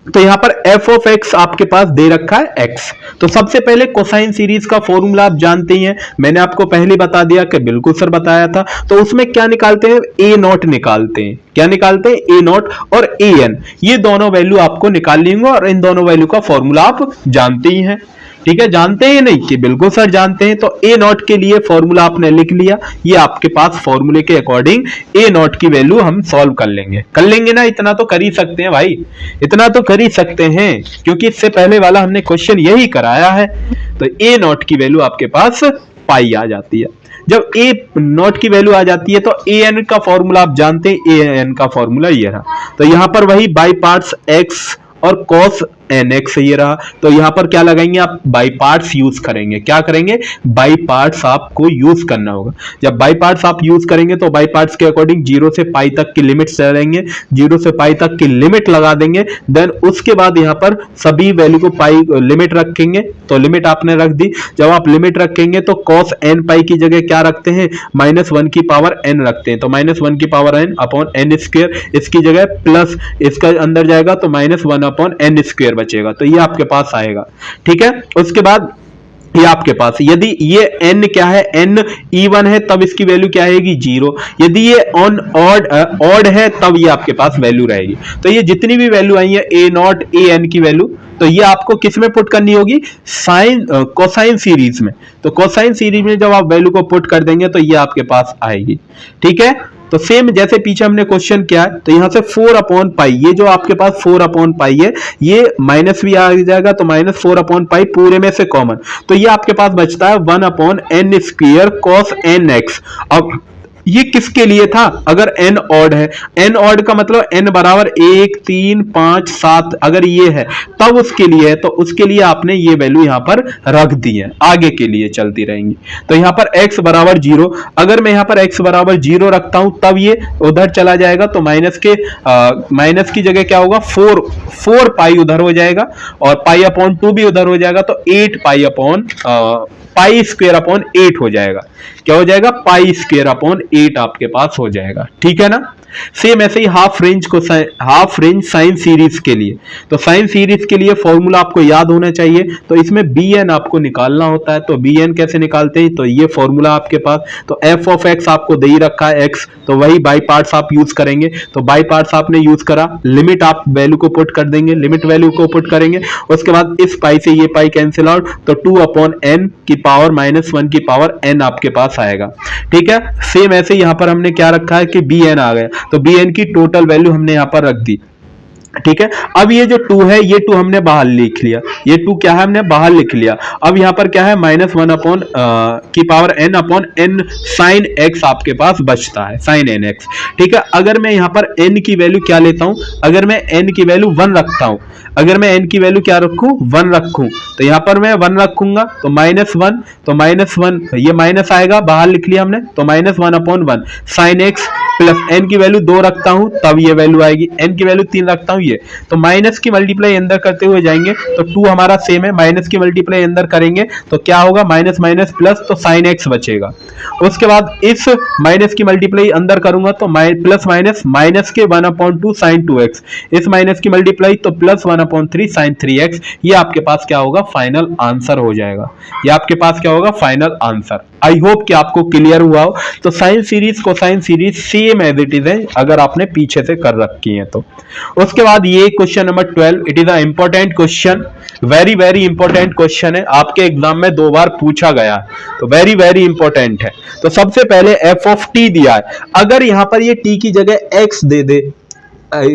तो यहां पर एफ ऑफ एक्स आपके पास दे रखा है एक्स। तो सबसे पहले कोसाइन सीरीज का फॉर्मूला आप जानते ही हैं, मैंने आपको पहले बता दिया कि बिल्कुल सर बताया था। तो उसमें क्या निकालते हैं, ए नॉट निकालते हैं। क्या निकालते हैं, ए नॉट और ए एन। ये दोनों वैल्यू आपको निकाल लेंगे और इन दोनों वैल्यू का फॉर्मूला आप जानते ही हैं। ठीक है, जानते हैं नहीं कि बिल्कुल सर जानते हैं। तो ए नॉट के लिए फॉर्मूला आपने लिख लिया, ये आपके पास फॉर्मूले के अकॉर्डिंग ए नॉट की वैल्यू हम सॉल्व कर लेंगे ना, इतना तो कर ही सकते हैं भाई, इतना तो कर ही सकते हैं, क्योंकि इससे पहले वाला हमने क्वेश्चन यही कराया है। तो ए नॉट की वैल्यू आपके पास पाई आ जाती है। जब ए नॉट की वैल्यू आ जाती है तो ए एन का फॉर्मूला आप जानते हैं, ए एन का फॉर्मूला ये रहा। तो यहां पर वही बाई पार्ट्स एक्स और cos nx ये रहा। तो यहां पर क्या लगाएंगे आप, बाई पार्ट्स यूज करेंगे। क्या करेंगे, बाई पार्ट्स आपको यूज करना होगा। जब बाई पार्ट्स आप यूज करेंगे तो बाई पार्ट्स के अकॉर्डिंग 0 से पाई तक की लिमिट चलेंगे, 0 से पाई तक की लिमिट लगा देंगे। देन उसके बाद यहां पर सभी वैल्यू को पाई लिमिट रखेंगे। तो लिमिट आपने रख दी। जब आप लिमिट रखेंगे तो cos n पाई की जगह क्या रखते हैं, -1 की पावर n रखते हैं। तो -1 की power n upon n square, इसकी जगह प्लस इसका अंदर जाएगा तो -1 अपॉन n स्क्वायर बचेगा। तो ये आपके पास आएगा। ठीक है, उसके बाद ये आपके पास, यदि ये n क्या है, n इवन है तब इसकी वैल्यू क्या आएगी, 0। यदि ये ऑन ऑड है तब ये आपके पास वैल्यू रहेगी। तो ये जितनी भी वैल्यू आई है ए नॉट ए एन की वैल्यू, तो ये आपको किस में पुट करनी होगी, साइन कोसाइन सीरीज में। तो कोसाइन सीरीज में जब आप वैल्यू को पुट कर देंगे तो ये आपके पास आएगी। ठीक है, तो सेम जैसे पीछे हमने क्वेश्चन किया है, तो यहां से 4 अपॉन पाई, ये जो आपके पास 4 अपॉन पाई है, ये माइनस भी आ जाएगा तो -4 अपॉन पाई पूरे में से कॉमन। तो ये आपके पास बचता है 1 upon n square cos nx। अब ये किसके लिए था, अगर n ऑड है, n ऑड का मतलब n बराबर 1 3 5 7 अगर ये है तब उसके लिए है। तो उसके लिए आपने ये वैल्यू यहां पर रख दी है, आगे के लिए चलती रहेंगी। तो यहां पर x बराबर 0, अगर मैं यहां पर x बराबर 0 रखता हूं तब ये उधर चला जाएगा तो माइनस की जगह क्या होगा, 4 पाई उधर हो जाएगा और पाई अपॉन 2 भी उधर हो जाएगा। तो 8 pi upon pi square upon 8 हो जाएगा। क्या हो जाएगा, पाई स्क्वायर अपॉन 8 आपके पास हो जाएगा। ठीक है ना? सेम ऐसे ही हाफ रेंज साइन सीरीज के लिए, तो साइन सीरीज के लिए फॉर्मूला आपको याद होना चाहिए। तो इसमें bn आपको निकालना होता है। तो bn कैसे निकालते हैं, तो ये फॉर्मूला आपके पास, तो f ऑफ x आपको दे ही रखा है x, तो वही बाई पार्ट्स आप यूज करेंगे। तो बाई पार्ट्स आपने यूज करा, लिमिट आप वैल्यू को पुट कर देंगे, लिमिट वैल्यू को पुट करेंगे। उसके बाद इस पाई से ये पाई कैंसिल आउट, तो 2 अपॉन n की पावर -1 की पावर n आपके पास आएगा। ठीक है, सेम ऐसे यहां पर हमने क्या रखा है कि bn आ गया, तो bn की टोटल वैल्यू हमने यहां पर रख दी। ठीक है, अब ये जो 2 है, ये 2 हमने बाहर लिख लिया, ये 2 क्या है, हमने बाहर लिख लिया। अब यहां पर क्या है, -1 अपॉन की power n upon n sine x आपके पास बचता है, साइन nx। ठीक है, अगर मैं यहां पर n की वैल्यू क्या लेता हूं, अगर मैं n की वैल्यू 1 रखता हूं, अगर मैं n की वैल्यू क्या रखूं, 1 रखूं, तो यहां पर मैं 1 रखूंगा तो -1, तो -1 ये माइनस आएगा, बाहर लिख लिया हमने, तो -1 upon 1 sine x plus n की वैल्यू 2 रखता हूं तब ये वैल्यू आएगी, n की वैल्यू 3 रखता हूं ये, तो माइनस की मल्टीप्लाई अंदर करते हुए जाएंगे तो 2 हमारा सेम है, माइनस की मल्टीप्लाई अंदर करेंगे तो क्या होगा, माइनस माइनस प्लस, तो साइन x बचेगा। उसके बाद इस माइनस की मल्टीप्लाई अंदर करूंगा तो प्लस माइनस के 1/2 साइन 2x, इस माइनस की मल्टीप्लाई तो प्लस 1/3 साइन 3x। ये आपके पास क्या होगा, फाइनल आंसर हो जाएगा। ये आपके पास क्या होगा, फाइनल आंसर। आई होप कि आपको क्लियर हुआ हो। तो sine series cosine series same as it is है, अगर आपने पीछे से कर रखी है तो। उसके बाद ये question number 12, it is a important question, very very important question है, आपके एग्जाम में 2 बार पूछा गया, तो वेरी वेरी इंपॉर्टेंट है। तो सबसे पहले एफ ऑफ टी दिया है, अगर यहां पर ये टी की जगह एक्स दे दे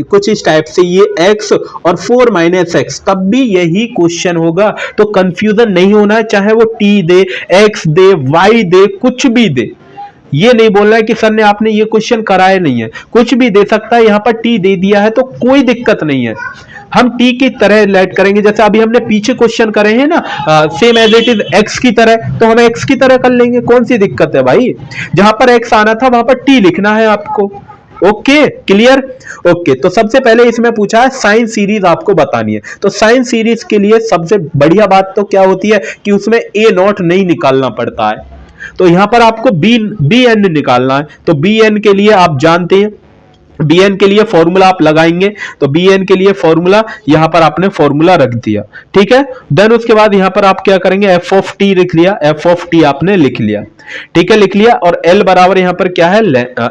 कुछ इस टाइप से, ये x और 4 माइनस एक्स, तब भी यही क्वेश्चन होगा। तो कंफ्यूजन नहीं होना है, चाहे वो t दे, x दे, y दे, कुछ भी दे, ये नहीं बोलना है कि सर ने आपने ये क्वेश्चन कराया नहीं है, कुछ भी दे सकता है। यहां पर टी दे दिया है तो कोई दिक्कत नहीं है, हम टी की तरह लेट करेंगे। जैसे अभी हमने पीछे क्वेश्चन करे हैं ना, same as it is x की तरह, तो हम एक्स की तरह कर लेंगे, कौन सी दिक्कत है भाई। जहां पर एक्स आना था वहां पर टी लिखना है आपको। Okay clear. ओके तो सबसे पहले इसमें पूछा है साइन सीरीज आपको बतानी है। तो साइन सीरीज के लिए सबसे बढ़िया बात तो क्या होती है कि उसमें ए नॉट नहीं निकालना पड़ता है। तो यहां पर आपको बी एन निकालना है। तो बी एन के लिए आप जानते हैं, बी एन के लिए फॉर्मूला आप लगाएंगे, तो बी एन के लिए फॉर्मूला यहां पर आपने फॉर्मूला रख दिया, ठीक है। देन उसके बाद यहां पर आप क्या करेंगे, एफ ऑफ टी लिख लिया, एफ ऑफ टी आपने लिख लिया, ठीक है, लिख लिया। और एल बराबर यहां पर क्या है,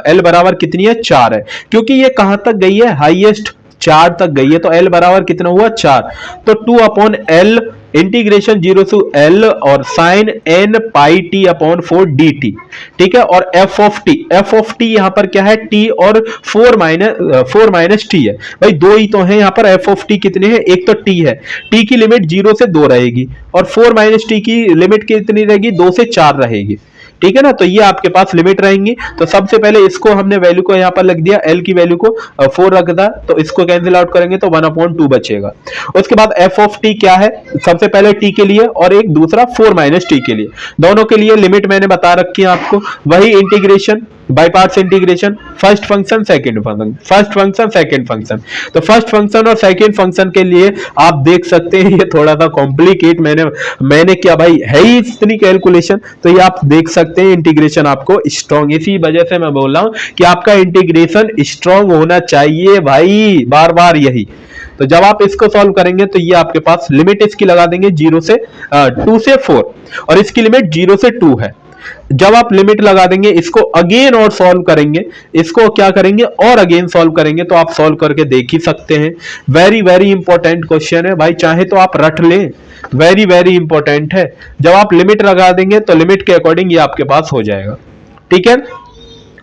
एल बराबर कितनी है, 4 है, क्योंकि ये कहां तक गई है, हाईएस्ट 4 तक गई है। तो एल बराबर कितना हुआ, 4। तो 2 upon L integration 0 to L और sine n pi t upon 4 d t, ठीक है। और एफ ऑफ टी यहां पर क्या है, टी और 4 माइनस टी है। भाई दो ही तो है यहाँ पर, एफ ऑफ टी कितने हैं, एक तो टी है, टी की लिमिट 0 से 2 रहेगी और 4 माइनस टी की लिमिट कितनी रहेगी, 2 से 4 रहेगी, ठीक है ना। तो ये आपके पास लिमिट रहेंगी। तो सबसे पहले इसको हमने वैल्यू को यहां पर लिख दिया, एल की वैल्यू को 4 रख दिया, तो इसको कैंसिल आउट करेंगे तो 1/2 बचेगा। उसके बाद एफ ऑफ टी क्या है, सबसे पहले टी के लिए और एक दूसरा 4 माइनस टी के लिए, दोनों के लिए लिमिट मैंने बता रखी है आपको। वही integration by parts integration, first function second function, first function second function. तो फर्स्ट फंक्शन और सेकंड फंक्शन के लिए आप देख सकते हैं ये थोड़ा सा कॉम्प्लिकेट मैंने क्या भाई है ही इतनी कैलकुलेशन, तो ये आप देख सकते हैं इंटीग्रेशन आपको स्ट्रॉन्ग, इसी वजह से मैं बोल रहा हूं कि आपका इंटीग्रेशन स्ट्रॉन्ग होना चाहिए भाई, बार बार यही। तो जब आप इसको सॉल्व करेंगे तो ये आपके पास लिमिट इसकी लगा देंगे 2 से 4 और इसकी लिमिट 0 से 2 है। जब आप लिमिट लगा देंगे, इसको अगेन और सॉल्व करेंगे, इसको क्या करेंगे और अगेन सॉल्व करेंगे, तो आप सॉल्व करके देख ही सकते हैं। वेरी वेरी इंपॉर्टेंट क्वेश्चन है भाई, चाहे तो आप रट लें, वेरी वेरी इंपॉर्टेंट है। जब आप लिमिट लगा देंगे तो लिमिट के अकॉर्डिंग ये आपके पास हो जाएगा, ठीक है।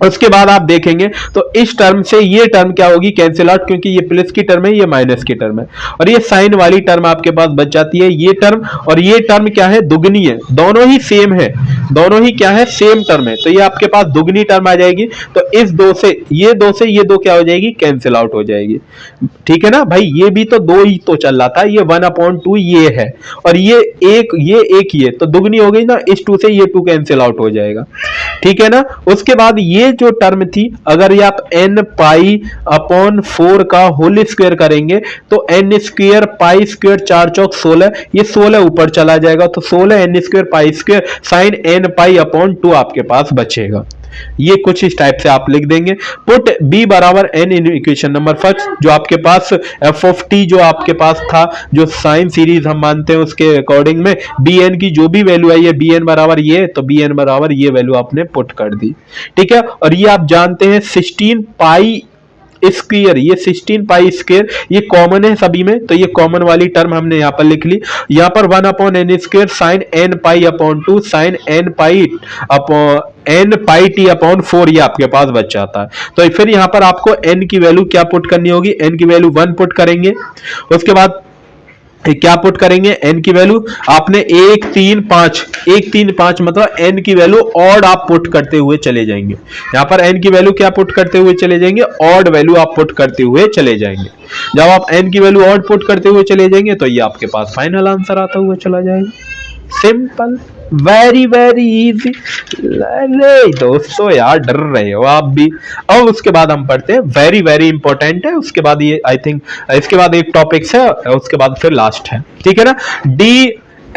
उसके बाद आप देखेंगे तो इस टर्म से ये टर्म क्या होगी, कैंसिल आउट, क्योंकि ये प्लस की टर्म है, ये माइनस की टर्म है, और ये साइन वाली टर्म आपके पास बच जाती है। ये टर्म और ये टर्म क्या है, दुगनी है, दोनों ही सेम है, दोनों ही क्या है, सेम टर्म है, तो ये आपके पास दुगनी टर्म आ जाएगी। तो इस दो से ये दो क्या हो जाएगी, कैंसिल आउट हो जाएगी, ठीक है ना भाई। ये भी तो 2 ही तो चल रहा था, ये 1/2 ये है और ये एक ये तो दुगनी हो गई ना, इस 2 से ये 2 कैंसिल आउट हो जाएगा, ठीक है ना। उसके बाद ये जो टर्म थी, अगर ये आप n पाई अपॉन 4 का होल स्क्वायर करेंगे तो n स्क्वायर पाई स्क्वायर 4 चौक 16, ये 16 ऊपर चला जाएगा, तो 16 n square pi square sine n pi upon 2 आपके पास बचेगा। ये कुछ इस टाइप से आप लिख देंगे। पुट b बराबर n in equation number first, जो आपके पास f ऑफ t जो आपके पास था, जो साइन सीरीज हम मानते हैं उसके अकॉर्डिंग में bn की जो भी वैल्यू आई है, bn बराबर ये, तो bn बराबर ये वैल्यू आपने पुट कर दी, ठीक है। और ये आप जानते हैं 16 पाई स्क्वायर, ये 16 पाई स्क्वायर ये कॉमन है सभी में, तो ये कॉमन वाली टर्म हमने यहाँ पर लिख ली। यहाँ पर 1/n square sine n pi upon 2 sine n pi t upon 4 ये आपके पास बच जाता है। तो फिर यहाँ पर आपको n की वैल्यू क्या पुट करनी होगी, n की वैल्यू 1 पुट करेंगे। उसके बाद क्या पुट करेंगे, n की वैल्यू आपने 1 3 5 मतलब n की वैल्यू ऑड आप पुट करते हुए चले जाएंगे। यहाँ पर n की वैल्यू क्या पुट करते हुए चले जाएंगे, ऑड वैल्यू आप पुट करते हुए चले जाएंगे। जब आप n की वैल्यू ऑड पुट करते हुए चले जाएंगे तो ये आपके पास फाइनल आंसर आता हुआ चला जाएगा। Simple, very very easy. अरे दोस्तों यार डर रहे हो आप भी। अब उसके बाद हम पढ़ते हैं, वेरी वेरी इंपॉर्टेंट है। उसके बाद ये आई थिंक इसके बाद एक टॉपिक्स है, उसके बाद फिर लास्ट है, ठीक है ना। डी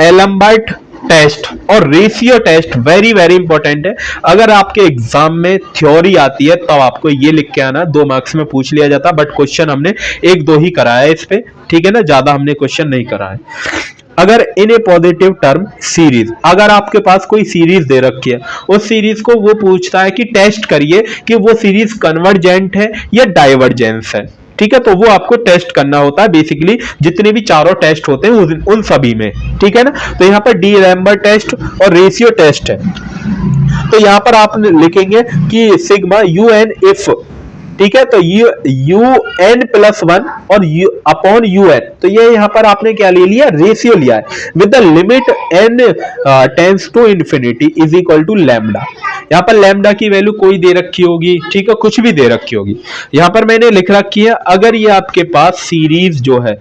एलम्बर्ट टेस्ट और ratio test very very important है। अगर आपके एग्जाम में थ्योरी आती है तब आपको ये लिख के आना, 2 मार्क्स में पूछ लिया जाता, बट क्वेश्चन हमने 1-2 ही कराया है इस पे, ठीक है ना, ज्यादा हमने क्वेश्चन नहीं कराया। अगर इन ए पॉजिटिव टर्म सीरीज, अगर आपके पास कोई सीरीज दे रखी है, उस सीरीज को वो पूछता है कि टेस्ट करिए कि वो सीरीज कन्वर्जेंट है या डाइवर्जेंस है, ठीक है। तो वो आपको टेस्ट करना होता है बेसिकली, जितने भी चारों टेस्ट होते हैं उन सभी में, ठीक है ना। तो यहाँ पर डी एलम्बर्ट टेस्ट और रेशियो टेस्ट है। तो यहाँ पर आप लिखेंगे कि सिग्मा UN ठीक है। तो यू एन प्लस वन और यू अपॉन यू एन, तो ये यहां पर आपने क्या ले लिया, रेशियो लिया है with the limit n tends to infinity is equal to lambda. यहां पर लैम्डा की वैल्यू कोई दे रखी होगी, ठीक है, कुछ भी दे रखी होगी। यहां पर मैंने लिख रखी है अगर ये आपके पास सीरीज जो है,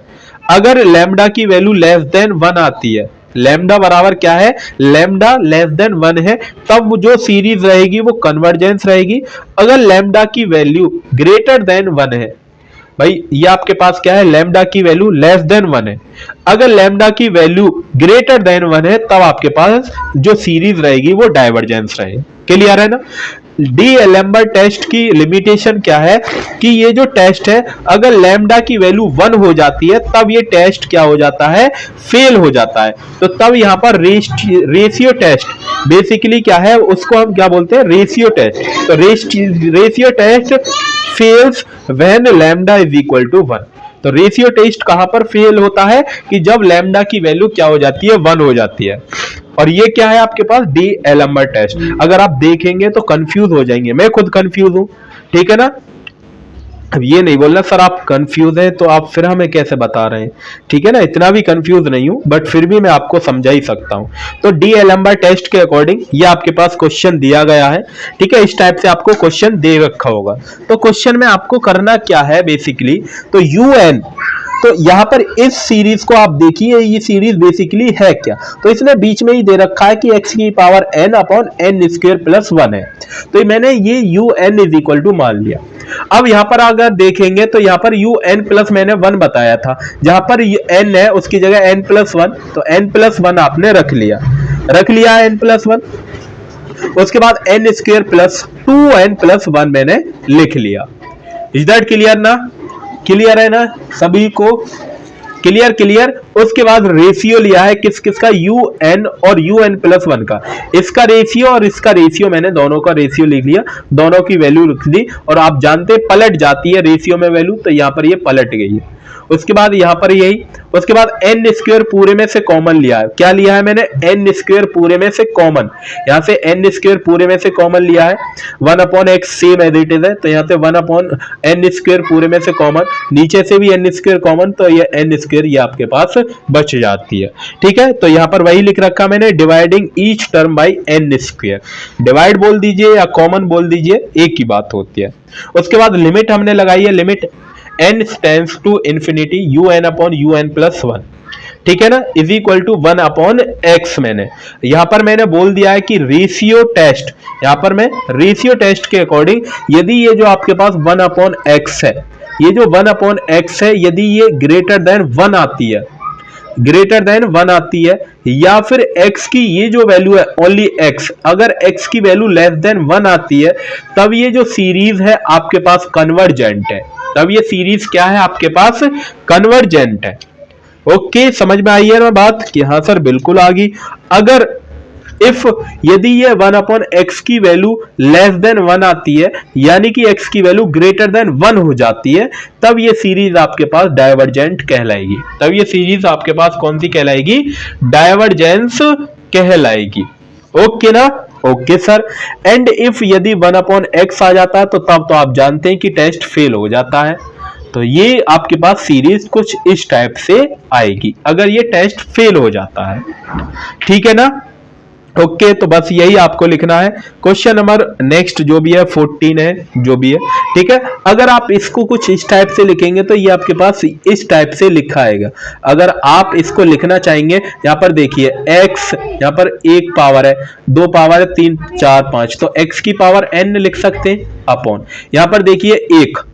अगर लैम्डा की वैल्यू लेस देन वन आती है, लैम्डा बराबर क्या है, लैम्डा लेस देन वन है, तब जो सीरीज रहेगी वो कन्वर्जेंस रहेगी। अगर लैम्डा की वैल्यू ग्रेटर देन वन है, भाई ये आपके पास क्या है, लैम्डा की वैल्यू लेस देन वन है, अगर लैम्डा की वैल्यू ग्रेटर देन वन है तब आपके पास जो सीरीज रहेगी वो डाइवर्जेंस रहेगी। क्लियर है ना। डी एलम्बर्ट टेस्ट की लिमिटेशन क्या है कि ये जो टेस्ट है अगर लैम्डा की वैल्यू वन हो जाती है तब ये टेस्ट क्या हो जाता है, फेल हो जाता है। तो तब यहां पर रेशियो टेस्ट बेसिकली क्या है, उसको हम क्या बोलते हैं, रेशियो टेस्ट। तो ratio test fails when lambda is equal to one. तो रेशियो टेस्ट कहां पर फेल होता है कि जब लैम्डा की वैल्यू क्या हो जाती है, वन हो जाती है। और ये क्या है आपके पास, डी एलम्बर्ट टेस्ट। अगर आप देखेंगे तो कंफ्यूज हो जाएंगे, मैं खुद कंफ्यूज हूं, ठीक है ना। अब ये नहीं बोलना सर आप कंफ्यूज हैं तो आप फिर हमें कैसे बता रहे हैं, ठीक है ना, इतना भी कंफ्यूज नहीं हूं, बट फिर भी मैं आपको समझा ही सकता हूं। तो डी एलम्बर्ट टेस्ट के अकॉर्डिंग ये आपके पास क्वेश्चन दिया गया है, ठीक है, इस टाइप से आपको क्वेश्चन दे रखा होगा। तो क्वेश्चन में आपको करना क्या है बेसिकली, तो यू एन, तो यहां पर इस सीरीज को आप देखिए, ये सीरीज बेसिकली है क्या, तो इसने बीच में ही दे रखा है कि x की power n upon n square plus one है। तो मैंने ये u n is equal to मान लिया। अब यहां पर अगर देखेंगे तो यहां पर यू एन प्लस मैंने वन बताया था, जहां पर n है उसकी जगह n प्लस वन, तो n प्लस वन आपने रख लिया n प्लस वन। उसके बाद n square plus two n plus one मैंने लिख लिया। इज दैट क्लियर ना, क्लियर है ना सभी को, क्लियर। उसके बाद रेशियो लिया है किस किस का, यू एन और यू एन प्लस वन का, इसका रेशियो और इसका रेशियो, मैंने दोनों का रेशियो लिख लिया, दोनों की वैल्यू लिख दी। और आप जानते पलट जाती है रेशियो में वैल्यू, तो यहां पर ये पलट गई है। उसके बाद यहां पर यही, उसके बाद एन स्क्वायर पूरे में से कॉमन लिया है, क्या लिया है मैंने, एन स्क्वायर पूरे में से कॉमन, यहां से एन स्क्वायर पूरे में से कॉमन लिया है, one upon x same as it is है, तो यहां से वन अपॉन एन स्क्वायर पूरे में से कॉमन, नीचे से भी एन स्क्वायर कॉमन, तो ये एन स्क्वायर ये आपके पास बच जाती है, ठीक है। तो यहां पर वही लिख रखा मैंने, dividing each term by n square, divide बोल दीजिए या कॉमन बोल दीजिए, एक ही बात होती है। उसके बाद लिमिट हमने लगाई है, limit n tends to infinity u n upon u n plus one, ठीक है ना, is equal to one upon x. मैंने यहां पर मैंने बोल दिया है कि रेशियो टेस्ट, यहां पर मैं रेशियो टेस्ट के अकॉर्डिंग यदि ये जो आपके पास वन अपॉन एक्स है, ये जो वन अपॉन एक्स है, यदि ये ग्रेटर देन वन आती है, ग्रेटर देन वन आती है, या फिर x की ये जो वैल्यू है ओनली x, अगर x की वैल्यू लेस देन वन आती है, तब ये जो सीरीज है आपके पास कन्वर्जेंट है, तब ये सीरीज क्या है आपके पास, कन्वर्जेंट है। ओके, समझ में आई है ना बात कि हाँ सर बिल्कुल आ गई। अगर इफ यदि ये वन अपॉन एक्स की वैल्यू लेस देन वन आती है, यानी कि x की वैल्यू ग्रेटर देन वन हो जाती है, तब ये सीरीज आपके पास डाइवर्जेंट कहलाएगी, तब ये सीरीज आपके पास कौन सी कहलाएगी, डाइवर्जेंस कहलाएगी। ओके ना, ओके सर। एंड इफ यदि वन अपॉन एक्स आ जाता है तो तब तो आप जानते हैं कि टेस्ट फेल हो जाता है। तो ये आपके पास सीरीज कुछ इस टाइप से आएगी अगर ये टेस्ट फेल हो जाता है, ठीक है ना। ओके, तो बस यही आपको लिखना है। क्वेश्चन नंबर नेक्स्ट जो भी है 14 है, जो भी है, ठीक है। अगर आप इसको कुछ इस टाइप से लिखेंगे तो ये आपके पास इस टाइप से लिखा आएगा। अगर आप इसको लिखना चाहेंगे, यहाँ पर देखिए x, यहाँ पर एक पावर है, दो पावर है, तीन चार पांच, तो x की पावर n लिख सकते हैं अपॉन, यहाँ पर देखिए एक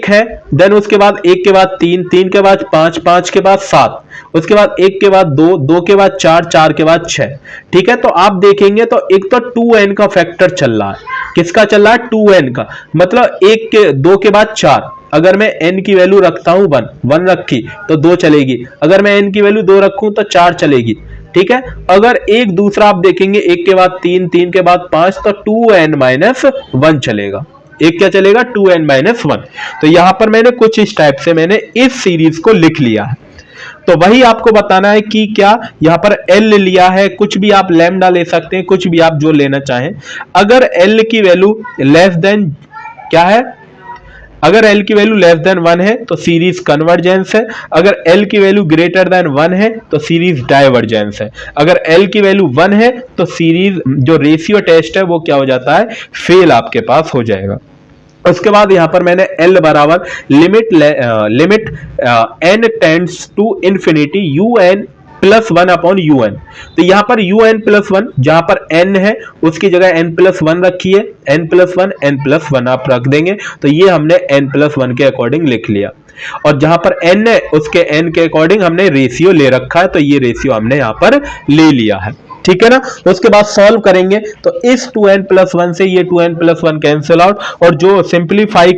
है, देन उसके बाद एक के बाद तीन, तीन के बाद पांच, पांच के बाद सात, उसके बाद एक के बाद दो, दो के बाद चार, चार के बाद छह, ठीक है। तो आप देखेंगे तो एक तो 2n का फैक्टर चल रहा है, किसका चल रहा है, 2n का, मतलब एक के दो के बाद चार, अगर मैं n की वैल्यू रखता हूं वन रखी तो दो चलेगी, अगर मैं n की वैल्यू दो रखूं तो चार चलेगी, ठीक है। अगर एक दूसरा आप देखेंगे एक के बाद तीन, तीन के बाद पांच, तो 2n माइनस वन चलेगा, एक क्या चलेगा, 2n माइनस वन। तो यहां पर मैंने कुछ इस टाइप से मैंने इस सीरीज को लिख लिया है। तो वही आपको बताना है कि क्या यहां पर L लिया है, कुछ भी आप लैम्डा ले सकते हैं, कुछ भी आप जो लेना चाहें। अगर L की वैल्यू लेस देन क्या है, अगर L की वैल्यू लेस देन 1 है तो सीरीज कन्वर्जेंस है, अगर L की वैल्यू ग्रेटर देन 1 है तो सीरीज डाइवर्जेंस है, अगर L की वैल्यू 1 है तो सीरीज जो रेशियो टेस्ट है वो क्या हो जाता है, फेल आपके पास हो जाएगा। उसके बाद यहां पर मैंने L बराबर limit n tends to infinity UN plus 1 upon UN। तो यहां पर UN प्लस 1, जहां पर n है उसकी जगह n प्लस 1 रखी है, n प्लस 1 n प्लस 1 आप रख देंगे, तो ये हमने n प्लस 1 के अकॉर्डिंग लिख लिया। और जहां पर n है उसके n के अकॉर्डिंग हमने रेशियो ले रखा है, तो ये रेशियो हमने यहां पर ले लिया है, ठीक है ना। उसके बाद सॉल्व करेंगे तो इस 2n प्लस 1 से ये 2n प्लस 1 कैंसिल आउट, और जो सिंप्लीफाई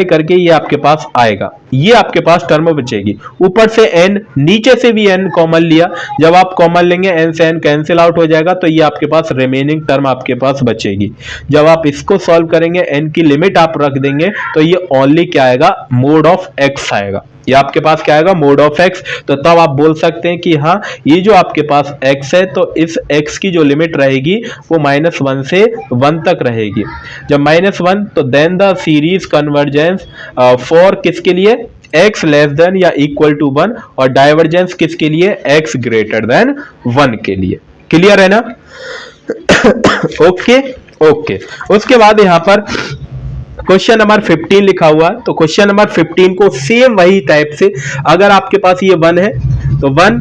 करके ये आपके पास आएगा, ये आपके पास टर्म बचेगी। ऊपर से n, नीचे से भी n कॉमन लिया, जब आप कॉमन लेंगे n से n कैंसिल आउट हो जाएगा, तो ये आपके पास रिमेनिंग टर्म आपके पास बचेगी। जब आप इसको सॉल्व करेंगे n की लिमिट आप रख देंगे तो ये ओनली क्या आएगा, मोड ऑफ x आएगा। ये आपके पास क्या आएगा, मोड ऑफ x। तो तब आप बोल सकते हैं कि हाँ ये जो आपके पास x है तो इस x की जो लिमिट रहेगी वो -1 से 1 तक रहेगी। जब -1 तो then the series convergence for किसके लिए, x लेस देन या इक्वल टू 1, और डाइवर्जेंस किसके लिए, x ग्रेटर देन 1 के लिए। क्लियर है ना। ओके। उसके बाद यहां पर क्वेश्चन नंबर 15 लिखा हुआ है, तो क्वेश्चन नंबर 15 को सेम वही टाइप से, अगर आपके पास ये 1 है तो 1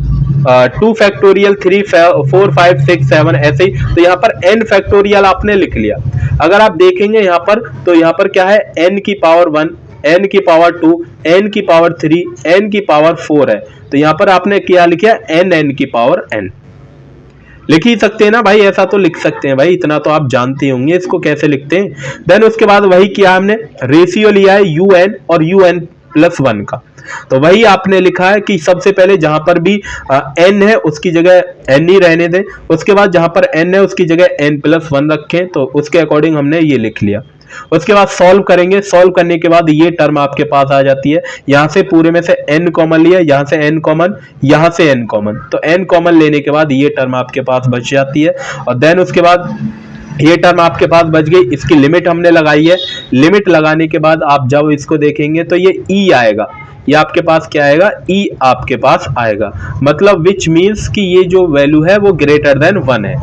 2 फैक्टोरियल 3 4 5 6 7 ऐसे ही, तो यहाँ पर n फैक्टोरियल आपने लिख लिया। अगर आप देखेंगे यहाँ पर तो यहाँ पर क्या है, n की पावर 1, n की पावर 2, n की पावर 3, n की पावर 4 है, तो यहाँ पर आपने क्या लिखा, n की पावर n लिख ही सकते हैं ना भाई, ऐसा तो लिख सकते हैं भाई, इतना तो आप जानते होंगे इसको कैसे लिखते हैं। देन उसके बाद वही किया हमने, रेशियो लिया है UN और UN प्लस 1 का, तो वही आपने लिखा है कि सबसे पहले जहां पर भी n है उसकी जगह n ही रहने दें, उसके बाद जहां पर n है उसकी जगह n प्लस 1 रखें, तो उसके अकॉर्डिंग हमने ये लिख लिया। उसके बाद सॉल्व करेंगे, सॉल्व करने के बाद ये टर्म आपके पास आ जाती है, यहां से पूरे में से n कॉमन लिया, यहां से n कॉमन, यहां से n कॉमन, तो n कॉमन लेने के बाद ये टर्म आपके पास बच जाती है। और देन उसके बाद ये टर्म आपके पास बच गई, इसकी लिमिट हमने लगाई है, लिमिट लगाने के बाद आप जब इसको देखेंगे तो ये e आएगा, ये आपके पास क्या आएगा, e आपके पास आएगा, मतलब विच मीन्स कि ये जो वैल्यू है वो ग्रेटर देन 1 है,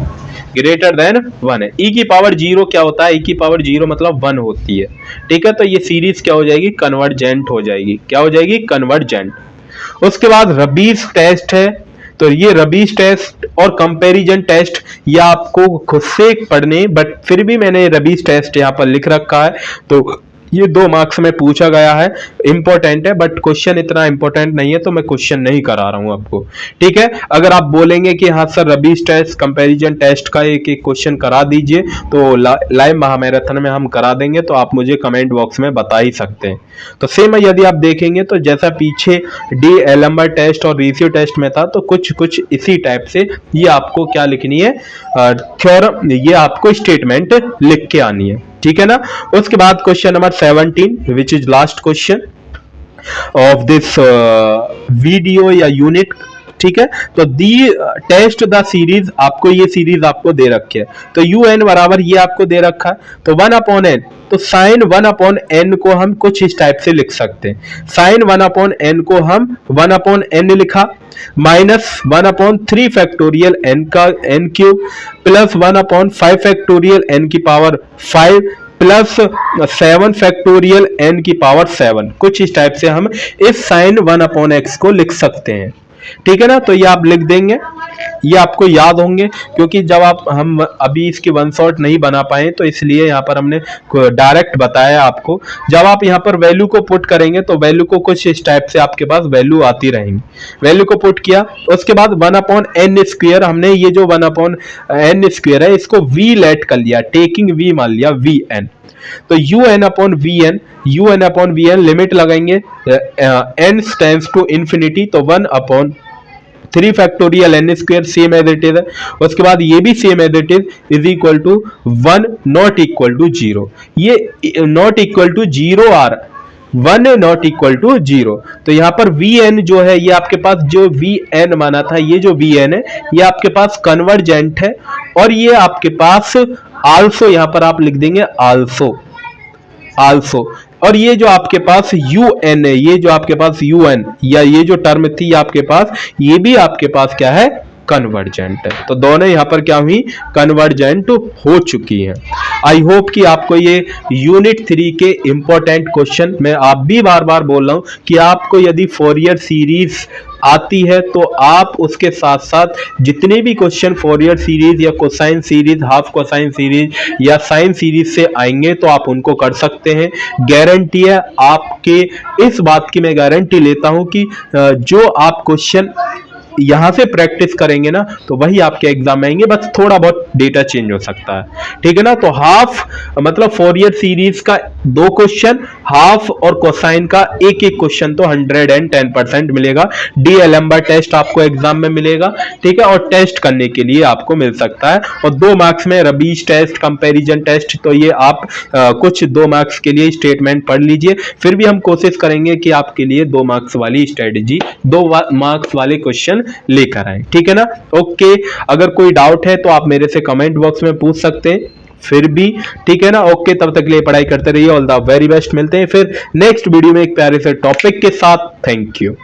ग्रेटर देन 1 है। e की पावर 0 क्या होता है, e की पावर 0 मतलब 1 होती है, ठीक है। तो ये सीरीज क्या हो जाएगी, कन्वर्जेंट हो जाएगी, क्या हो जाएगी, कन्वर्जेंट। उसके बाद रबीज टेस्ट है, तो ये रबीज टेस्ट और कंपैरिजन टेस्ट ये आपको खुद से पढ़ने, बट फिर भी मैंने रबीज टेस्ट यहाँ पर लिख रखा है, तो ये 2 मार्क्स में पूछा गया है, इंपॉर्टेंट है, बट क्वेश्चन इतना इंपॉर्टेंट नहीं है तो मैं क्वेश्चन नहीं करा रहा हूं आपको, ठीक है। अगर आप बोलेंगे कि हाँ sir rabies test comparison test का एक क्वेश्चन करा दीजिए, तो लाइव महामैराथन में हम करा देंगे, तो आप मुझे कमेंट बॉक्स में बता ही सकते हैं। तो सेम यदि आप देखेंगे तो जैसा पीछे डी एलम्बर टेस्ट और रेशियो टेस्ट में था, तो कुछ इसी टाइप से ये आपको क्या लिखनी है, थ्योरम, ये आपको स्टेटमेंट लिख के आनी है, ठीक है ना। उसके बाद question number 17 which is last question of this video या यूनिट, ठीक है। तो दी टेस्ट द सीरीज, आपको ये सीरीज आपको दे रखी है, तो UN बराबर ये आपको दे रखा है, तो 1 अपॉन n, तो साइन 1 अपॉन n को हम कुछ इस टाइप से लिख सकते हैं, साइन 1 अपॉन n को हम 1 अपॉन n लिखा, माइनस 1 अपॉन 3 फैक्टोरियल n का n cube, plus 1 upon 5 factorial n की पावर 5, प्लस 7 फैक्टोरियल n की पावर 7, कुछ इस टाइप से हम इस साइन 1 अपॉन x को लिख सकते हैं, ठीक है ना। तो ये आप लिख देंगे, ये आपको याद होंगे, क्योंकि जब आप हम अभी इसकी वन शॉट नहीं बना पाए तो इसलिए यहाँ पर हमने डायरेक्ट बताया आपको। जब आप यहाँ पर वैल्यू को पुट करेंगे तो वैल्यू को कुछ इस टाइप से आपके पास वैल्यू आती रहेंगी, वैल्यू को पुट किया, उसके बाद 1 अपॉन n स्क्वायर, हमने ये जो 1 अपॉन n स्क्वायर है इसको v लेट कर लिया, टेकिंग v मान लिया vn, तो un upon vn, un upon vn limit लगाएंगे, n टेंड्स टू इंफिनिटी, तो 1 upon 3 factorial n square same as it is है, उसके बाद ये भी same as it is equal to 1 not equal to 0, ये not equal to 0 or 1 not equal to 0, तो यहाँ पर vn जो है ये आपके पास जो vn माना था, ये जो vn है ये आपके पास कन्वर्जेंट है, और ये आपके पास आल्सो, यहाँ पर आप लिख देंगे आल्सो, और ये जो आपके पास UN है, ये जो आपके पास UN या ये जो टर्म थी आपके पास, ये भी आपके पास क्या है, कन्वर्जेंट है। तो दोनों यहां पर क्या हुई, कन्वर्जेंट हो चुकी हैं। आई होप कि आपको ये यूनिट 3 के इंपॉर्टेंट क्वेश्चन, मैं आप भी बार बार बोल रहा हूं कि आपको यदि फोरियर सीरीज आती है तो आप उसके साथ साथ जितने भी क्वेश्चन फोरियर सीरीज या cosine series, half cosine series या साइन सीरीज से आएंगे तो आप उनको कर सकते हैं। गारंटी है आपके, इस बात की मैं गारंटी लेता हूं कि जो आप क्वेश्चन यहां से प्रैक्टिस करेंगे ना तो वही आपके एग्जाम में आएंगे, बस थोड़ा बहुत डेटा चेंज हो सकता है, ठीक है ना। तो हाफ मतलब फोरियर सीरीज का 2 क्वेश्चन, हाफ और कोसाइन का एक एक क्वेश्चन तो 110% मिलेगा। डीएलएमबा टेस्ट आपको एग्जाम में मिलेगा, ठीक है, और टेस्ट करने के लिए आपको मिल सकता है। और 2 मार्क्स में रबीज टेस्ट, कंपैरिजन टेस्ट, तो ये आप कुछ 2 मार्क्स के लिए स्टेटमेंट पढ़ लीजिए। फिर भी हम कोशिश करेंगे कि आपके लिए 2 मार्क्स वाली स्ट्रेटेजी, 2 मार्क्स वाले क्वेश्चन लेकर आए, ठीक है ना। ओके, अगर कोई डाउट है तो आप मेरे से कमेंट बॉक्स में पूछ सकते हैं फिर भी, ठीक है ना। ओके, तब तक के लिए पढ़ाई करते रहिए। All the very best. मिलते हैं फिर नेक्स्ट वीडियो में एक प्यारे से टॉपिक के साथ। Thank you.